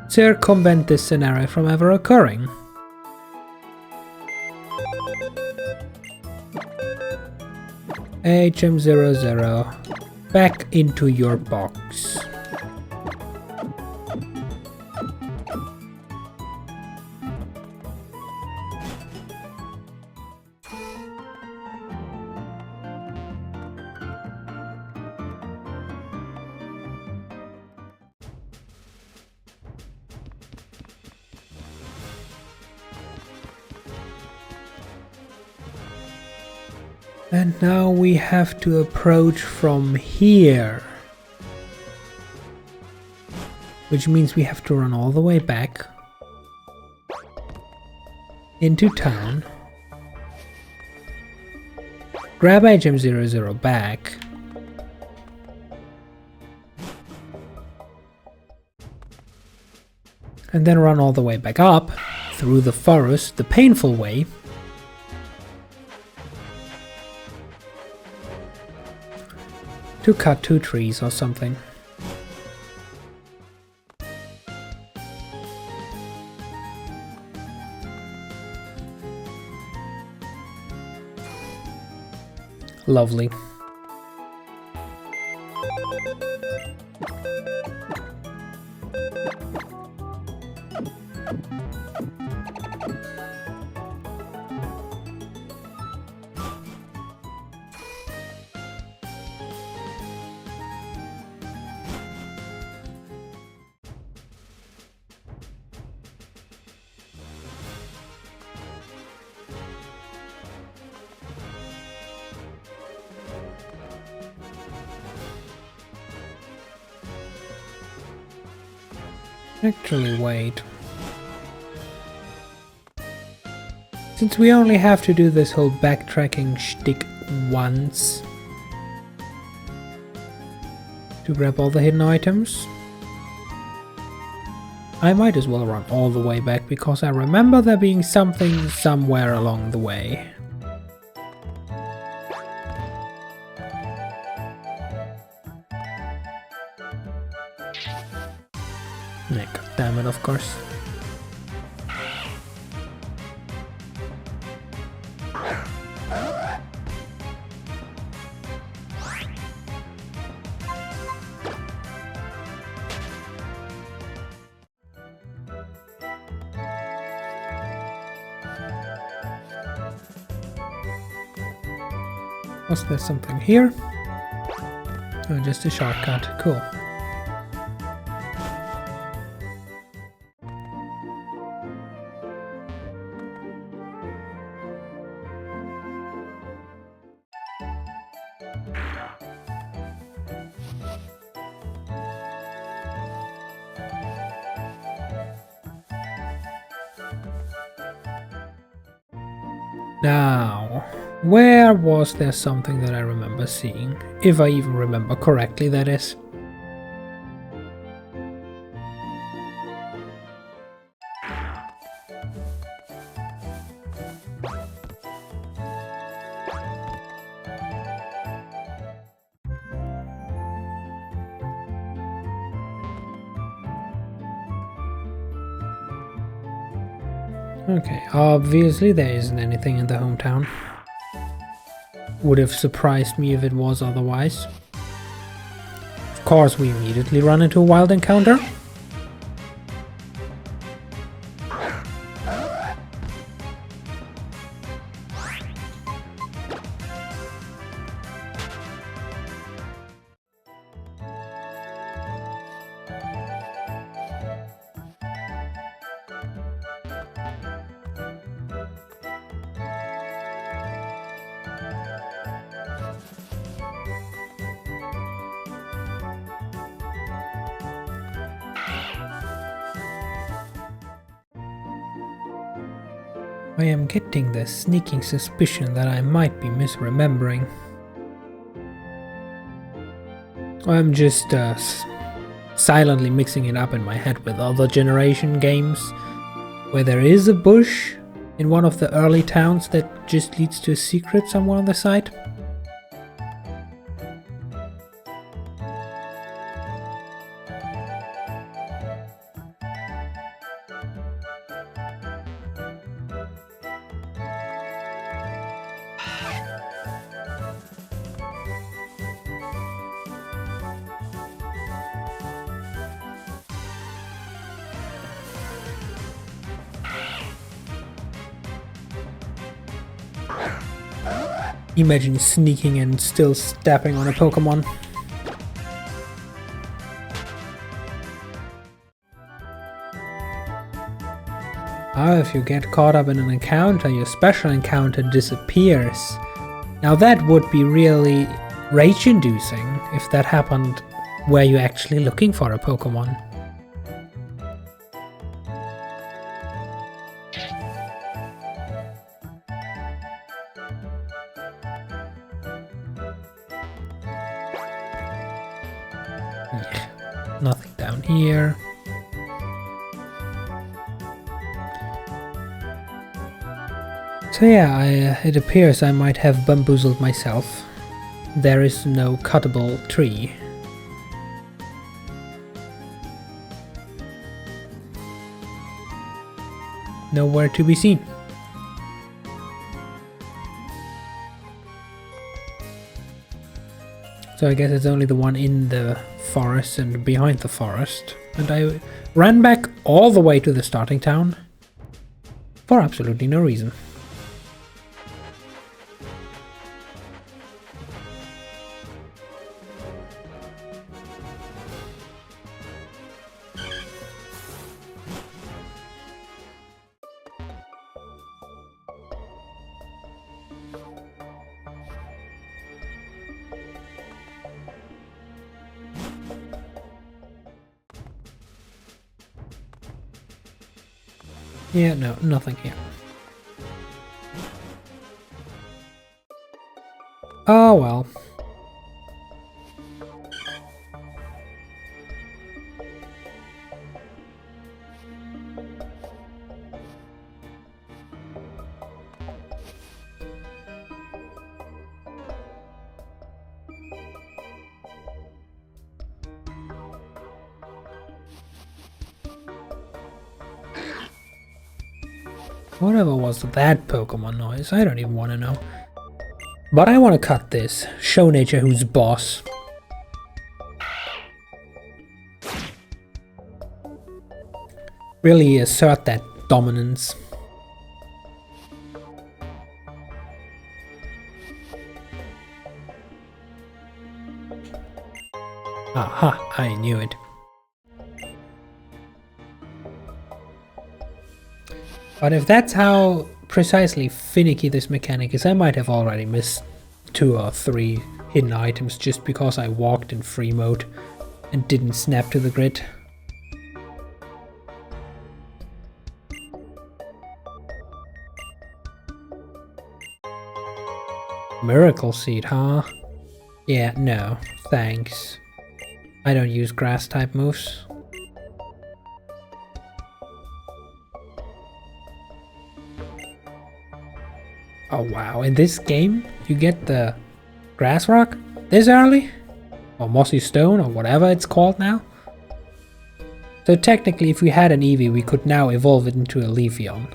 circumvent this scenario from ever occurring. HM00, back into your box. And now we have to approach from here. Which means we have to run all the way back into town. Grab HM00 back. And then run all the way back up through the forest, the painful way. To cut 2 trees or something. Lovely. Actually, wait. Since we only have to do this whole backtracking shtick once to grab all the hidden items, I might as well run all the way back because I remember there being something somewhere along the way. God damn it, of course. Was there something here? Oh, just a shortcut. Cool. Now, where was there something that I remember seeing? If I even remember correctly, that is. Okay, obviously there isn't anything in the hometown. Would have surprised me if it was otherwise. Of course, we immediately run into a wild encounter. I am getting the sneaking suspicion that I might be misremembering. I'm just silently mixing it up in my head with other generation games, where there is a bush in one of the early towns that just leads to a secret somewhere on the side. Imagine sneaking and still stepping on a Pokemon. If you get caught up in an encounter, your special encounter disappears. Now that would be really rage-inducing if that happened where you're actually looking for a Pokemon. Nothing down here. So yeah, it appears I might have bamboozled myself. There is no cuttable tree. Nowhere to be seen. So I guess it's only the one in the forest and behind the forest. And I ran back all the way to the starting town for absolutely no reason. Yeah, no, nothing here. Oh well. Whatever was that Pokemon noise? I don't even want to know. But I want to cut this. Show nature who's boss. Really assert that dominance. Aha, I knew it. But if that's how precisely finicky this mechanic is, I might have already missed 2 or 3 hidden items just because I walked in free mode and didn't snap to the grid. Miracle seed, huh? Yeah, no, thanks. I don't use grass type moves. Oh wow, in this game you get the grass rock this early? Or mossy stone or whatever it's called now? So technically if we had an Eevee we could now evolve it into a Leafeon.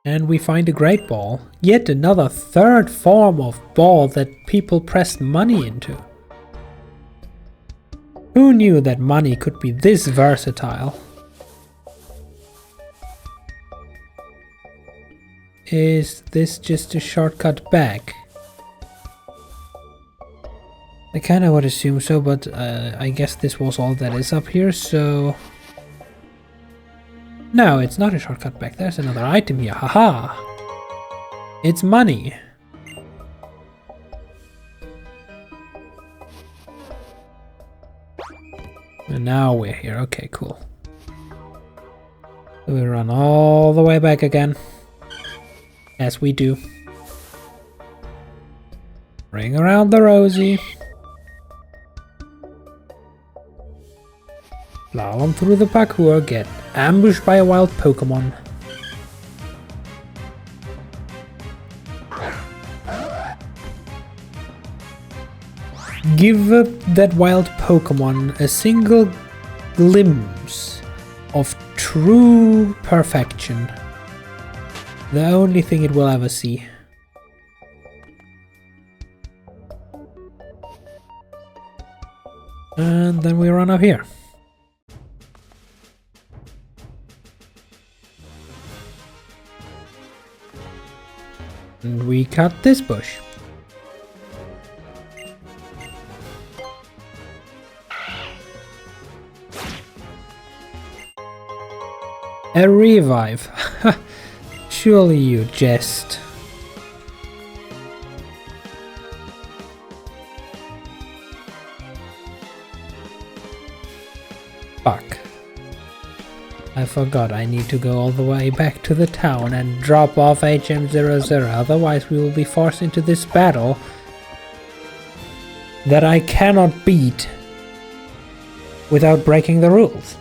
And we find a Great Ball, yet another third form of ball that people pressed money into. Who knew that money could be this versatile? Is this just a shortcut back? I kinda would assume so, but I guess this was all that is up here, so... No, it's not a shortcut back. There's another item here. Haha! It's money. And now we're here. Okay, cool. So we run all the way back again. As we do. Ring around the rosy. Slalom through the parkour, get ambushed by a wild Pokemon. Give that wild Pokemon a single glimpse of true perfection. The only thing it will ever see. And then we run up here. And we cut this bush. A revive. Surely you jest. Fuck. I forgot I need to go all the way back to the town and drop off HM00, otherwise we will be forced into this battle that I cannot beat without breaking the rules.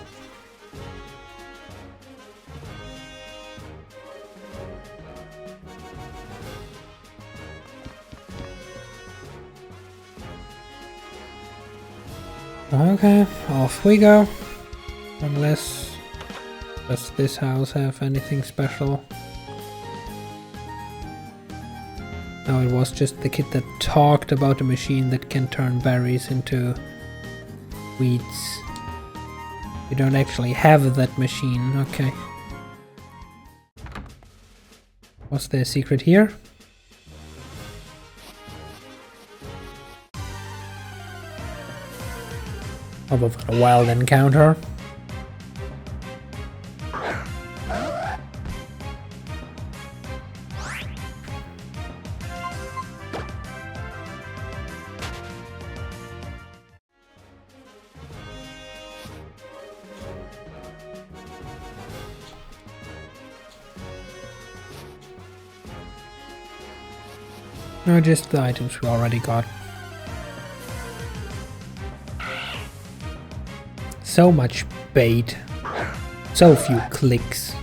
Okay, off we go. Unless... does this house have anything special? No, it was just the kid that talked about a machine that can turn berries into weeds. We don't actually have that machine, okay. What's the secret here? Other than a wild encounter. No, just the items we already got. So much bait. So few clicks.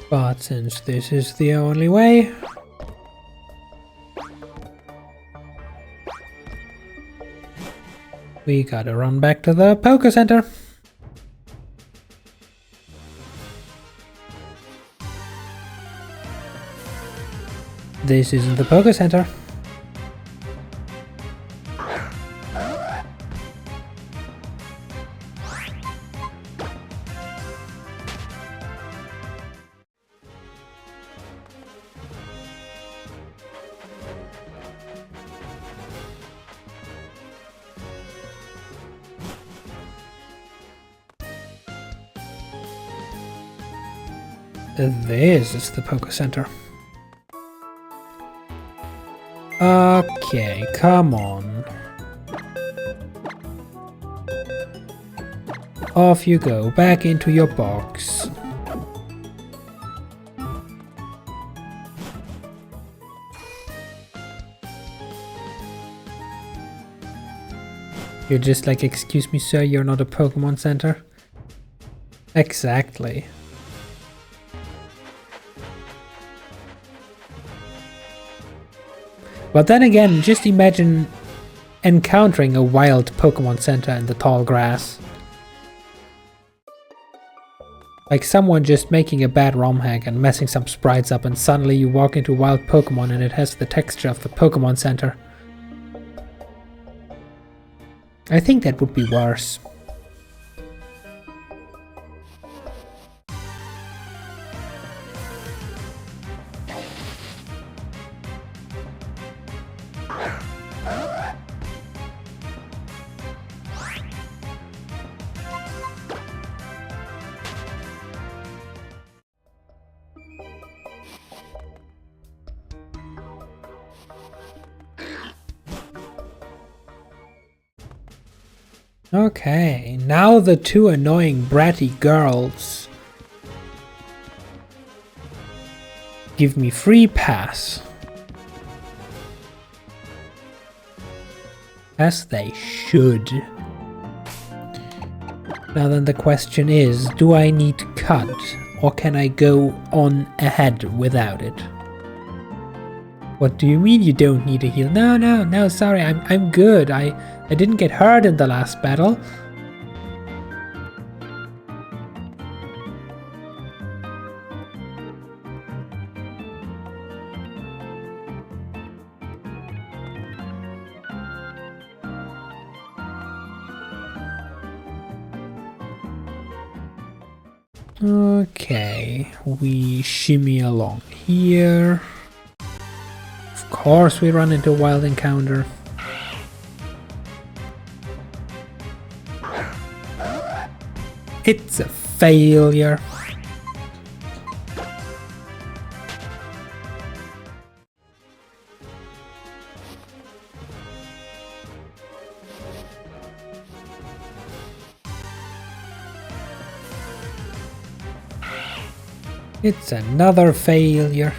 But since this is the only way, we gotta run back to the Poké Center. This isn't the Poké Center. This is the Poke Center. Okay, come on. Off you go, back into your box. You're just like, excuse me sir, you're not a Pokemon Center? Exactly. But then again, just imagine encountering a wild Pokemon Center in the tall grass. Like someone just making a bad ROM hack and messing some sprites up, and suddenly you walk into wild Pokemon and it has the texture of the Pokemon Center. I think that would be worse. Okay, now the two annoying bratty girls give me free pass. As they should. Now then the question is, do I need to cut or can I go on ahead without it? What do you mean you don't need a heal? No, sorry, I'm good. I didn't get hurt in the last battle. Okay, we shimmy along here. Of course we run into a wild encounter. It's a failure. It's another failure.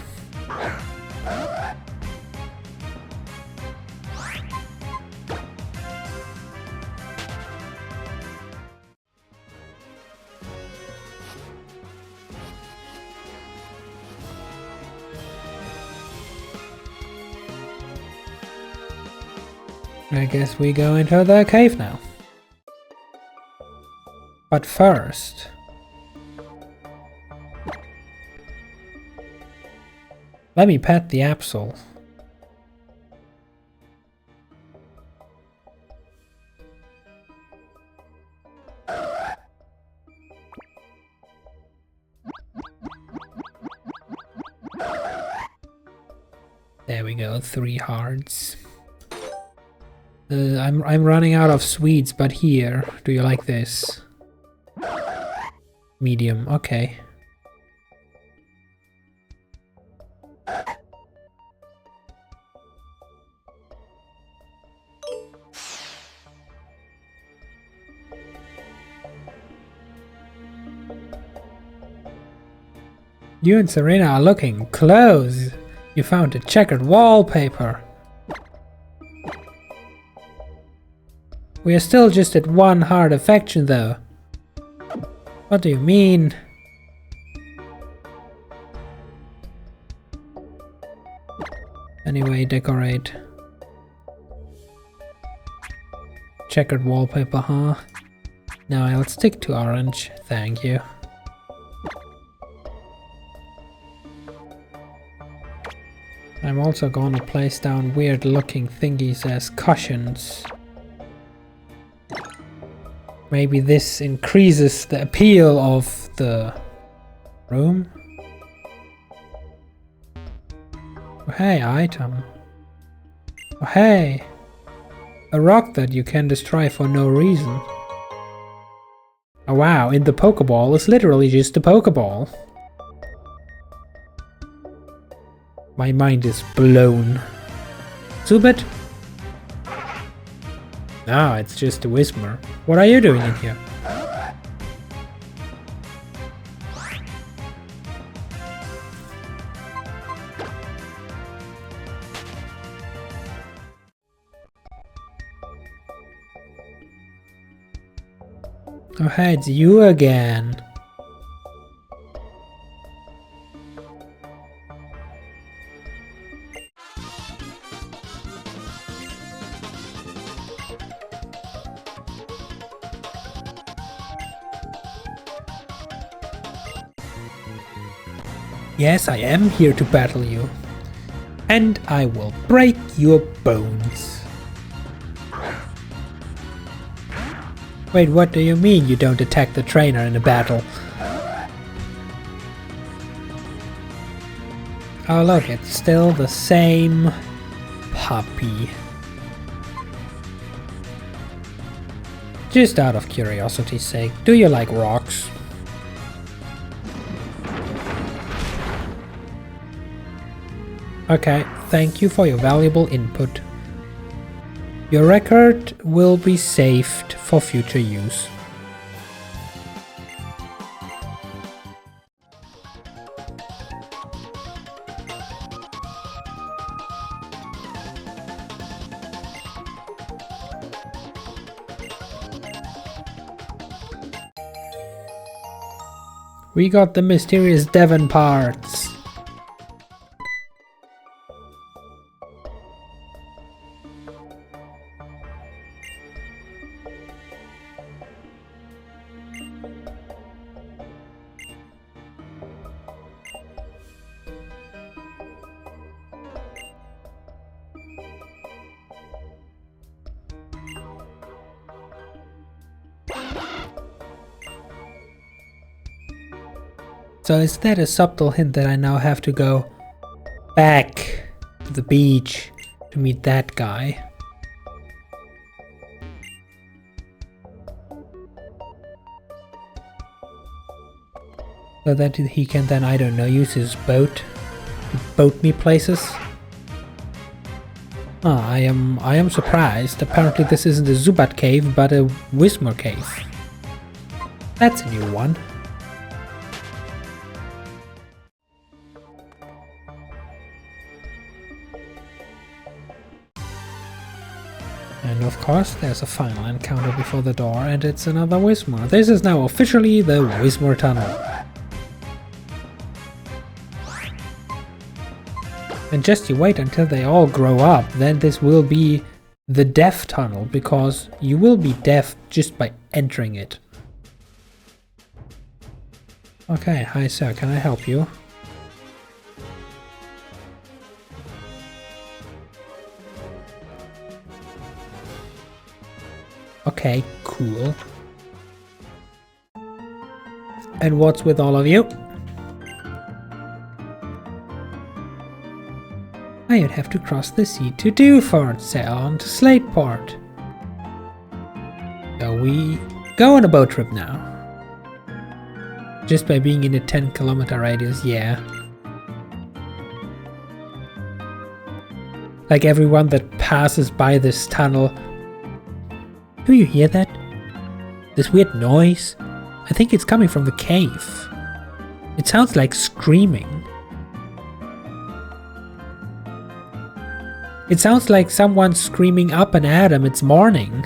I guess we go into the cave now. But first... let me pet the Absol. There we go, 3 hearts. I'm running out of sweets, but here, do you like this? Medium, okay. You and Serena are looking close. You found a checkered wallpaper. We are still just at 1 heart affection though. What do you mean? Anyway, decorate. Checkered wallpaper, huh? No, I'll stick to orange, thank you. I'm also gonna place down weird looking thingies as cushions. Maybe this increases the appeal of the room. Oh, hey, item. Oh, hey, a rock that you can destroy for no reason. Oh wow, in the Pokeball is literally just a Pokeball. My mind is blown. Zubat? No, it's just a Whismur. What are you doing in here? Oh hey, it's you again. Yes, I am here to battle you. And I will break your bones. Wait, what do you mean you don't attack the trainer in a battle? Oh look, it's still the same puppy. Just out of curiosity's sake, do you like rocks? Okay, thank you for your valuable input. Your record will be saved for future use. We got the mysterious Devon parts. So is that a subtle hint that I now have to go back to the beach to meet that guy? So that he can then, I don't know, use his boat to boat me places? Ah, I am surprised. Apparently this isn't a Zubat cave, but a Whismur cave. That's a new one. And of course, there's a final encounter before the door, and it's another Whismur. This is now officially the Whismur Tunnel. And just you wait until they all grow up, then this will be the deaf tunnel, because you will be deaf just by entering it. Okay, hi sir, can I help you? Okay, cool. And what's with all of you? I'd have to cross the sea to Dewford, sail on to Slateport. So we go on a boat trip now. Just by being in a 10-kilometer radius, yeah. Like everyone that passes by this tunnel. Do you hear that? This weird noise? I think it's coming from the cave. It sounds like screaming. It sounds like someone screaming up and at him, it's morning.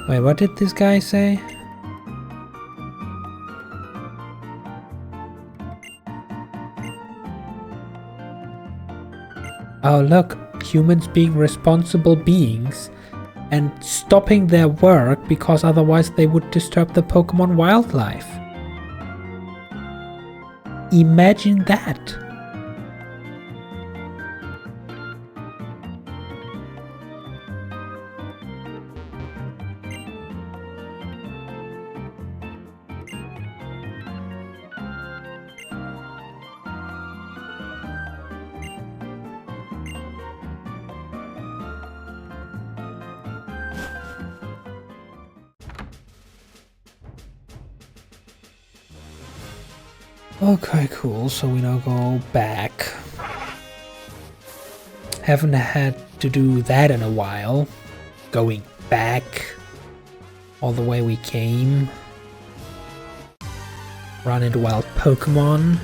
Wait, what did this guy say? Oh look, humans being responsible beings and stopping their work because otherwise they would disturb the Pokemon wildlife. Imagine that! Okay, cool. So we now go back. Haven't had to do that in a while. Going back all the way we came. Run into wild Pokemon.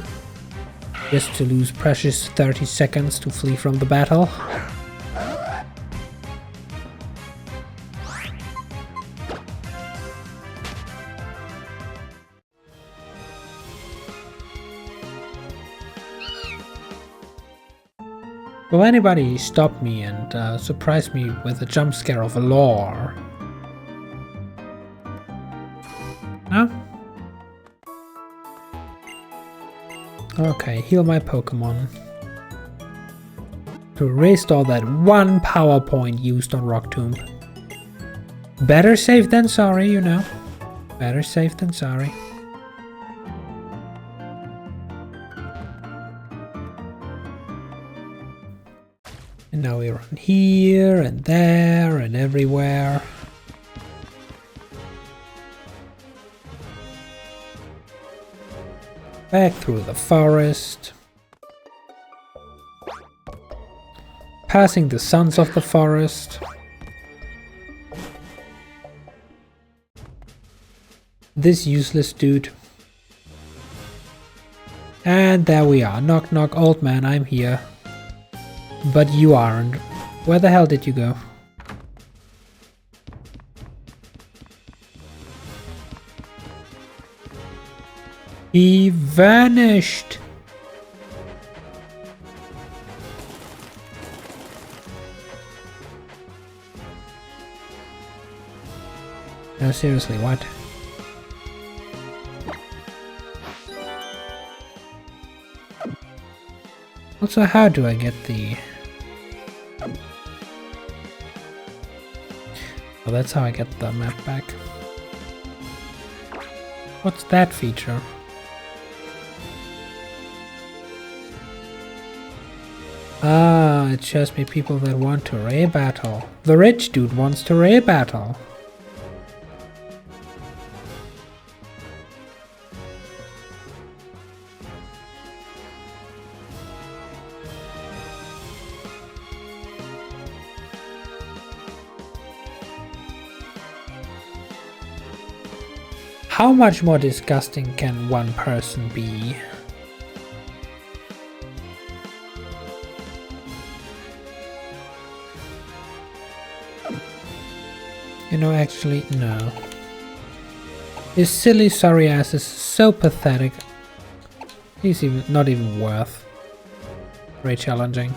Just to lose precious 30 seconds to flee from the battle. Will anybody stop me and surprise me with a jump scare of a lore? No? Okay, heal my Pokemon. To restore that one power point used on Rock Tomb. Better safe than sorry, you know. Better safe than sorry. And now we run here and there and everywhere. Back through the forest. Passing the sons of the forest. This useless dude. And there we are. Knock knock, old man, I'm here. But you aren't. Where the hell did you go? He vanished! No, seriously, what? Also, how do I get the... Oh, that's how I get the map back. What's that feature? Ah, it shows me people that want to re-battle. The rich dude wants to re-battle. How much more disgusting can one person be? You know, actually, no. His silly sorry ass is so pathetic. He's not even worth re-challenging.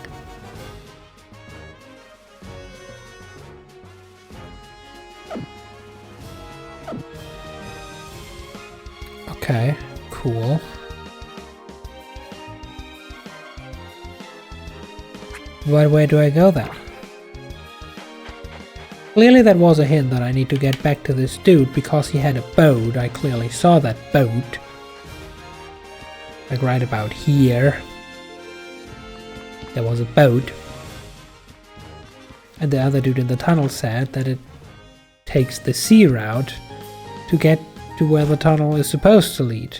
Okay, cool. But where do I go then? Clearly that was a hint that I need to get back to this dude because he had a boat. I clearly saw that boat. Like right about here. There was a boat. And the other dude in the tunnel said that it takes the sea route to get to where the tunnel is supposed to lead.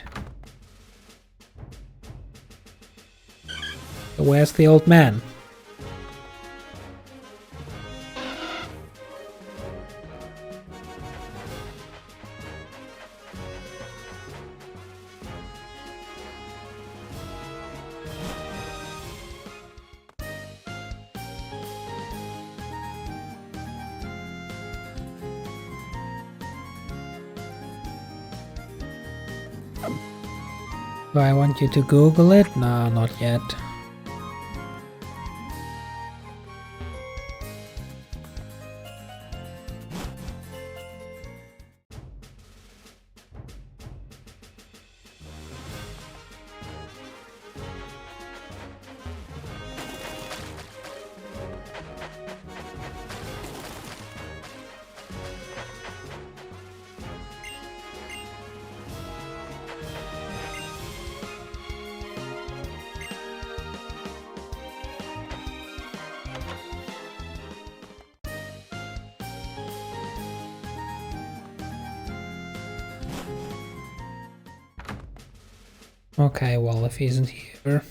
So where's the old man? Do I want you to Google it? No, not yet. Okay, well, if he isn't here...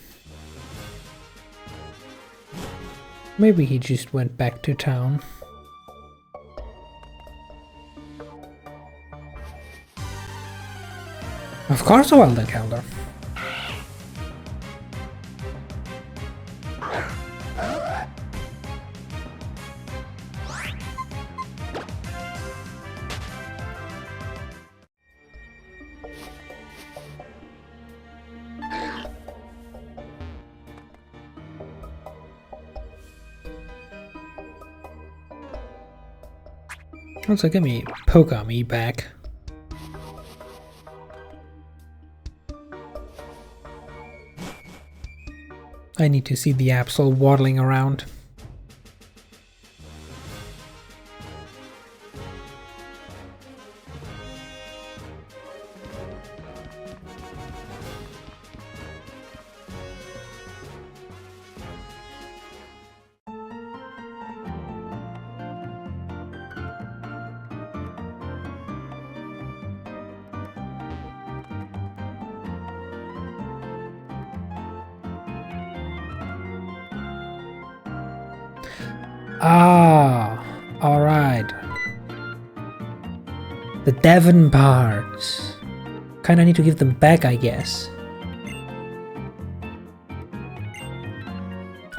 maybe he just went back to town. Of course a wild encounter. Also, give me Pokemon back. I need to see the Absol waddling around. Ah, alright. The Devon parts. Kinda need to give them back, I guess.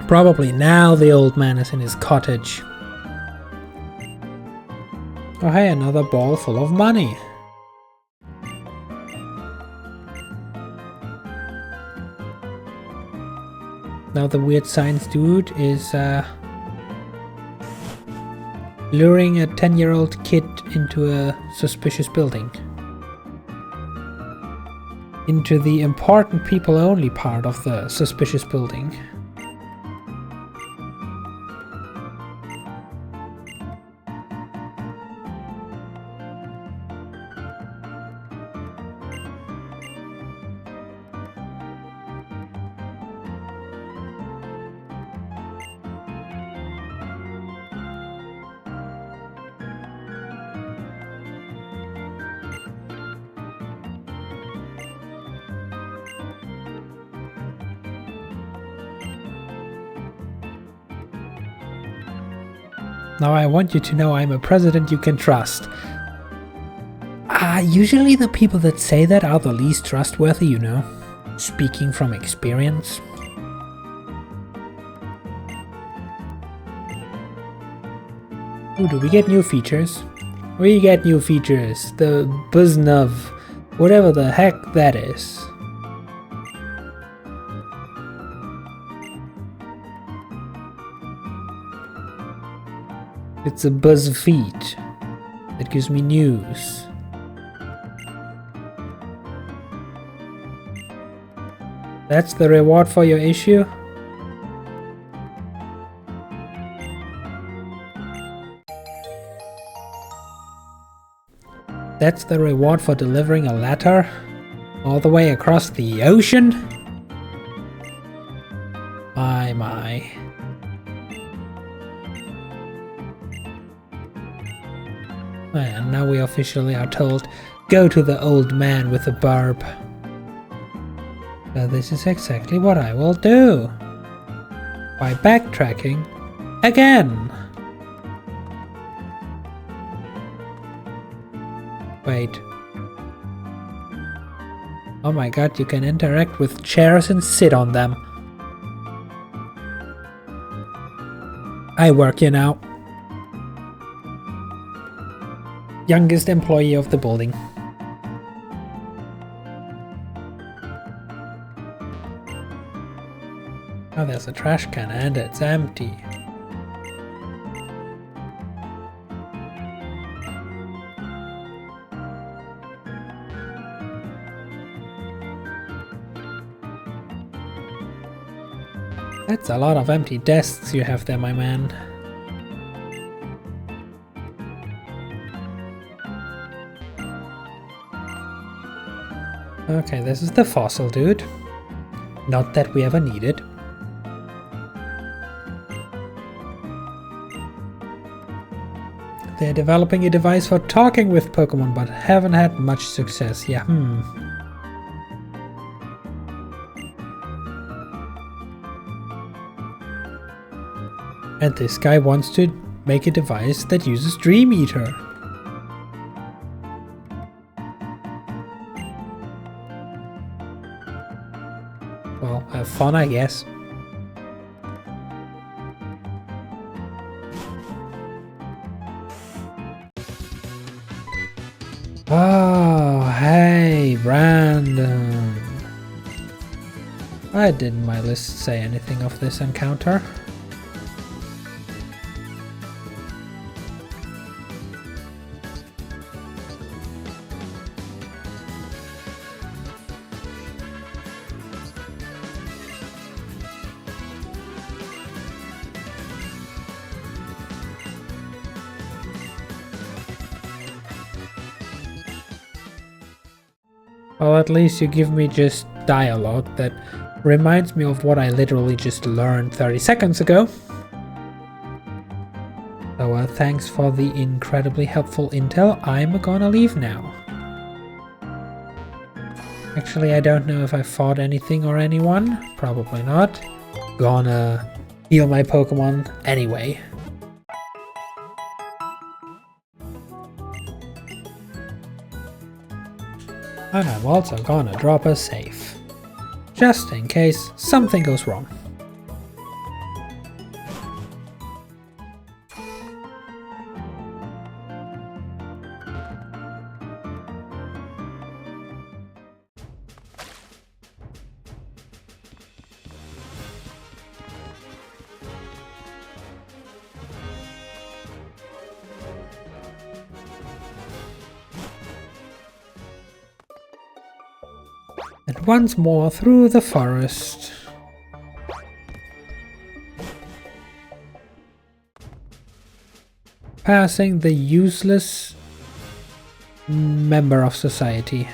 Probably now the old man is in his cottage. Oh hey, another ball full of money. Now the weird science dude is luring a 10-year-old kid into a suspicious building. Into the important people only part of the suspicious building. Now I want you to know I'm a president you can trust. Usually the people that say that are the least trustworthy, you know. Speaking from experience. Ooh, do we get new features? We get new features. The Buznov, whatever the heck that is. It's a BuzzFeed that gives me news. That's the reward for your issue? That's the reward for delivering a letter? All the way across the ocean? My. And now we officially are told, go to the old man with the barb. Well, this is exactly what I will do. By backtracking again. Wait. Oh my god, you can interact with chairs and sit on them. I work here now. Youngest employee of the building. Oh, there's a trash can and it's empty. That's a lot of empty desks you have there, my man. Okay, this is the fossil dude. Not that we ever need it. They're developing a device for talking with Pokemon, but haven't had much success. Yeah, And this guy wants to make a device that uses Dream Eater. Well, have fun, I guess. Oh, hey, Brandon. Why didn't my list say anything of this encounter? Well, at least you give me just dialogue that reminds me of what I literally just learned 30 seconds ago. So thanks for the incredibly helpful intel. I'm gonna leave now. Actually, I don't know if I fought anything or anyone. Probably not. Gonna heal my Pokemon anyway. And I'm also gonna drop a save, just in case something goes wrong. And once more through the forest. Passing the useless member of society.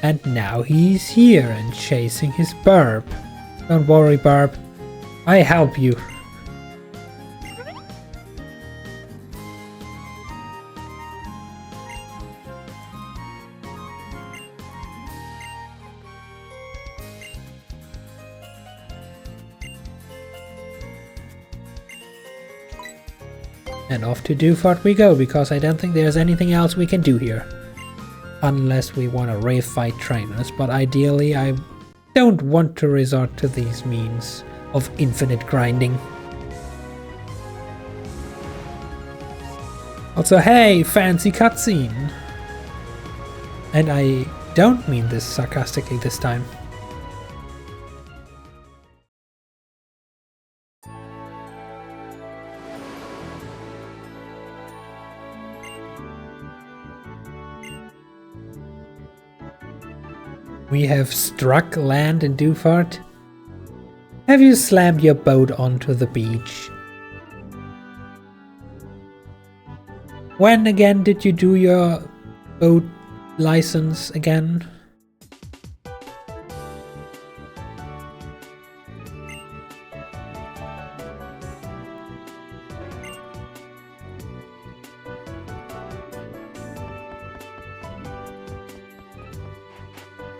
And now he's here and chasing his burb. Don't worry, burb. I help you. And off to Dewford we go, because I don't think there's anything else we can do here. Unless we want to rave fight trainers, but ideally I don't want to resort to these means of infinite grinding. Also, hey, fancy cutscene! And I don't mean this sarcastically this time. We have struck land in Dewford. Have you slammed your boat onto the beach? When again did you do your boat license again?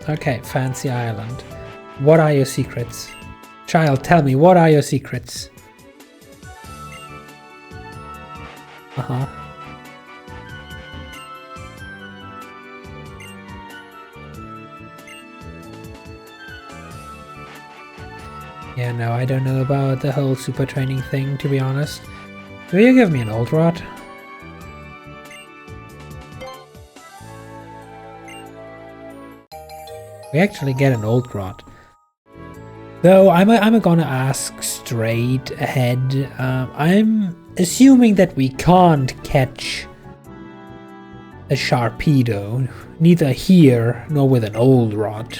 Okay, Fancy Island. What are your secrets? Child, tell me, what are your secrets? Uh-huh. Yeah, no, I don't know about the whole super training thing, to be honest. Will you give me an old rod? We actually get an old rod. Though I'm gonna ask straight ahead. I'm assuming that we can't catch a Sharpedo, neither here nor with an old rod.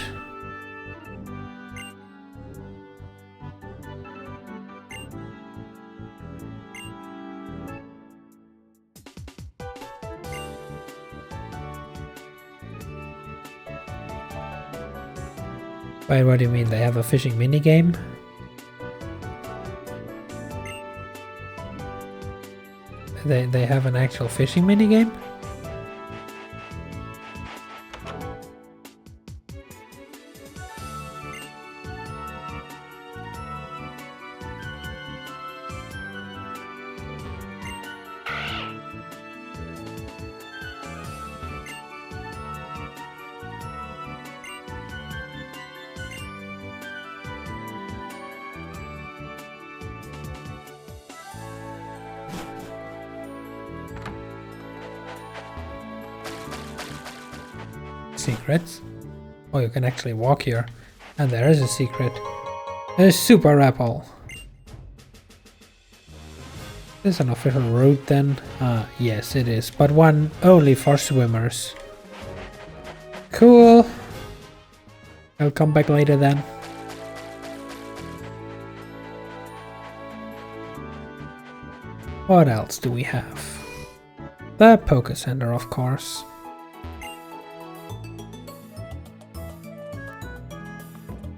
Wait, what do you mean? They have a fishing minigame? They have an actual fishing minigame? secrets. Oh, you can actually walk here. And there is a secret. There's Super Apple. Is this an official route then? Yes it is, but one only for swimmers. Cool. I'll come back later then. What else do we have? The Poke Center, of course.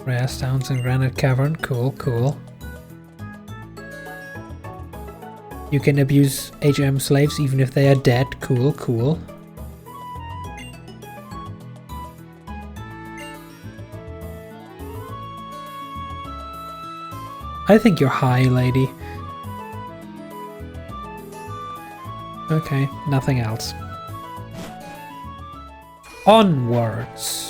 Rare Stones and Granite Cavern, cool, cool. You can abuse HM slaves even if they are dead, cool, cool. I think you're high, lady. Okay, nothing else. Onwards.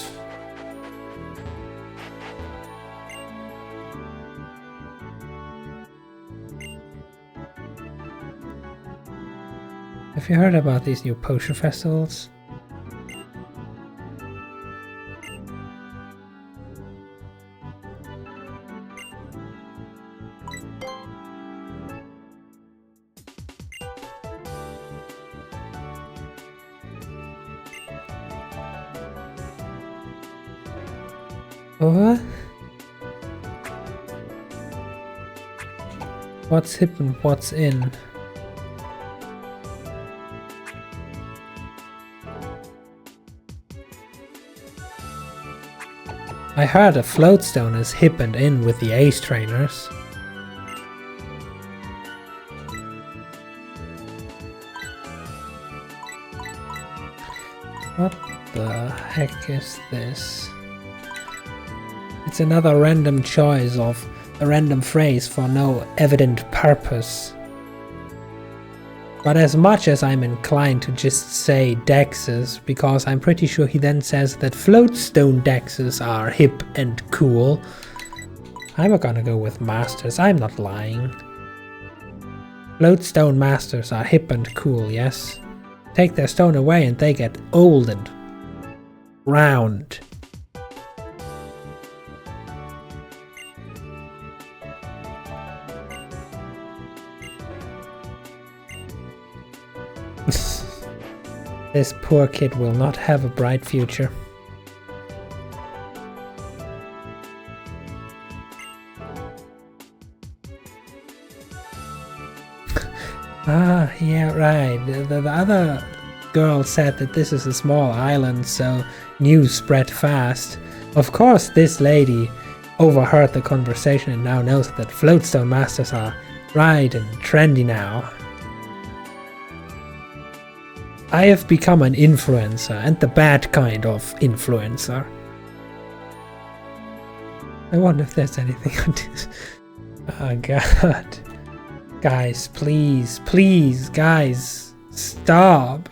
Have you heard about these new potion festivals? What? What's hip and what's in? I heard a floatstone is hip and in with the ace trainers. What the heck is this? It's another random choice of a random phrase for no evident purpose. But as much as I'm inclined to just say dexes, because I'm pretty sure he then says that floatstone dexes are hip and cool, I'm gonna go with masters, I'm not lying. Floatstone masters are hip and cool, yes? Take their stone away and they get old and round. This poor kid will not have a bright future. Ah, yeah, right. The other girl said that this is a small island, so news spread fast. Of course, this lady overheard the conversation and now knows that floatstone masters are right and trendy now. I have become an influencer, and the bad kind of influencer. I wonder if there's anything on this. Oh god. Guys, please, please, guys, stop.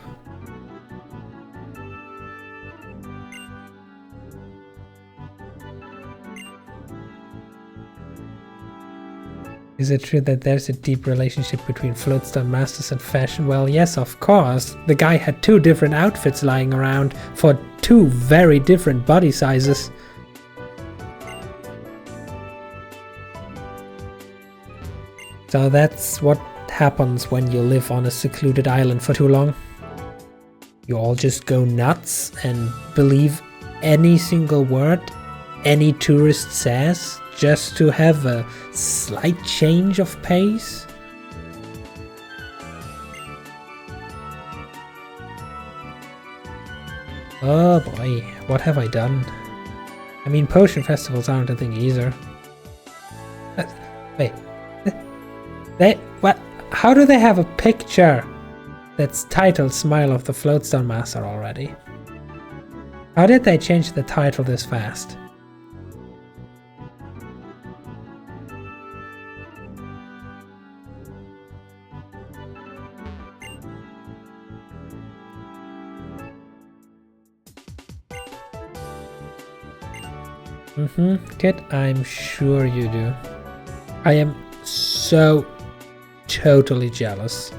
Is it true that there's a deep relationship between floatstone masters and fashion? Well, yes, of course. The guy had 2 different outfits lying around for 2 very different body sizes. So that's what happens when you live on a secluded island for too long. You all just go nuts and believe any single word any tourist says, just to have a slight change of pace? Oh boy, what have I done? I mean, potion festivals aren't a thing either. Wait, what? How do they have a picture that's titled Smile of the Floatstone Master already? How did they change the title this fast? Kid, I'm sure you do. I am so totally jealous.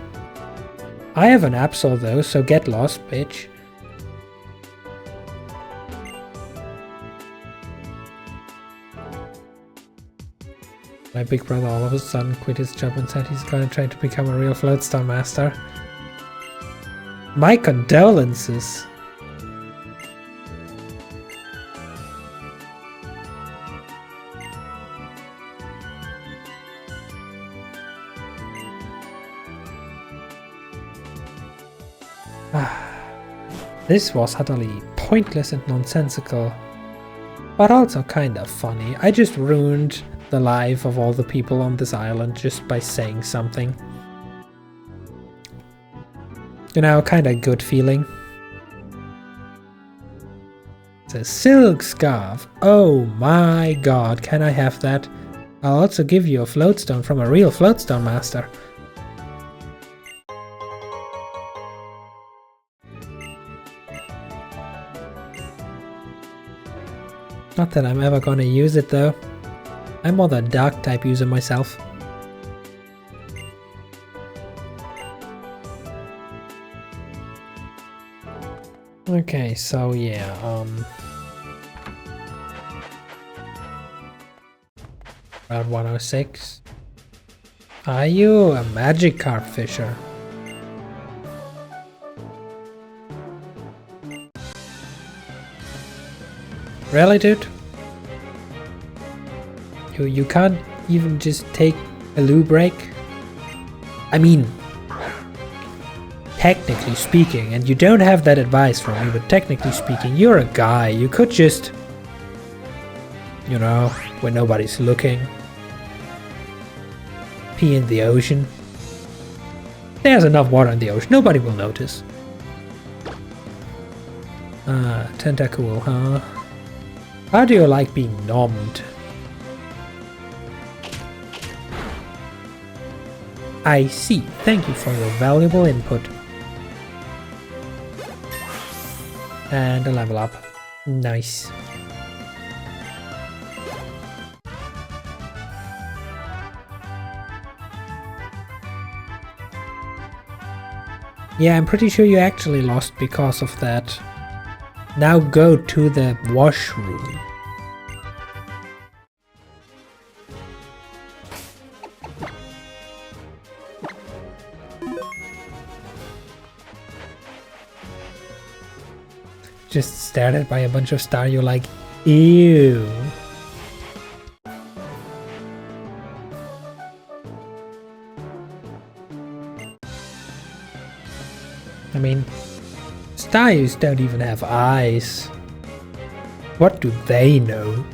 I have an Absol though, so get lost, bitch. My big brother all of a sudden quit his job and said he's gonna try to become a real floatstone master. My condolences. This was utterly pointless and nonsensical, but also kind of funny. I just ruined the life of all the people on this island just by saying something. You know, kind of good feeling. It's a silk scarf. Oh my god, can I have that? I'll also give you a floatstone from a real floatstone master. Not that I'm ever gonna use it though. I'm more the dark type user myself. Okay, so yeah, Route 106. Are you a magic carp fisher? Really, dude? You can't even just take a loo break? I mean, technically speaking, and you don't have that advice from me, but technically speaking, you're a guy. You could just, you know, when nobody's looking, pee in the ocean. There's enough water in the ocean. Nobody will notice. Ah, tentacool, huh? How do you like being nommed? I see. Thank you for your valuable input. And a level up. Nice. Yeah, I'm pretty sure you actually lost because of that. Now go to the washroom. Just stared by a bunch of stars, you're like, ew. I mean, stars don't even have eyes. What do they know?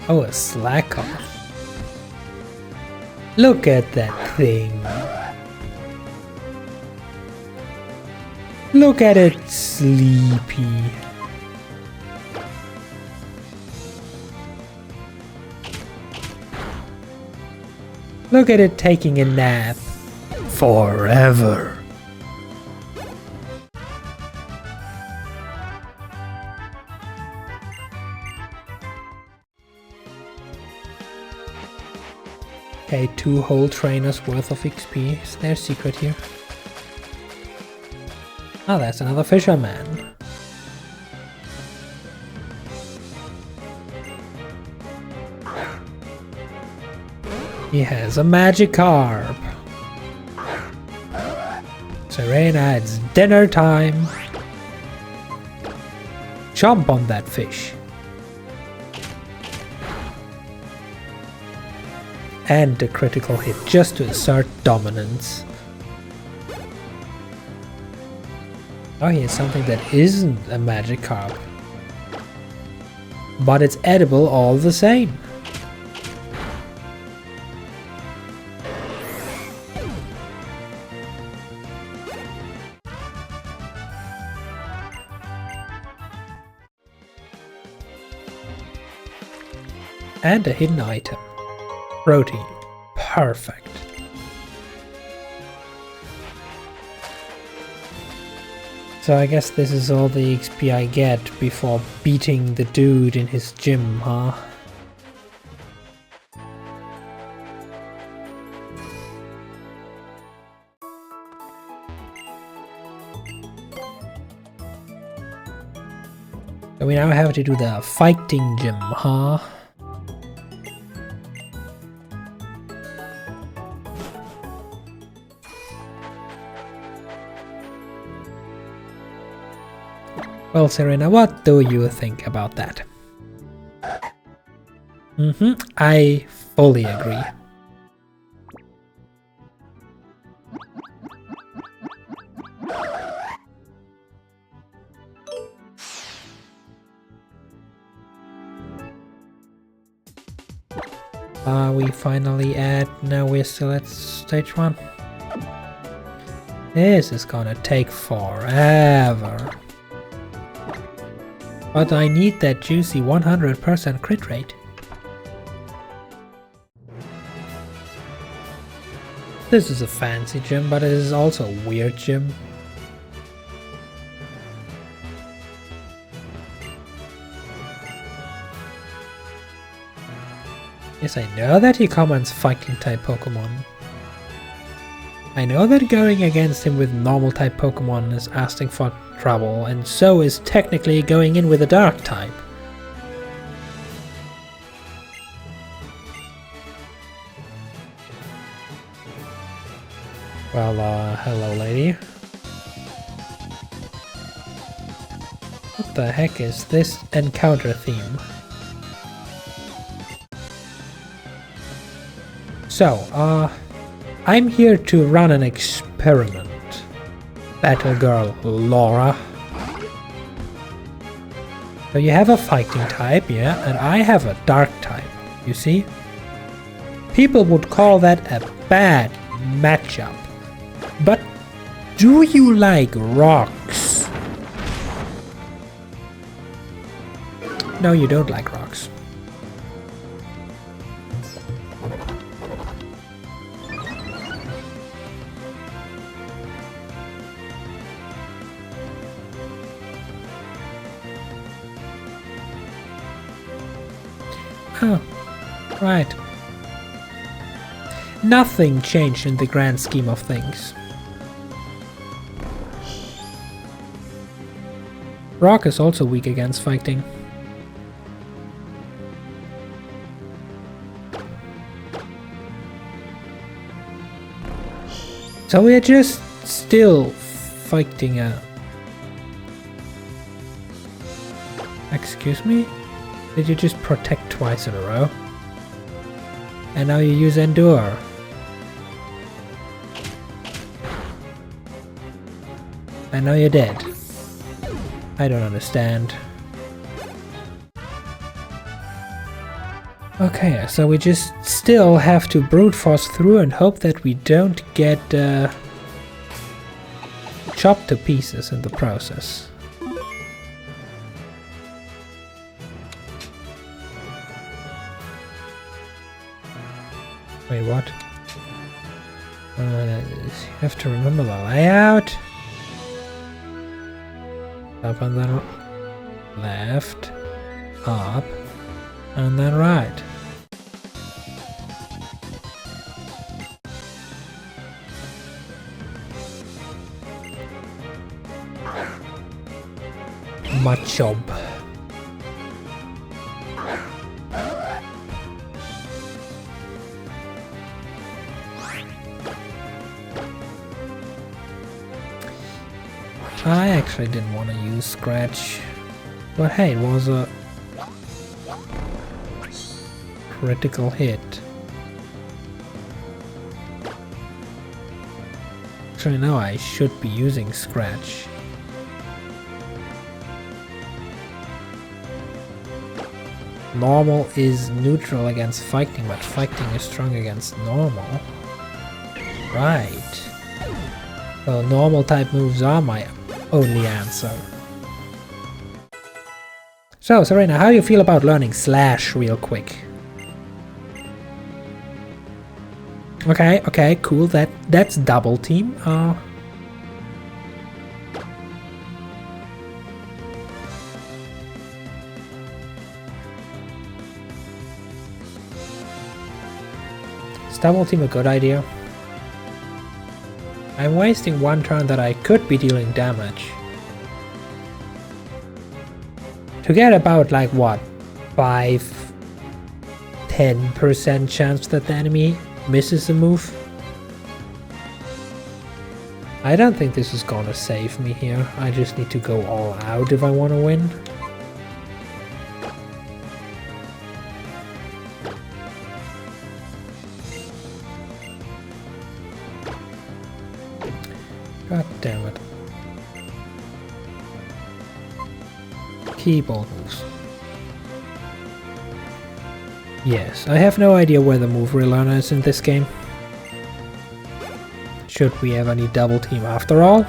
Oh, a slack off. Look at that thing. Look at it, sleepy. Look at it taking a nap. Forever. Okay, 2 whole trainers worth of XP. Is there a secret here? Oh, that's another fisherman. He has a magic carp. Serena, it's dinner time. Chomp on that fish. And a critical hit just to assert dominance. Oh, here's something that isn't a magic carp. But it's edible all the same. And a hidden item. Protein. Perfect. So I guess this is all the XP I get before beating the dude in his gym, huh? So we now have to do the fighting gym, huh? Well, Serena, what do you think about that? I fully agree. Are we finally at... No, we're still at stage 1. This is gonna take forever. But I need that juicy 100% crit rate. This is a fancy gym, but it is also a weird gym. Yes, I know that he comments fighting type Pokemon. I know that going against him with normal type Pokemon is asking for trouble, and so is technically going in with a dark type. Well, hello lady. What the heck is this encounter theme? So, I'm here to run an experiment. Battle girl Laura. So you have a fighting type, yeah, and I have a dark type, you see? People would call that a bad matchup. But do you like rocks? No, you don't like rocks. Oh, right. Nothing changed in the grand scheme of things. Rock is also weak against fighting. So we're just still fighting a... Excuse me? Did you just protect twice in a row? And now you use Endure. And now you're dead. I don't understand. Okay, so we just still have to brute force through and hope that we don't get chopped to pieces in the process. Wait, what? You have to remember the layout. Up and then left, up, and then right. Machob. I actually didn't want to use Scratch, but hey, it was a critical hit. Actually, no, I should be using Scratch. Normal is neutral against fighting, but fighting is strong against normal. Right. So normal type moves are my only answer. So, Serena, how do you feel about learning Slash real quick? Okay, cool. That's double team. Is double team a good idea? I'm wasting one turn that I could be dealing damage. To get about like what? 5–10% chance that the enemy misses a move. I don't think this is gonna save me here. I just need to go all out if I want to win. God damn it. Keyboard moves. Yes, I have no idea where the move relearner is in this game. Should we ever need double team after all?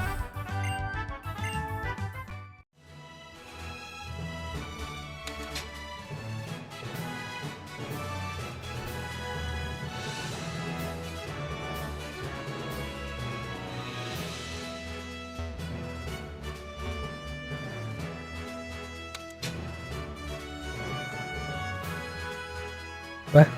What?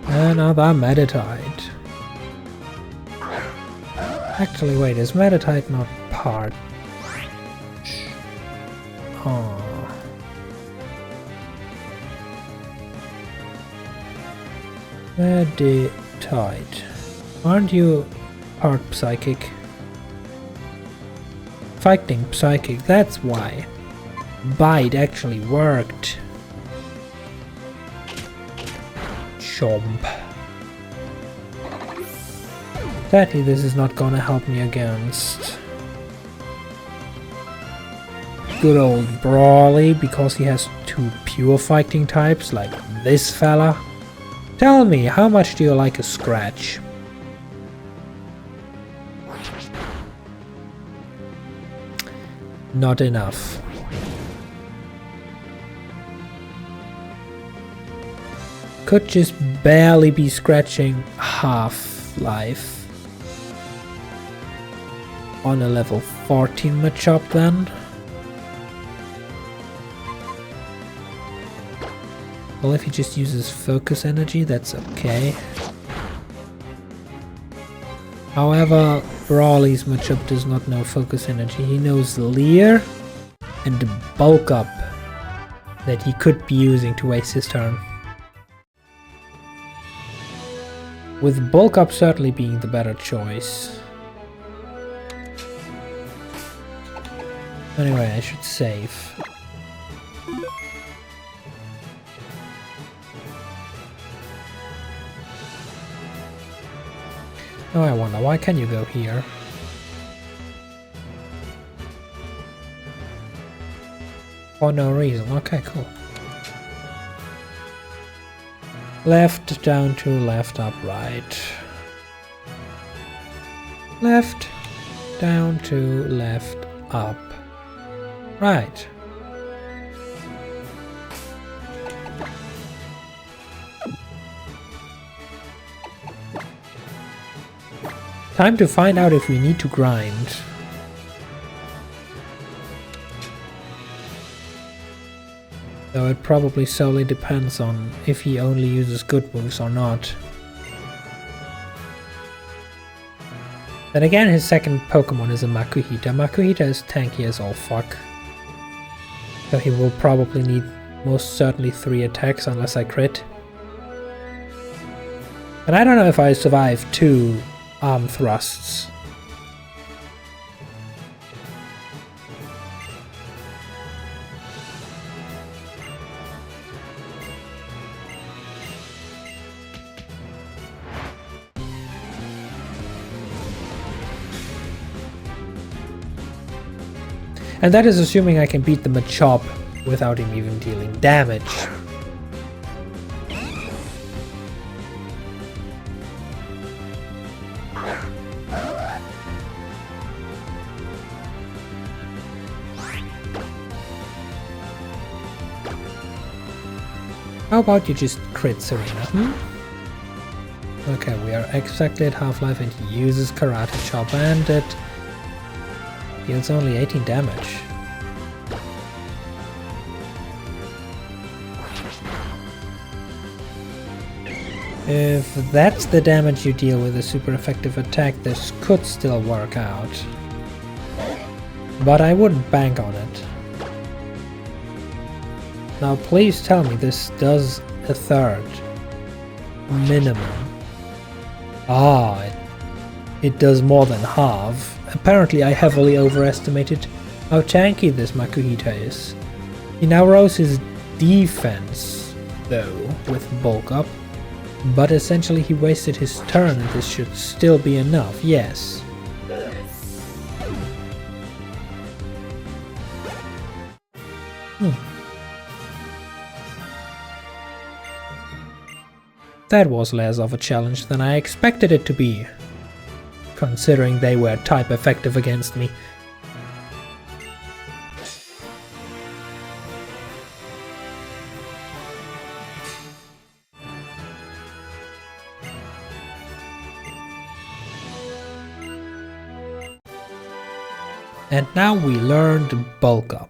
Another Meditite. Actually, wait, is Meditite not part? Oh. Meditite. Aren't you part psychic? Fighting psychic, that's why. Bite actually worked. Chomp. Sadly, this is not gonna help me against good old Brawly, because he has two pure fighting types like this fella. Tell me, how much do you like a scratch? Not enough. Could just barely be scratching half-life on a level 14 matchup then. Well, if he just uses focus energy, that's okay. However, Brawly's matchup does not know focus energy. He knows Leer and the bulk up that he could be using to waste his turn. With bulk up certainly being the better choice. Anyway, I should save. Now I wonder, why can you go here? For no reason. Okay, cool. Left, down to left, up, right. Left, down to left, up, right. Time to find out if we need to grind. Though it probably solely depends on if he only uses good moves or not. Then again, his second Pokemon is a Makuhita. Makuhita is tanky as all fuck. So he will probably need most certainly 3 attacks unless I crit. And I don't know if I survive 2 arm thrusts. And that is assuming I can beat the Machop without him even dealing damage. How about you just crit Serena? Okay, we are exactly at half-life and he uses Karate Chop and it deals only 18 damage. If that's the damage you deal with a super effective attack, this could still work out. but I wouldn't bank on it. Now please tell me this does a third minimum. Ah, it does more than half. Apparently I heavily overestimated how tanky this Makuhita is. He now rose his defense though with bulk up, but essentially he wasted his turn and this should still be enough, yes. That was less of a challenge than I expected it to be, considering they were type effective against me. And now we learned bulk up.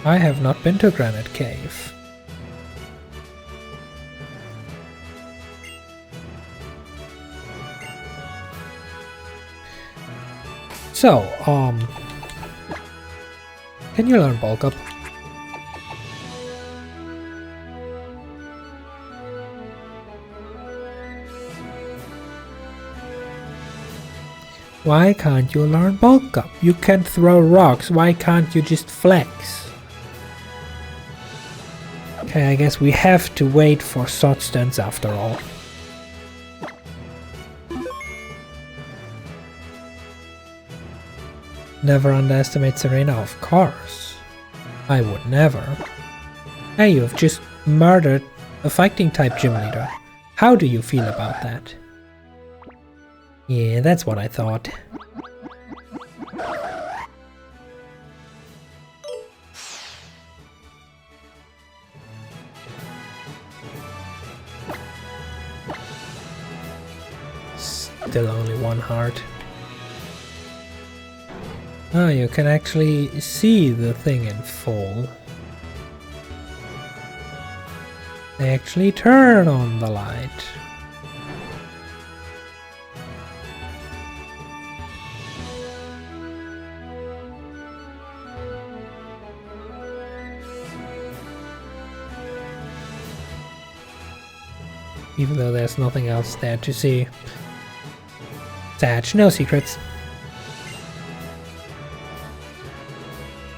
I have not been to Granite Cave. So, can you learn bulk up? Why can't you learn bulk up? You can throw rocks, why can't you just flex? Okay, I guess we have to wait for Sodstance after all. Never underestimate Serena, of course. I would never. Hey, you've just murdered a fighting type gym leader. How do you feel about that? Yeah, that's what I thought. Still only one heart. Oh, you can actually see the thing in full. They actually turn on the light. Even though there's nothing else there to see. Satch, no secrets.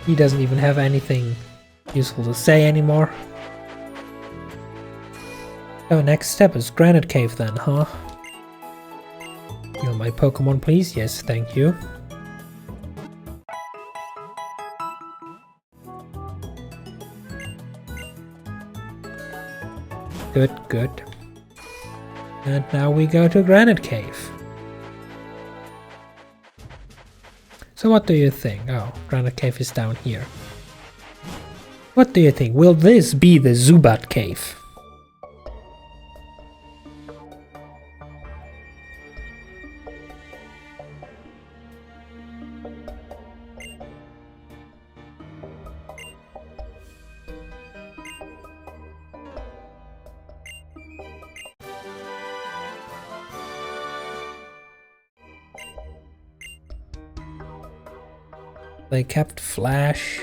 He doesn't even have anything useful to say anymore. Oh, next step is Granite Cave then, huh? Heal my Pokemon, please. Yes, thank you. Good, good. And now we go to Granite Cave. So what do you think? Oh, Granite Cave is down here. What do you think? Will this be the Zubat Cave? They kept Flash.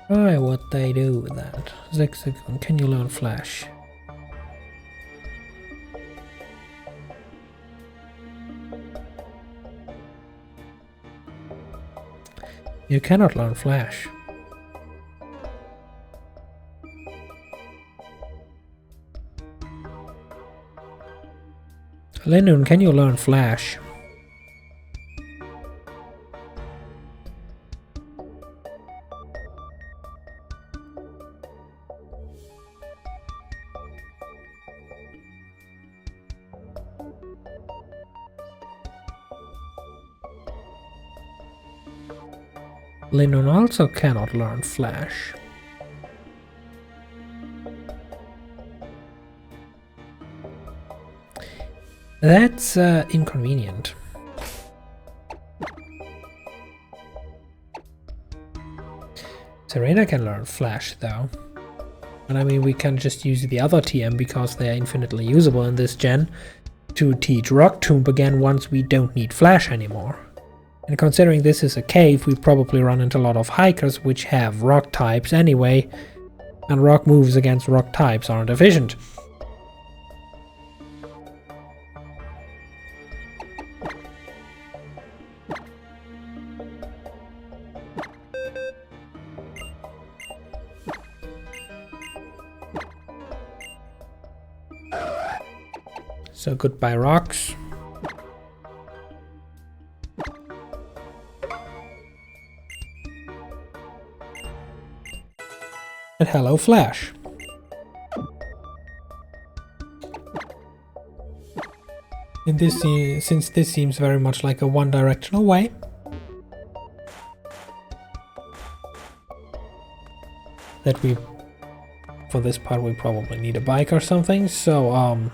Why would they do that? Zigzagoon, can you learn Flash? You cannot learn Flash. Linoon, can you learn Flash? Lennon also cannot learn Flash. That's inconvenient. Serena can learn Flash though. And I mean, we can just use the other TM because they are infinitely usable in this gen to teach Rock Tomb again once we don't need Flash anymore. And considering this is a cave, we probably run into a lot of hikers which have rock types anyway, and rock moves against rock types aren't efficient. So goodbye rocks. And hello Flash. In this since this seems very much like a one-directional way, that we, for this part, we probably need a bike or something, so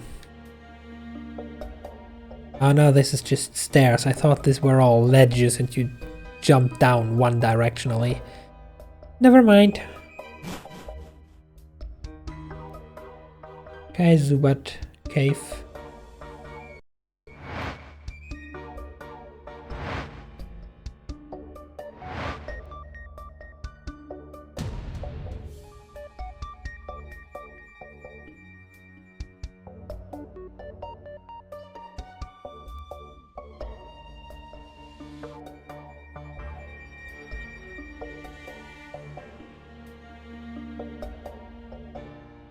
oh no, this is just stairs. I thought these were all ledges and you jump down one directionally. Never mind. Okay, Zubat Cave.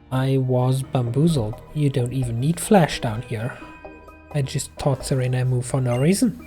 I was bamboozled. You don't even need Flash down here. I just taught Serena a move for no reason.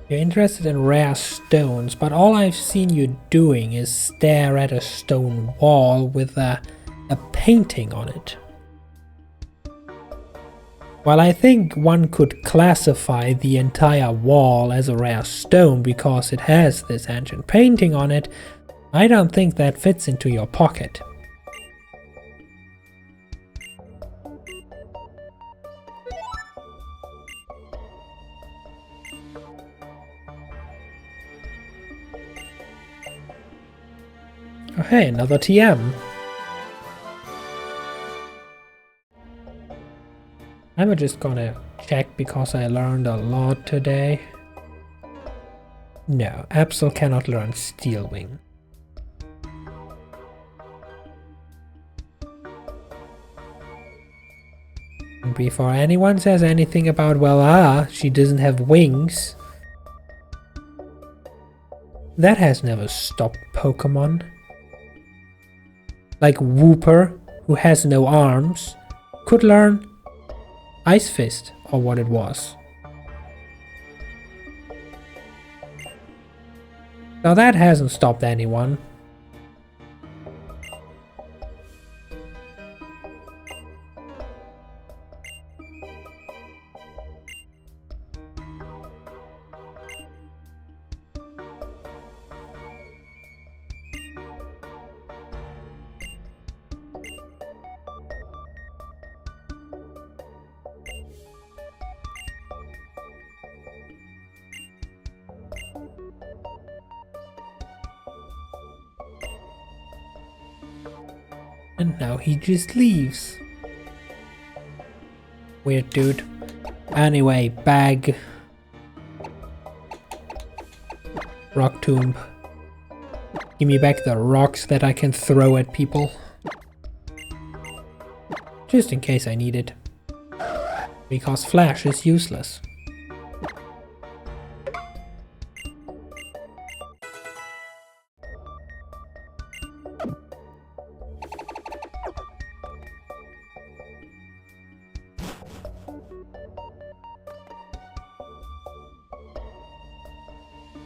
You're interested in rare stones, but all I've seen you doing is stare at a stone wall with a painting on it. While I think one could classify the entire wall as a rare stone because it has this ancient painting on it, I don't think that fits into your pocket. Oh hey, another TM. I'm just gonna check because I learned a lot today. No, Absol cannot learn Steel Wing. And before anyone says anything about, well, she doesn't have wings, that has never stopped Pokemon. Like Wooper, who has no arms, could learn Ice Fist, or what it was. Now that hasn't stopped anyone. And now he just leaves. Weird dude. Anyway, bag. Rock tomb. Give me back the rocks that I can throw at people. Just in case I need it. Because Flash is useless.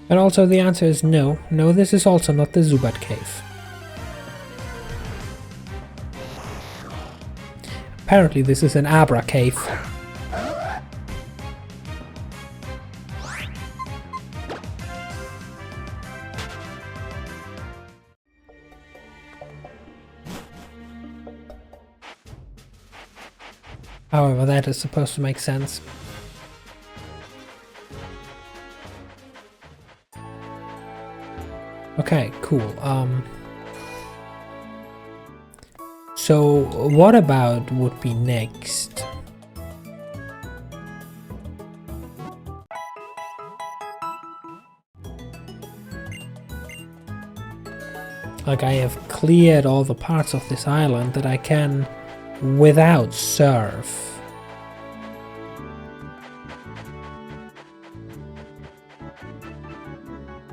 And also the answer is no. No, this is also not the Zubat cave. Apparently this is an Abra cave. However, that is supposed to make sense. Okay, cool. So what about would be next? Like, I have cleared all the parts of this island that I can without surf.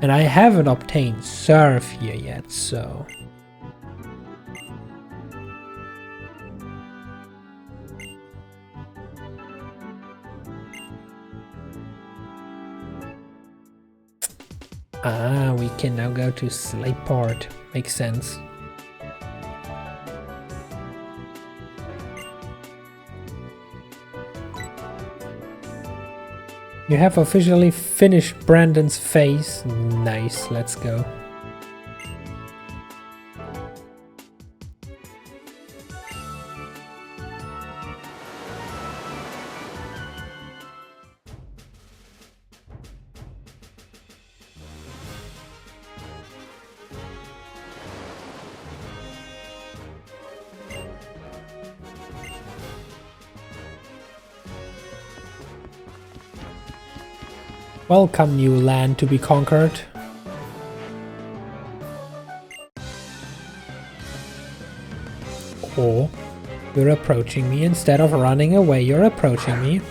And I haven't obtained surf here yet, so... Ah, we can now go to Slateport. Makes sense. You have officially finished Brandon's face. Nice, let's go. Welcome, new land to be conquered. Oh, you're approaching me. Instead of running away, you're approaching me.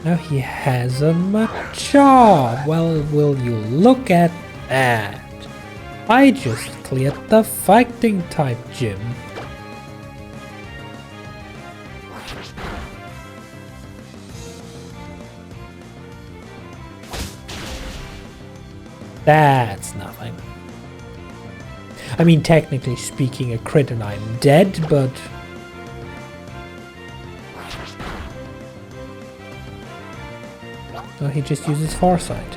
Now he has a Machop. Well, will you look at that? I just cleared the fighting type gym. That's nothing. I mean, technically speaking, a crit and I'm dead, but... Oh, he just uses Foresight.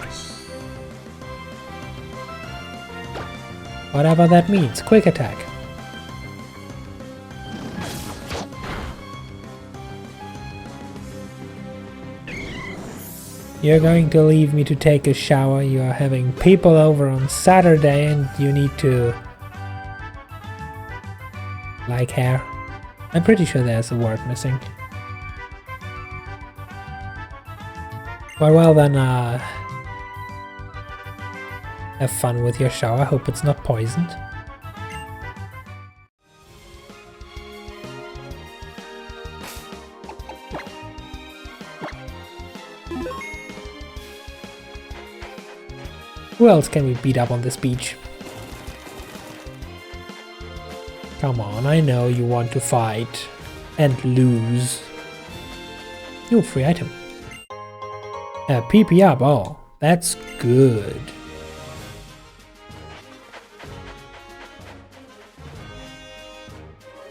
Whatever that means. Quick attack. You're going to leave me to take a shower. You are having people over on Saturday and you need to... like hair. I'm pretty sure there's a word missing. Well then, have fun with your shower. Hope it's not poisoned. Who else can we beat up on this beach? Come on, I know you want to fight and lose. Ooh, free item. PP up, oh, that's good.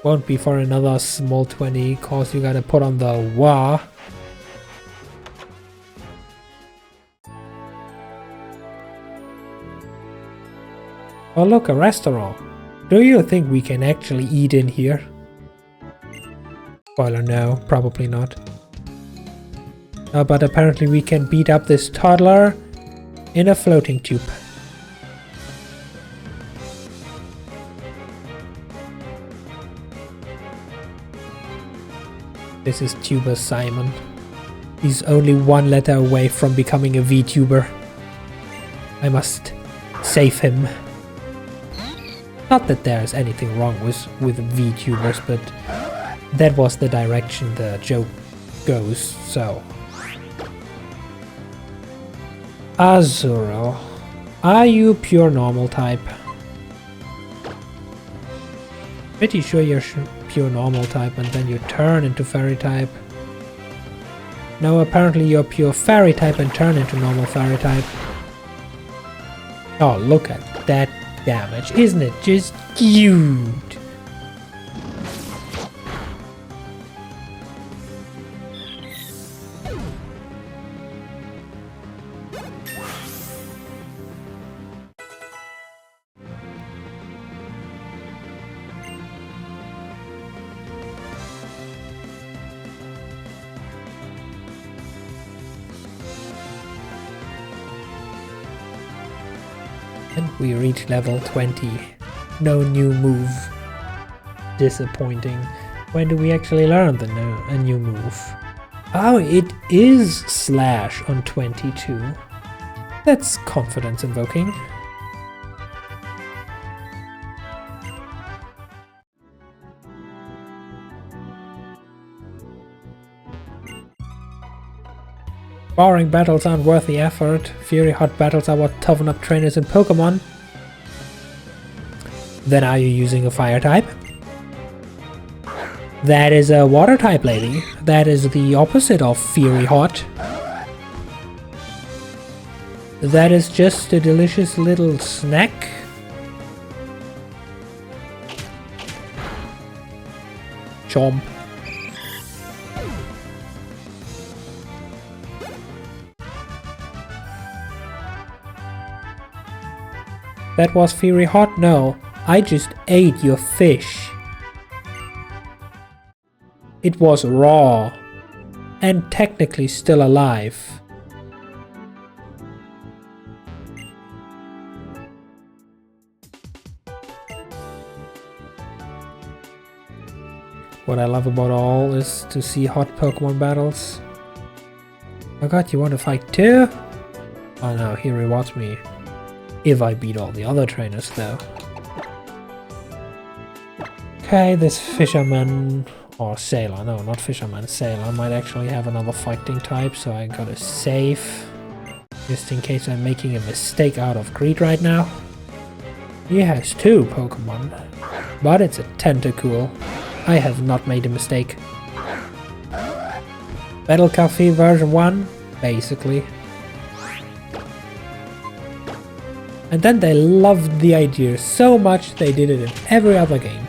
Won't be for another small 20, cause you gotta put on the wah. Oh look, a restaurant. Do you think we can actually eat in here? Spoiler, no, probably not. But apparently we can beat up this toddler in a floating tube. This is Tuber Simon. He's only one letter away from becoming a VTuber. I must save him. Not that there's anything wrong with VTubers, but that was the direction the joke goes, so... Azuro, are you pure normal type? Pretty sure you're pure normal type and then you turn into fairy type. No, apparently you're pure fairy type and turn into normal fairy type. Oh, look at that damage. Isn't it just cute? And we reach level 20. No new move. Disappointing. When do we actually learn a new move? Oh, it is slash on 22. That's confidence invoking. Boring battles aren't worth the effort. Fury hot battles are what toughen up trainers in Pokemon. Then are you using a fire type? That is a water type, lady. That is the opposite of Fury hot. That is just a delicious little snack. Chomp. That was Fury hot? No, I just ate your fish. It was raw and technically still alive. What I love about all is to see hot Pokemon battles. Oh god, you want to fight too? Oh no, he rewards me. If I beat all the other trainers though. Okay, this fisherman or sailor, no, not fisherman, sailor might actually have another fighting type, so I gotta save. Just in case I'm making a mistake out of greed right now. He has 2 Pokemon, but it's a Tentacool. I have not made a mistake. Battle Cafe version 1, basically. And then they loved the idea so much they did it in every other game.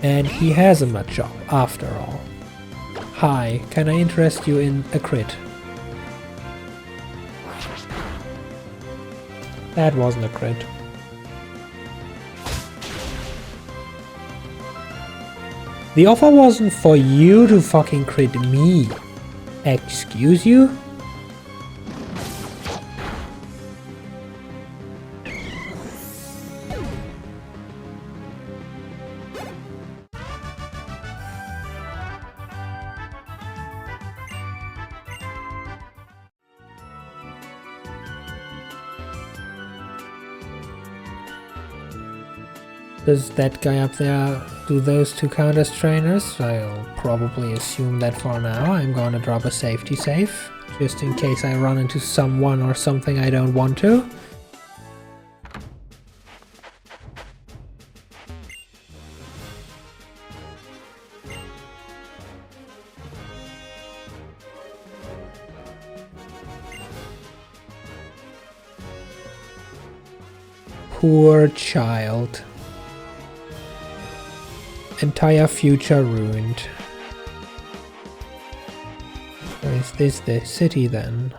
And he has a Machop after all. Hi, can I interest you in a crit? That wasn't a crit. The offer wasn't for you to fucking crit me. Excuse you? Does that guy up there do those 2 count as trainers? I'll probably assume that for now. I'm gonna drop a safety save, just in case I run into someone or something I don't want to. Poor child. Entire future ruined. So is this the city then?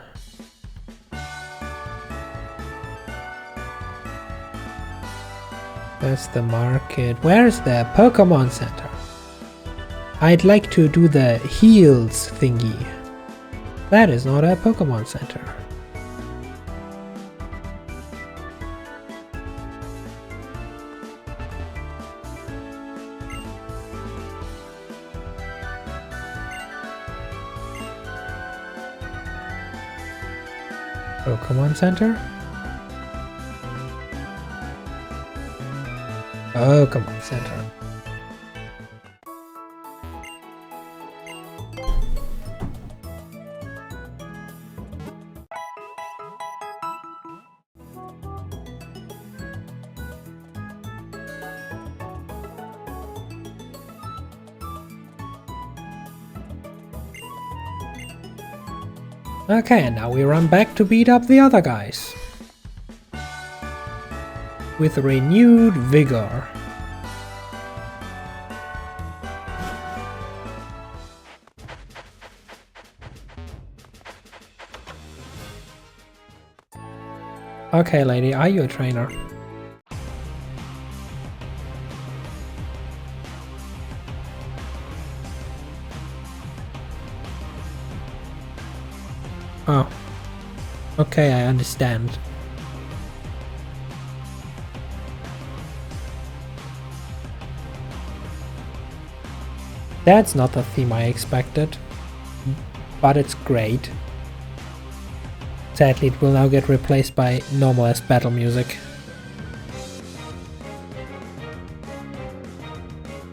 That's the market. Where's the Pokemon Center? I'd like to do the heals thingy. That is not a Pokemon Center. Pokemon Center? Pokemon Center. Okay, and now we run back to beat up the other guys. With renewed vigor. Okay, lady, are you a trainer? Oh. Okay, I understand. That's not the theme I expected, but it's great. Sadly, it will now get replaced by normal as battle music.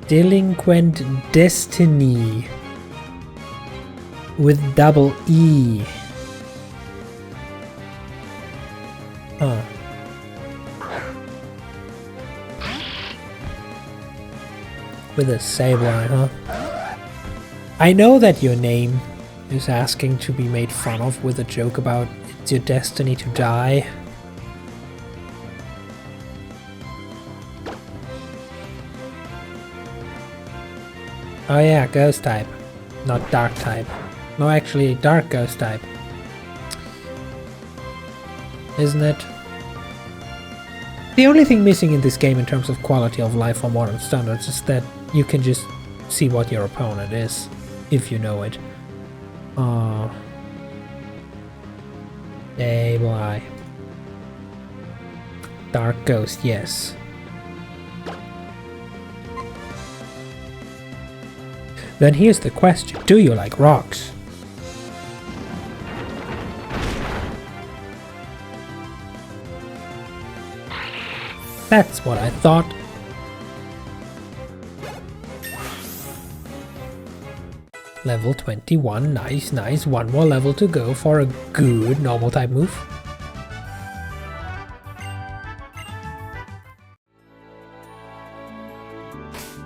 Delinquent Destiny with double E. Huh. With a sableye, huh? I know that your name is asking to be made fun of with a joke about it's your destiny to die. Oh yeah, ghost type, not dark type. No, actually dark ghost type. Isn't it? The only thing missing in this game in terms of quality of life for modern standards is that you can just see what your opponent is, if you know it. Sableye. Dark ghost, yes. Then here's the question, do you like rocks? That's what I thought. Level 21, nice, nice. One more level to go for a good normal type move.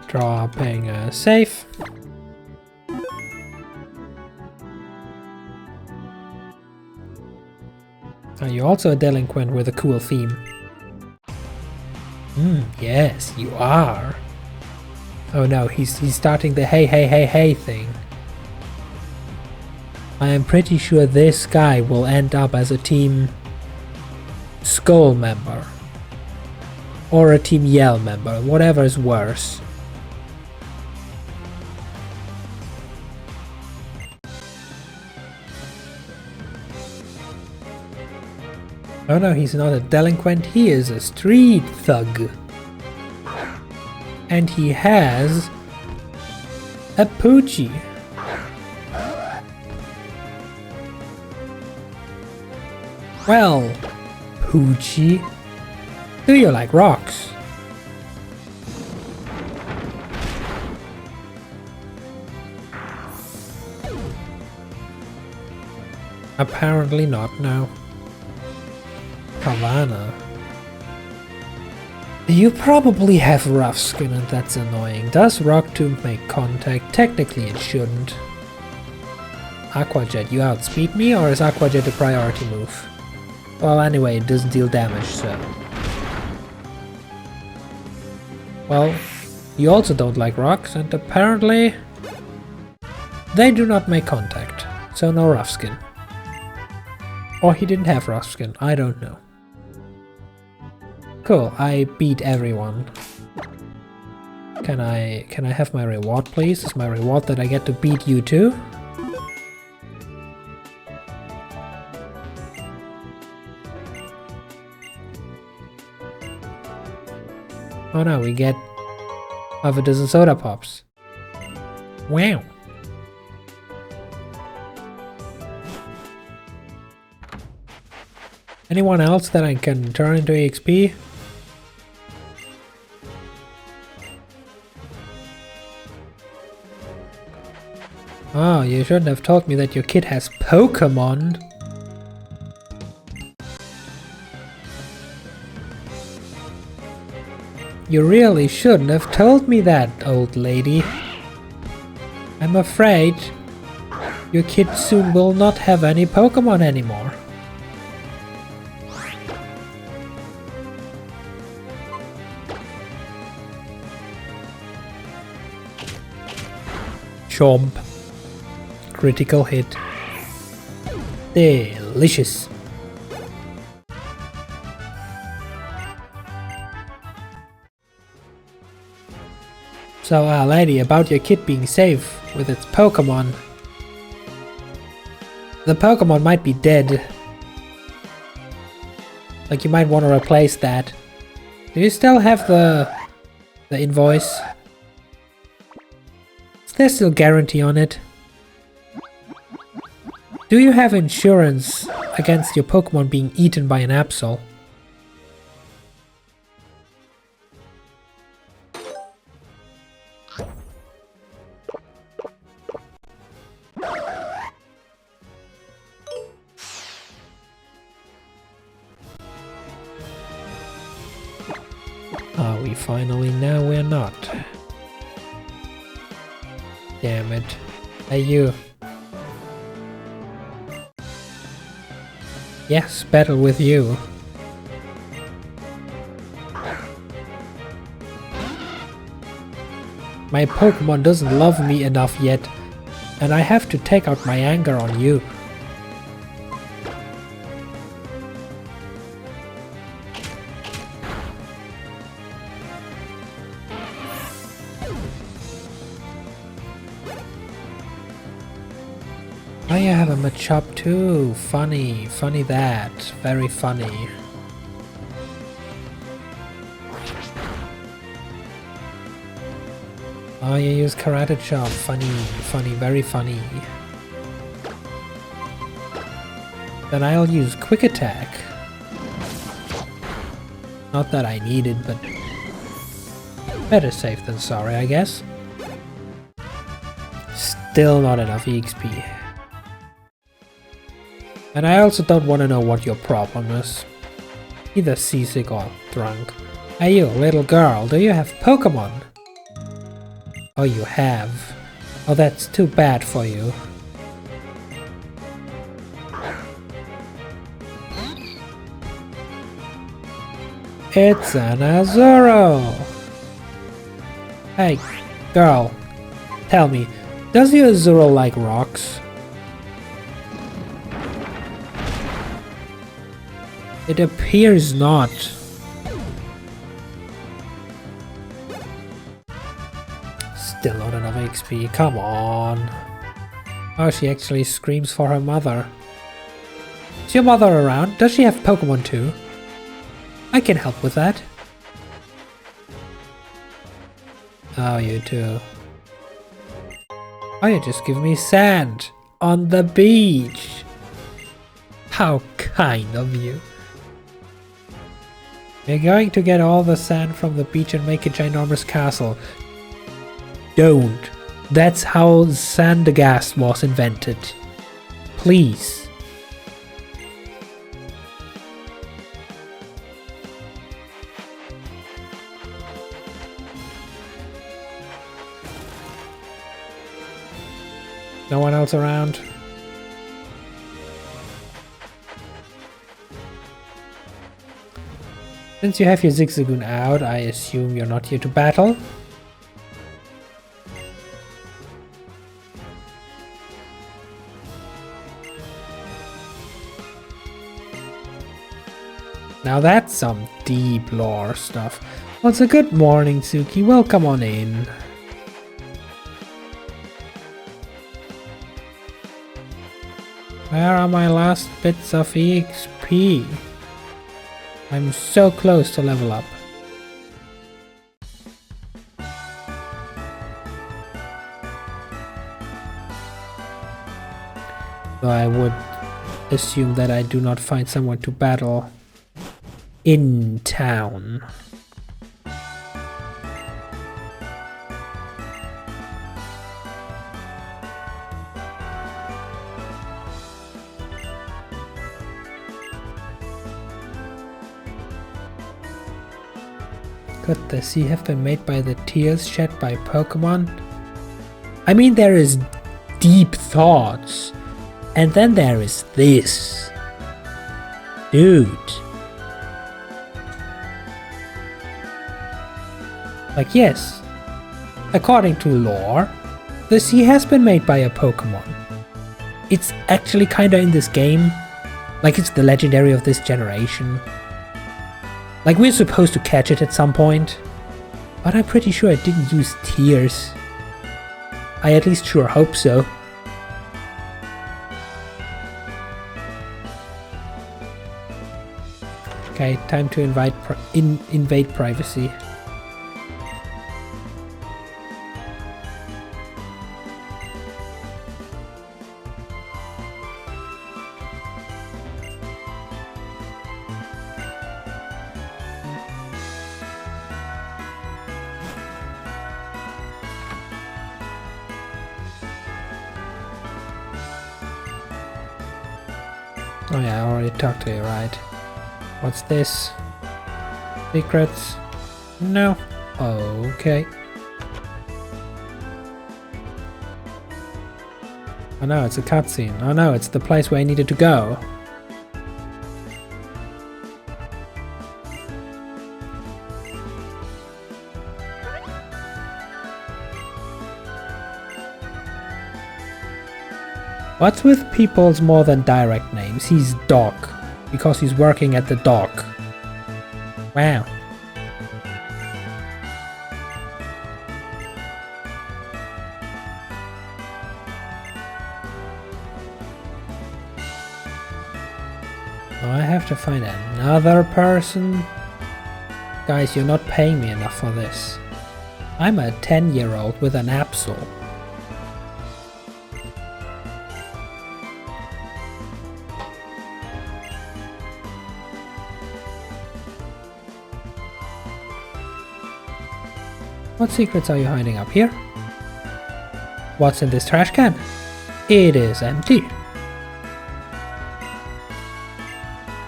Dropping a safe. Are you also a delinquent with a cool theme? Yes, you are. Oh no, he's starting the hey hey hey hey thing. I am pretty sure this guy will end up as a Team Skull member. Or a Team Yell member, whatever is worse. Oh no, he's not a delinquent, he is a street thug. And he has a Poochie. Well, Poochie, do you like rocks? Apparently not, no. Havana. You probably have rough skin and that's annoying. Does Rock Tomb make contact? Technically it shouldn't. Aqua Jet, you outspeed me, or is Aqua Jet a priority move? Well, anyway, it doesn't deal damage, so... Well, you also don't like rocks, and apparently... they do not make contact, so no rough skin. Or he didn't have rough skin, I don't know. Cool, I beat everyone. Can I have my reward, please? Is my reward that I get to beat you too? Oh no, we get half a dozen soda pops. Wow. Anyone else that I can turn into EXP? Oh, you shouldn't have told me that your kid has Pokemon. You really shouldn't have told me that, old lady. I'm afraid Your kid soon will not have any Pokemon anymore. Chomp. Critical hit. Delicious. So, lady, about your kid being safe with its Pokemon. The Pokemon might be dead. Like, you might want to replace that. Do you still have the invoice? Is there still guarantee on it? Do you have insurance against your Pokemon being eaten by an Absol? Are we finally? No, we're not. Damn it. Hey, you. Yes, battle with you. My Pokemon doesn't love me enough yet, and I have to take out my anger on you. Oh, you have a Machop too. Funny. Funny that. Very funny. Oh, you use Karate Chop. Funny. Funny. Very funny. Then I'll use Quick Attack. Not that I need it, but better safe than sorry, I guess. Still not enough EXP. And I also don't want to know what your problem is. Either seasick or drunk. Hey you, little girl, do you have Pokemon? Oh, you have. Oh, that's too bad for you. It's an Azuro! Hey, girl, tell me, does your Azuro like rocks? It appears not. Still not enough XP, come on. Oh, she actually screams for her mother. Is your mother around? Does she have Pokemon too? I can help with that. Oh, you too. Oh, you just give me sand on the beach. How kind of you. We're going to get all the sand from the beach and make a ginormous castle. Don't. That's how Sandagast was invented. Please. No one else around? Since you have your Zigzagoon out, I assume you're not here to battle. Now that's some deep lore stuff. Well, it's a good morning, Suki. Welcome on in. Where are my last bits of EXP? I'm so close to level up. Though I would assume that I do not find someone to battle in town. Could the sea have been made by the tears shed by Pokemon? I mean, there is deep thoughts. And then there is this. Dude. Like, yes, according to lore, the sea has been made by a Pokemon. It's actually kinda in this game. Like, it's the legendary of this generation. Like, we're supposed to catch it at some point. But I'm pretty sure it didn't use tears. I at least sure hope so. Okay, time to invade privacy. Oh yeah, I already talked to you, right? What's this? Secrets? No. Okay. Oh no, it's a cutscene. Oh no, it's the place where I needed to go. What's with people's more than direct names? He's Doc, because he's working at the dock. Wow. I have to find another person? Guys, you're not paying me enough for this. I'm a 10-year-old with an Absol. What secrets are you hiding up here? What's in this trash can? It is empty.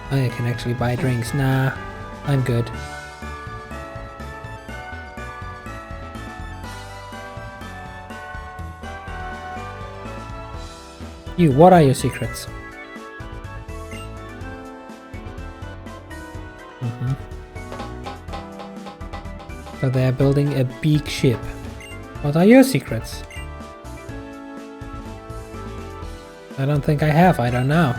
I can actually buy drinks. Nah, I'm good. You, what are your secrets? So they are building a big ship. What are your secrets? I don't think I have, I don't know.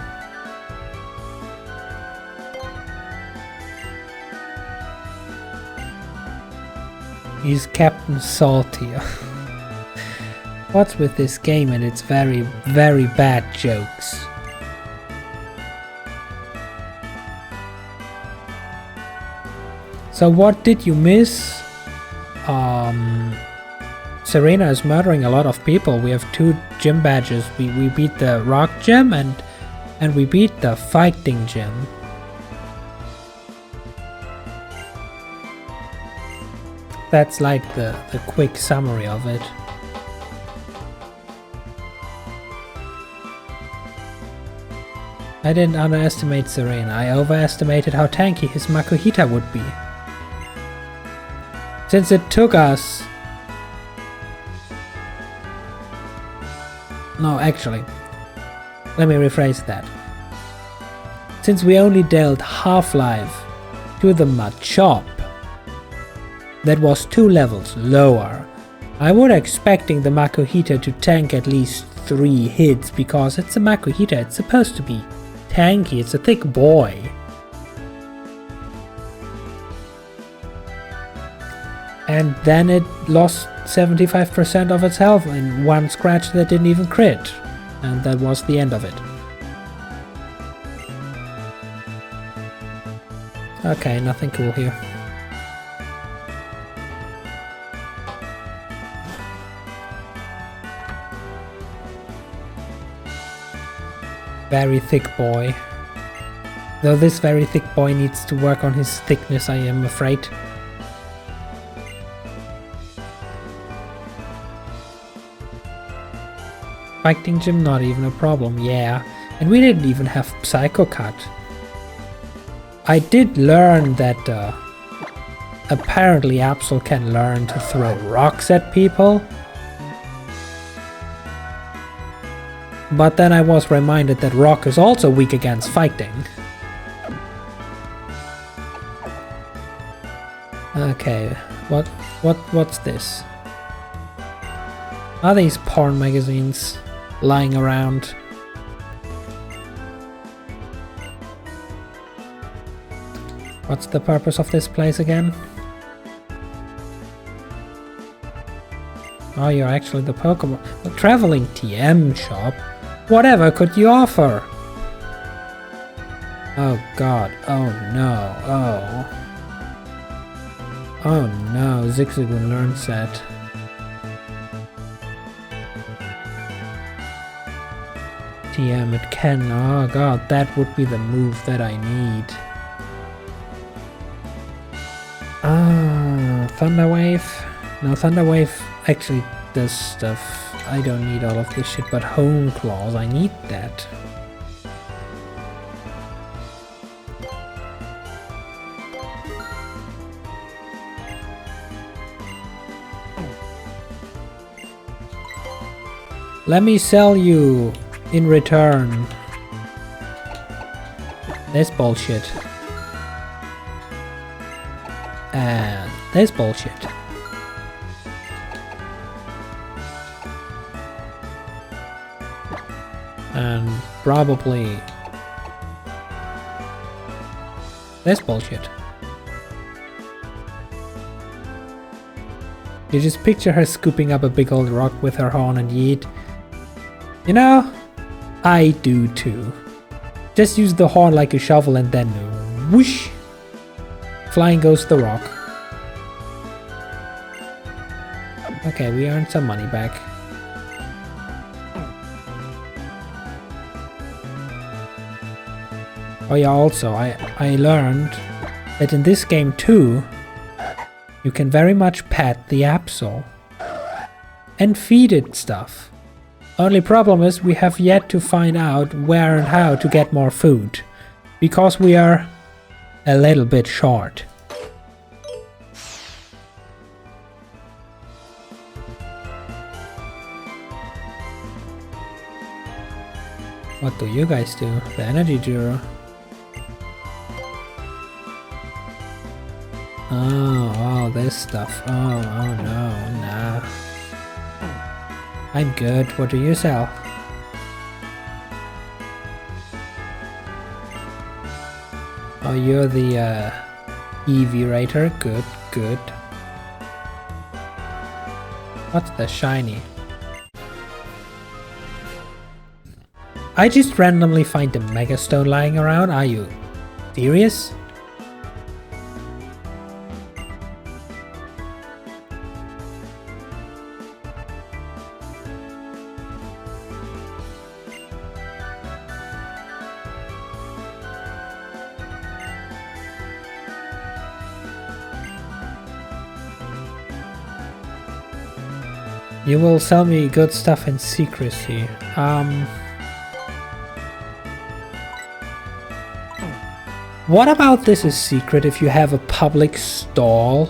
He's Captain Salty. What's with this game and its very, very bad jokes? So what did you miss? Serena is murdering a lot of people. We have 2 gym badges. We beat the rock gym and we beat the fighting gym. That's like the quick summary of it. I didn't underestimate Serena. I overestimated how tanky his Makuhita would be. Since it took us... No, actually, let me rephrase that. Since we only dealt Half-Life to the Machop, that was 2 levels lower, I was expecting the Makuhita to tank at least 3 hits, because it's a Makuhita, it's supposed to be tanky, it's a thick boy. And then it lost 75% of its health in 1 scratch that didn't even crit. And that was the end of it. Okay, nothing cool here. Very thick boy. Though this very thick boy needs to work on his thickness, I am afraid. Fighting gym, not even a problem, yeah. And we didn't even have Psycho Cut. I did learn that apparently Absol can learn to throw rocks at people. But then I was reminded that rock is also weak against fighting. Okay, what's this? Are these porn magazines lying around? What's the purpose of this place again? Oh, you're actually the Pokemon. A traveling TM shop? Whatever could you offer? Oh god, oh no, oh. Oh no, Zigzagoon learned set. TM, it can, oh god, that would be the move that I need. Ah, Thunder Wave? No, Thunder Wave actually does stuff. I don't need all of this shit, but Hone Claws, I need that. Let me sell you in return this bullshit. And this bullshit. And probably this bullshit. You just picture her scooping up a big old rock with her horn and yeet. You know, I do too. Just use the horn like a shovel and then whoosh! Flying goes the rock. Okay, we earned some money back. Oh yeah, also, I learned that in this game too, you can very much pet the Absol and feed it stuff. Only problem is we have yet to find out where and how to get more food, because we are a little bit short. What do you guys do? The energy Juro. Oh, this stuff. Oh no, nah. I'm good. What do you sell? Oh, you're the EV-rater. Good, good. What's the shiny? I just randomly find the Mega Stone lying around. Are you serious? You will sell me good stuff in secrecy. What about this is secret if you have a public stall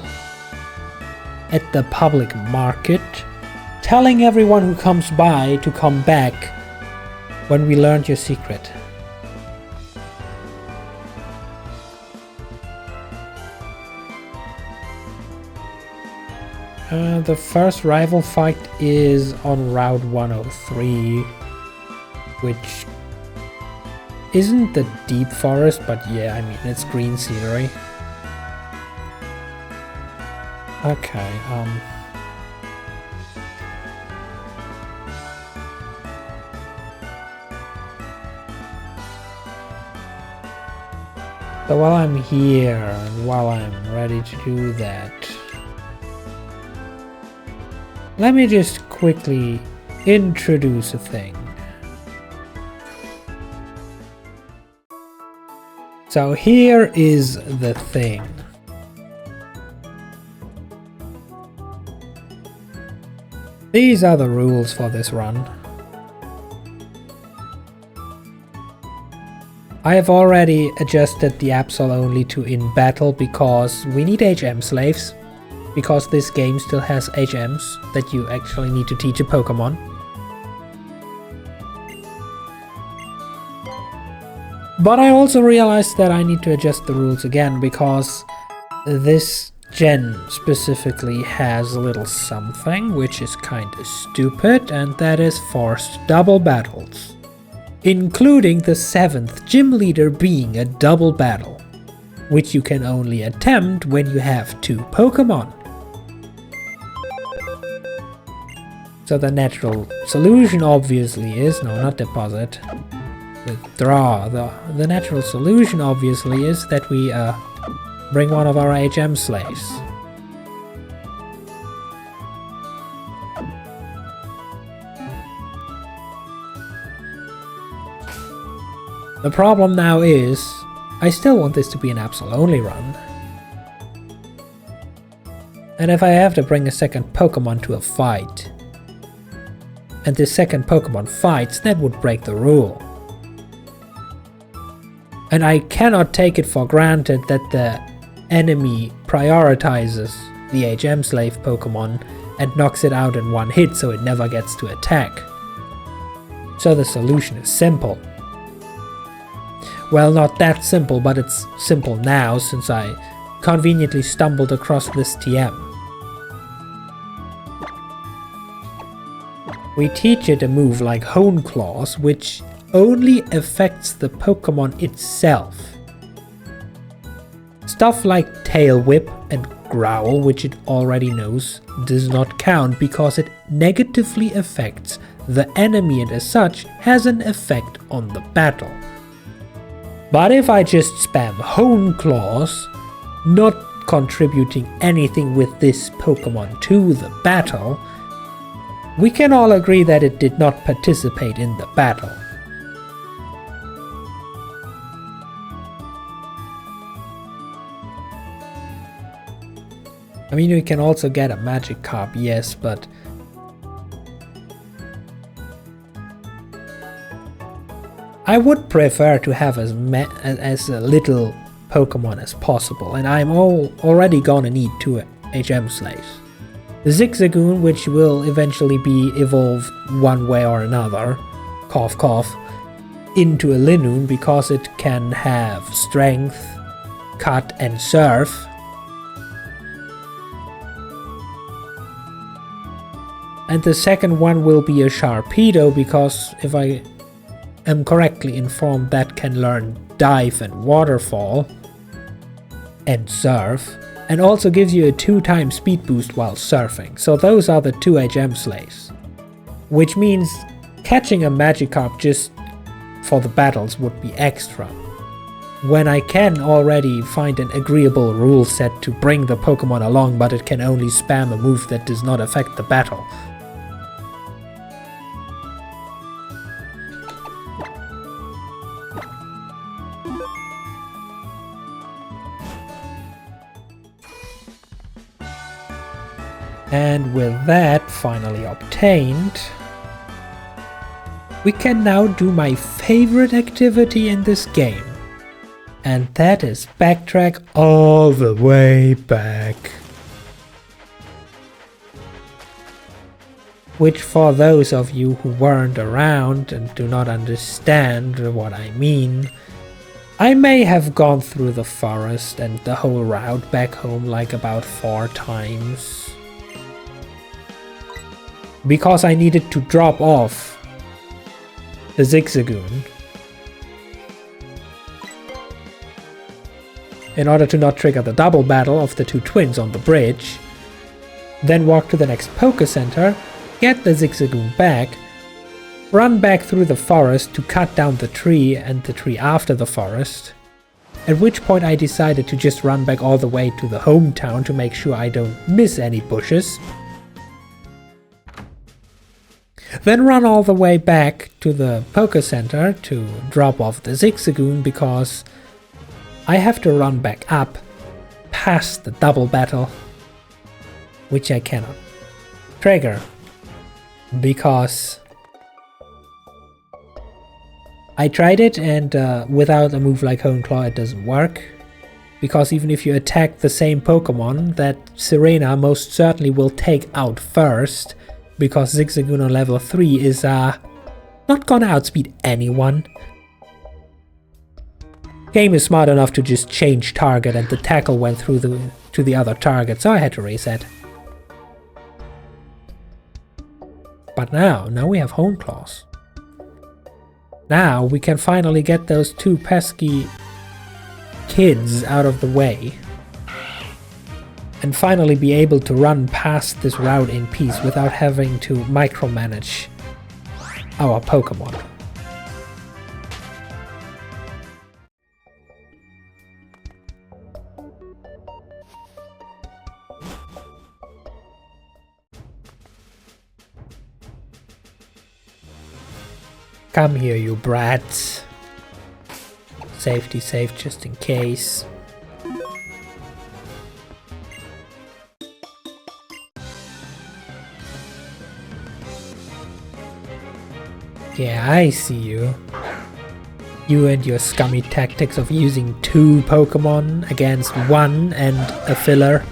at the public market, telling everyone who comes by to come back when we learned your secret? The first rival fight is on Route 103, which isn't the deep forest, but yeah, I mean, it's green scenery. Okay, so while I'm here and while I'm ready to do that, let me just quickly introduce a thing. So here is the thing. These are the rules for this run. I have already adjusted the Absol only to in battle because we need HM slaves. Because this game still has HMs that you actually need to teach a Pokemon. But I also realized that I need to adjust the rules again, because this gen specifically has a little something which is kinda stupid, and that is forced double battles, including the 7th gym leader being a double battle, which you can only attempt when you have 2 Pokemon. So the natural solution obviously is, no, not deposit, withdraw. The natural solution obviously is that we bring one of our HM slaves. The problem now is, I still want this to be an Absol only run. And if I have to bring a second Pokemon to a fight, and this second Pokemon fights, that would break the rule. And I cannot take it for granted that the enemy prioritizes the HM slave Pokemon and knocks it out in one hit so it never gets to attack. So the solution is simple. Well, not that simple, but it's simple now since I conveniently stumbled across this TM. We teach it a move like Hone Claws, which only affects the Pokemon itself. Stuff like Tail Whip and Growl, which it already knows, does not count because it negatively affects the enemy and as such has an effect on the battle. But if I just spam Hone Claws, not contributing anything with this Pokemon to the battle, we can all agree that it did not participate in the battle. I mean, we can also get a Magikarp, yes, but I would prefer to have as little Pokemon as possible, and I'm already gonna need 2 HM slaves. The Zigzagoon, which will eventually be evolved one way or another, cough cough, into a Linoone because it can have Strength, Cut and Surf. And the second one will be a Sharpedo because, if I am correctly informed, that can learn Dive and Waterfall and Surf, and also gives you a 2-time speed boost while surfing. So those are the 2 HM slaves. Which means catching a Magikarp just for the battles would be extra, when I can already find an agreeable rule set to bring the Pokemon along, but it can only spam a move that does not affect the battle. And with that finally obtained, we can now do my favorite activity in this game. And that is backtrack all the way back. Which, for those of you who weren't around and do not understand what I mean, I may have gone through the forest and the whole route back home like about 4 times. Because I needed to drop off the Zigzagoon in order to not trigger the double battle of the 2 twins on the bridge, then walk to the next Poké Center, get the Zigzagoon back, run back through the forest to cut down the tree and the tree after the forest, at which point I decided to just run back all the way to the hometown to make sure I don't miss any bushes. Then run all the way back to the Poké Center to drop off the Zigzagoon because I have to run back up past the double battle, which I cannot trigger because I tried it, and without a move like Hone Claw it doesn't work. Because even if you attack the same Pokemon, that Serena most certainly will take out first, because Zigzagoon on level 3 is not gonna outspeed anyone. Game is smart enough to just change target and the tackle went through to the other target, so I had to reset. But now we have Hone Claws. Now we can finally get those two pesky kids out of the way. And finally be able to run past this route in peace without having to micromanage our Pokemon. Come here, you brats. Safety safe just in case. Yeah, I see you. You and your scummy tactics of using 2 Pokemon against 1 and a filler.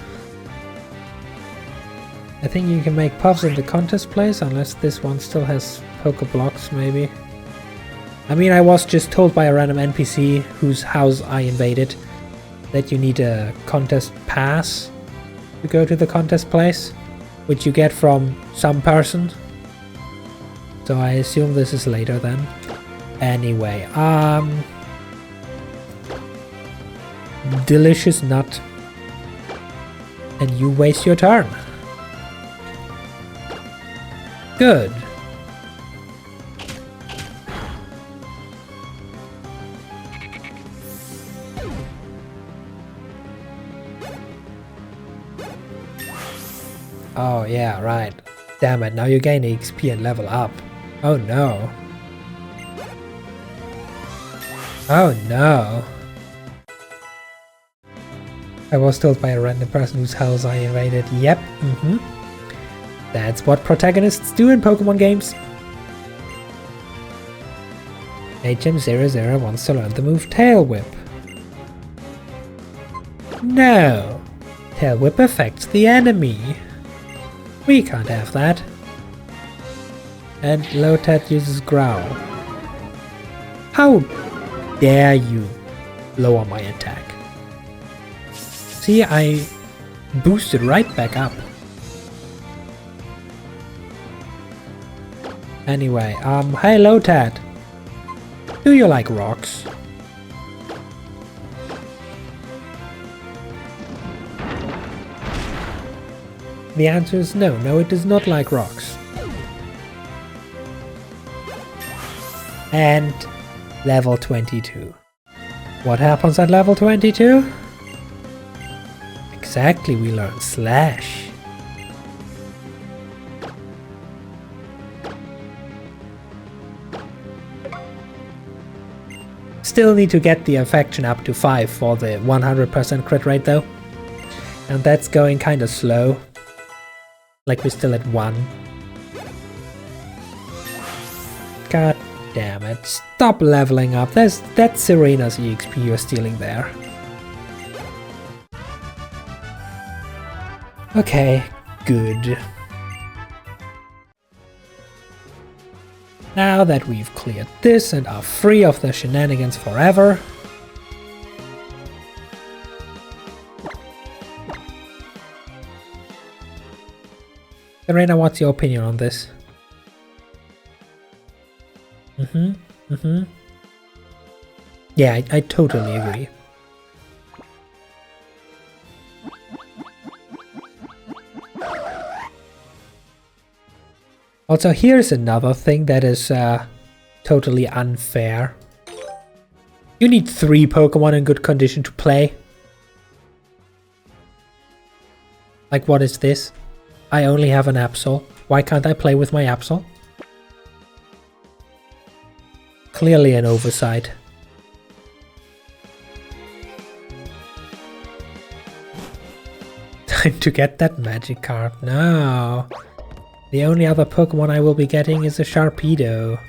I think you can make puffs in the contest place, unless this one still has Pokeblocks, maybe. I mean, I was just told by a random NPC whose house I invaded that you need a contest pass to go to the contest place, which you get from some person. So I assume this is later then. Anyway, delicious nut. And you waste your turn. Good. Oh yeah, right. Damn it, now you gain XP and level up. Oh no. Oh no. I was told by a random person whose house I invaded. Yep, That's what protagonists do in Pokemon games. HM00 wants to learn the move Tail Whip. No! Tail Whip affects the enemy. We can't have that. And Lotad uses Growl. How dare you lower my attack? See, I boosted right back up. Anyway, hey Lotad. Do you like rocks? The answer is no, it does not like rocks. And level 22. What happens at level 22? Exactly, we learn Slash. Still need to get the affection up to 5 for the 100% crit rate though. And that's going kinda slow. Like we're still at 1. God damn it. Stop leveling up. That's Serena's EXP you're stealing there. Okay, good. Now that we've cleared this and are free of the shenanigans forever, Serena, what's your opinion on this? Yeah, I totally agree. Also, here's another thing that is totally unfair. You need 3 Pokemon in good condition to play. Like, what is this? I only have an Absol. Why can't I play with my Absol? Clearly an oversight. Time to get that Magikarp. No. The only other Pokemon I will be getting is a Sharpedo.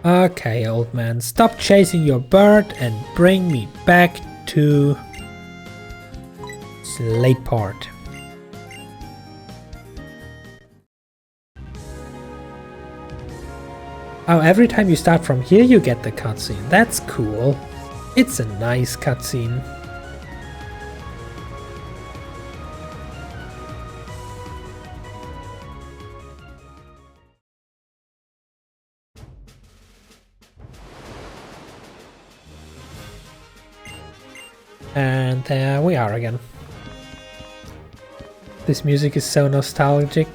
Okay, old man, stop chasing your bird and bring me back to late part. Oh, every time you start from here you get the cutscene. That's cool. It's a nice cutscene. And there we are again. This music is so nostalgic.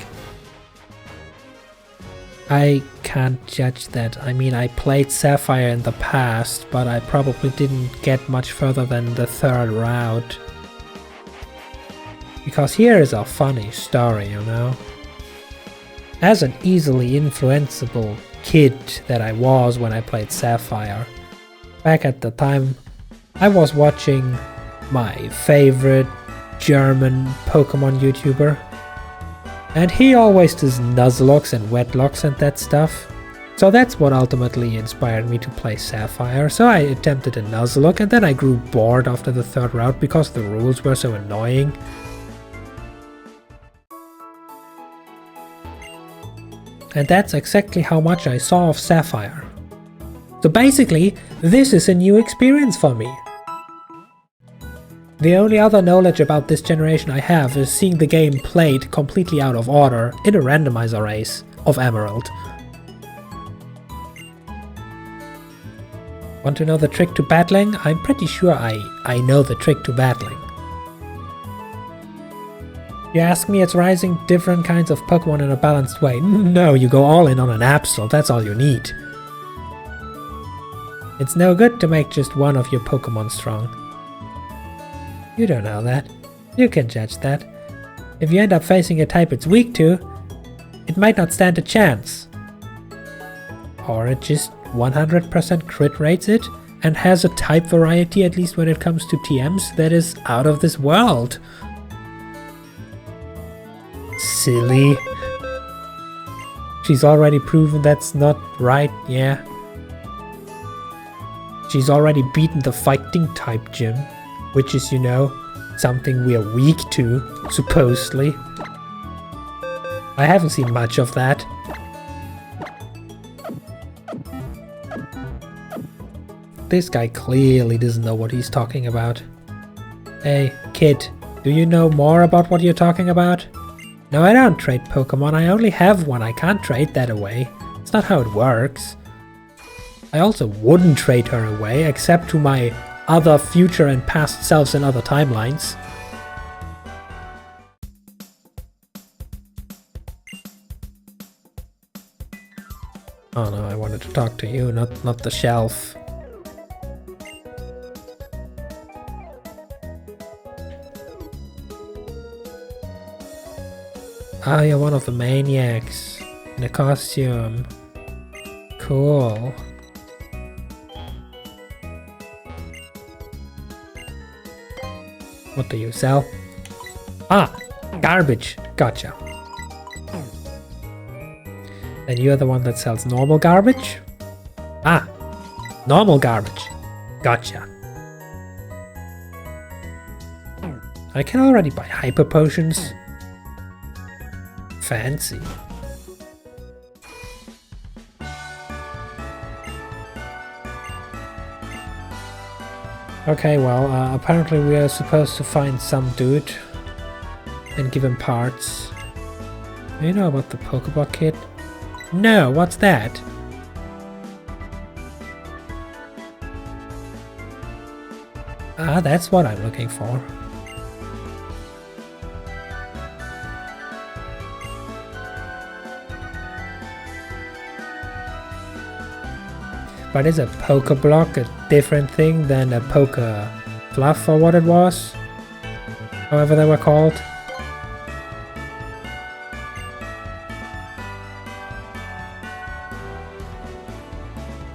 I can't judge that. I mean, I played Sapphire in the past, but I probably didn't get much further than the third route. Because here is a funny story, you know? As an easily influenceable kid that I was when I played Sapphire, back at the time I was watching my favorite German Pokemon YouTuber, and he always does Nuzlocks and Wetlocks and that stuff. So that's what ultimately inspired me to play Sapphire. So I attempted a Nuzlocke, and then I grew bored after the third route because the rules were so annoying. And that's exactly how much I saw of Sapphire. So basically, this is a new experience for me. The only other knowledge about this generation I have is seeing the game played completely out of order in a randomizer race of Emerald. Want to know the trick to battling? I'm pretty sure I know the trick to battling. You ask me, it's rising different kinds of Pokemon in a balanced way. No, you go all in on an Absol, that's all you need. It's no good to make just one of your Pokemon strong. You don't know that. You can judge that. If you end up facing a type it's weak to, it might not stand a chance. Or it just 100% crit rates it and has a type variety, at least when it comes to TMs, that is out of this world. Silly. She's already proven that's not right, yeah. She's already beaten the fighting type gym, which is, you know, something we are weak to, supposedly. I haven't seen much of that. This guy clearly doesn't know what he's talking about. Hey, kid, do you know more about what you're talking about? No, I don't trade Pokemon, I only have one, I can't trade that away. It's not how it works. I also wouldn't trade her away, except to my other future and past selves in other timelines. Oh no, I wanted to talk to you, not the shelf. Ah, you're one of the maniacs in a costume. Cool. What do you sell? Ah, garbage. Gotcha. And you're the one that sells normal garbage? Ah, normal garbage. Gotcha. I can already buy hyper potions. Fancy. Okay, well, apparently we are supposed to find some dude and give him parts. Do you know about the Pokeball kit? No, what's that? Ah, that's what I'm looking for. But is a Pokeblock a different thing than a Pokefluff or what it was? However they were called?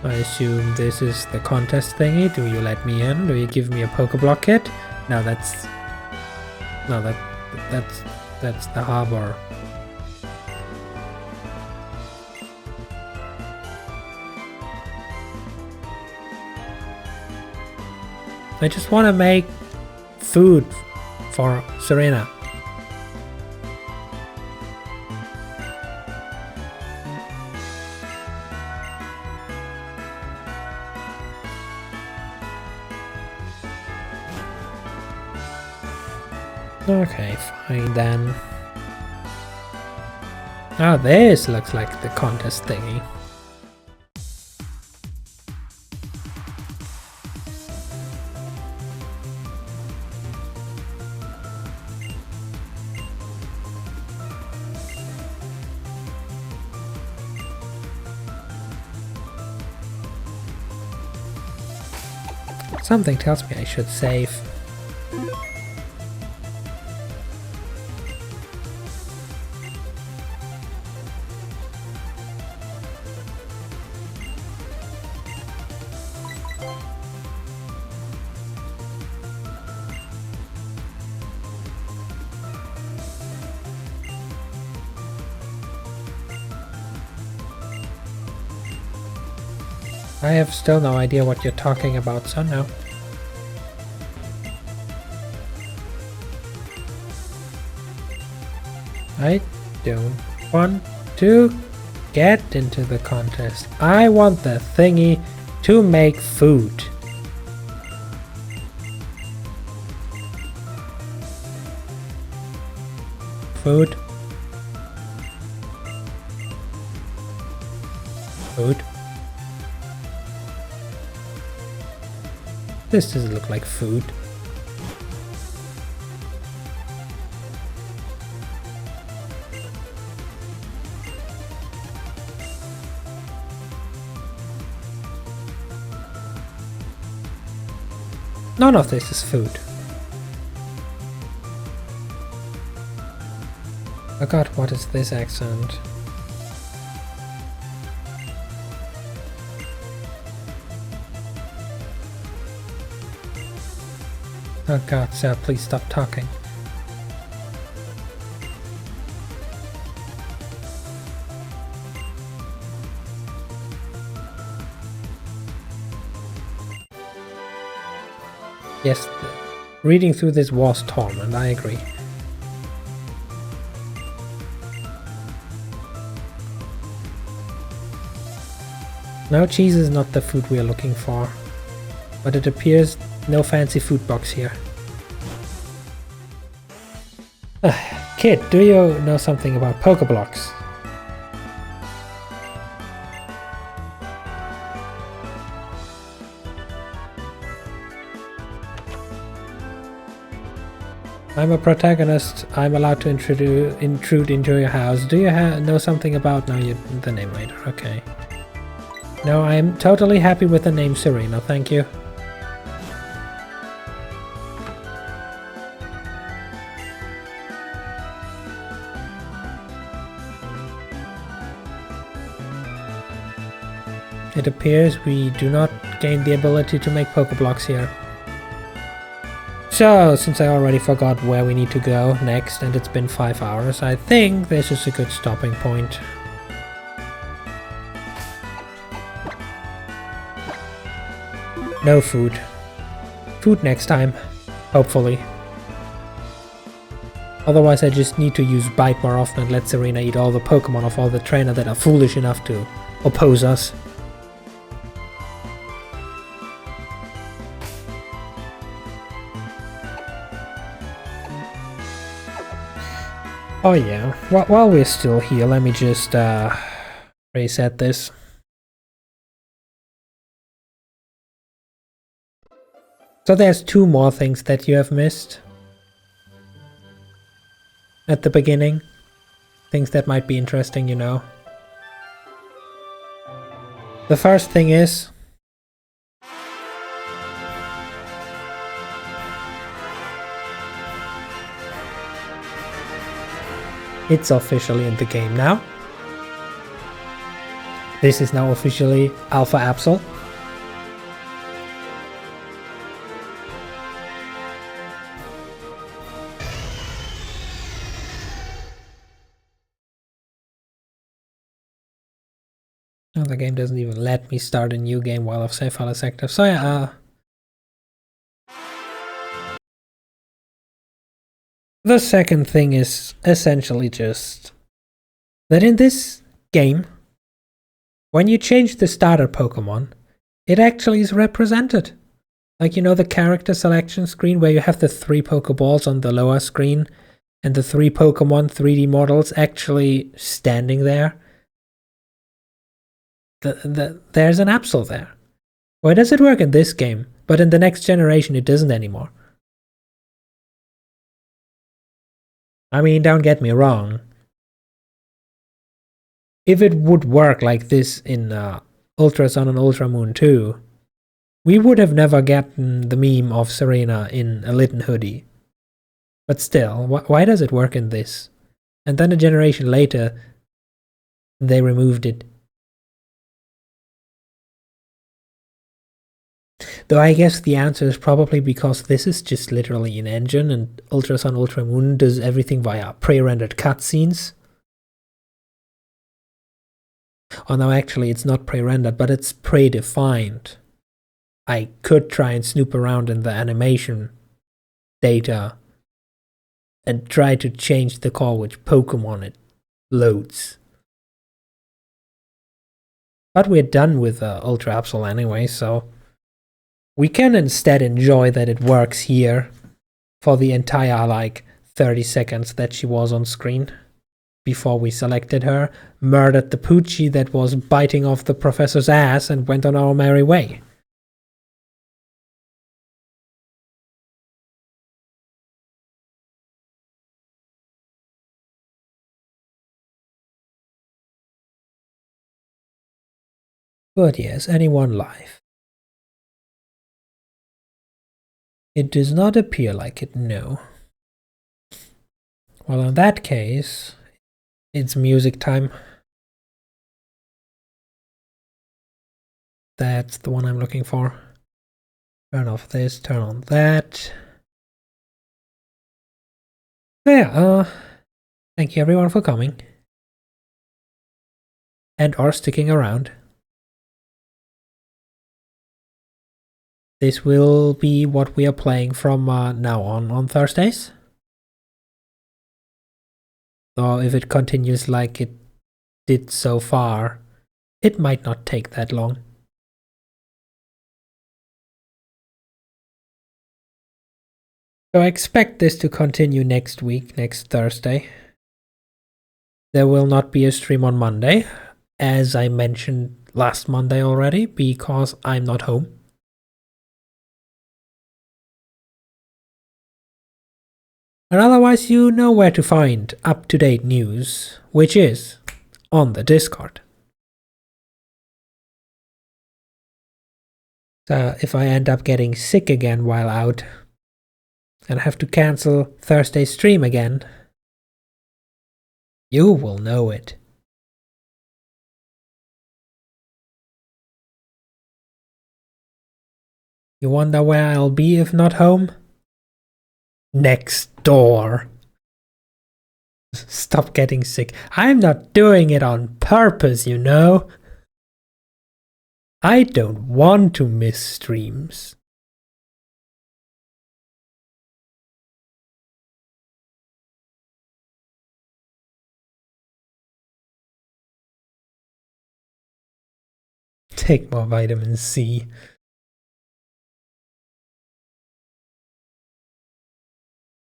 I assume this is the contest thingy. Do you let me in? Do you give me a Pokeblock kit? No, that's the harbor. I just want to make food for Serena. Okay, fine then. Oh, this looks like the contest thingy. Something tells me I should save. I have still no idea what you're talking about, so no. I don't want to get into the contest. I want the thingy to make food. Food. Food. This doesn't look like food. None of this is food. Oh god, what is this accent? Oh god, sir, please stop talking. Yes, reading through this was torment, I agree. No, cheese is not the food we are looking for, but it appears no fancy food box here. Kid, do you know something about Pokeblocks? I'm a protagonist. I'm allowed to intrude into your house. Do you know something about... No, you're the name writer. Okay. No, I'm totally happy with the name Serena. Thank you. It appears we do not gain the ability to make Pokeblocks here. So, since I already forgot where we need to go next and it's been 5 hours, I think this is a good stopping point. No food. Food next time, hopefully. Otherwise I just need to use Bite more often and let Serena eat all the Pokemon of all the trainers that are foolish enough to oppose us. Oh yeah, while we're still here, let me just reset this. So there's 2 more things that you have missed at the beginning. Things that might be interesting, you know. The first thing is... it's officially in the game now. This is now officially Alpha Absol. Oh, the game doesn't even let me start a new game while I've saved file is active. So yeah, The second thing is essentially just that in this game, when you change the starter Pokemon, it actually is represented. Like, you know, the character selection screen where you have the 3 Pokeballs on the lower screen and the 3 Pokemon 3D models actually standing there. There's an Absol there. Why does it work in this game, but in the next generation it doesn't anymore? I mean, don't get me wrong. If it would work like this in Ultra Sun and Ultra Moon 2, we would have never gotten the meme of Serena in a Litten hoodie. But still, why does it work in this? And then a generation later, they removed it. Though I guess the answer is probably because this is just literally an engine and Ultra Sun Ultra Moon does everything via pre-rendered cutscenes. Oh no, actually it's not pre-rendered, but it's predefined. I could try and snoop around in the animation data and try to change the call which Pokemon it loads. But we're done with Ultra Absol anyway, so we can instead enjoy that it works here for the entire, like, 30 seconds that she was on screen before we selected her, murdered the Poochie that was biting off the professor's ass, and went on our merry way. But yes, anyone live. It does not appear like it, no. Well, in that case, it's music time. That's the one I'm looking for. Turn off this, turn on that. So yeah, thank you everyone for coming. And are sticking around. This will be what we are playing from now on Thursdays. So if it continues like it did so far, it might not take that long. So I expect this to continue next week, next Thursday. There will not be a stream on Monday, as I mentioned last Monday already, because I'm not home. And otherwise, you know where to find up-to-date news, which is on the Discord. So if I end up getting sick again while out and have to cancel Thursday's stream again, you will know it. You wonder where I'll be if not home? Next door. Stop getting sick. I'm not doing it on purpose, you know. I don't want to miss streams. Take more vitamin C.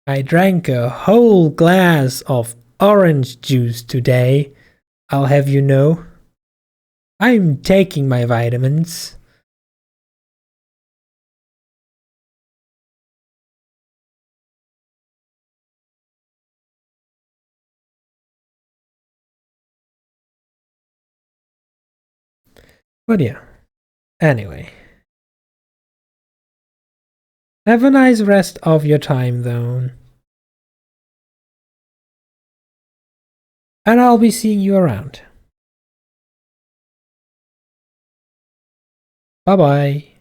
I drank a whole glass of orange juice today, I'll have you know. I'm taking my vitamins. But yeah, anyway. Have a nice rest of your time, though. And I'll be seeing you around. Bye-bye.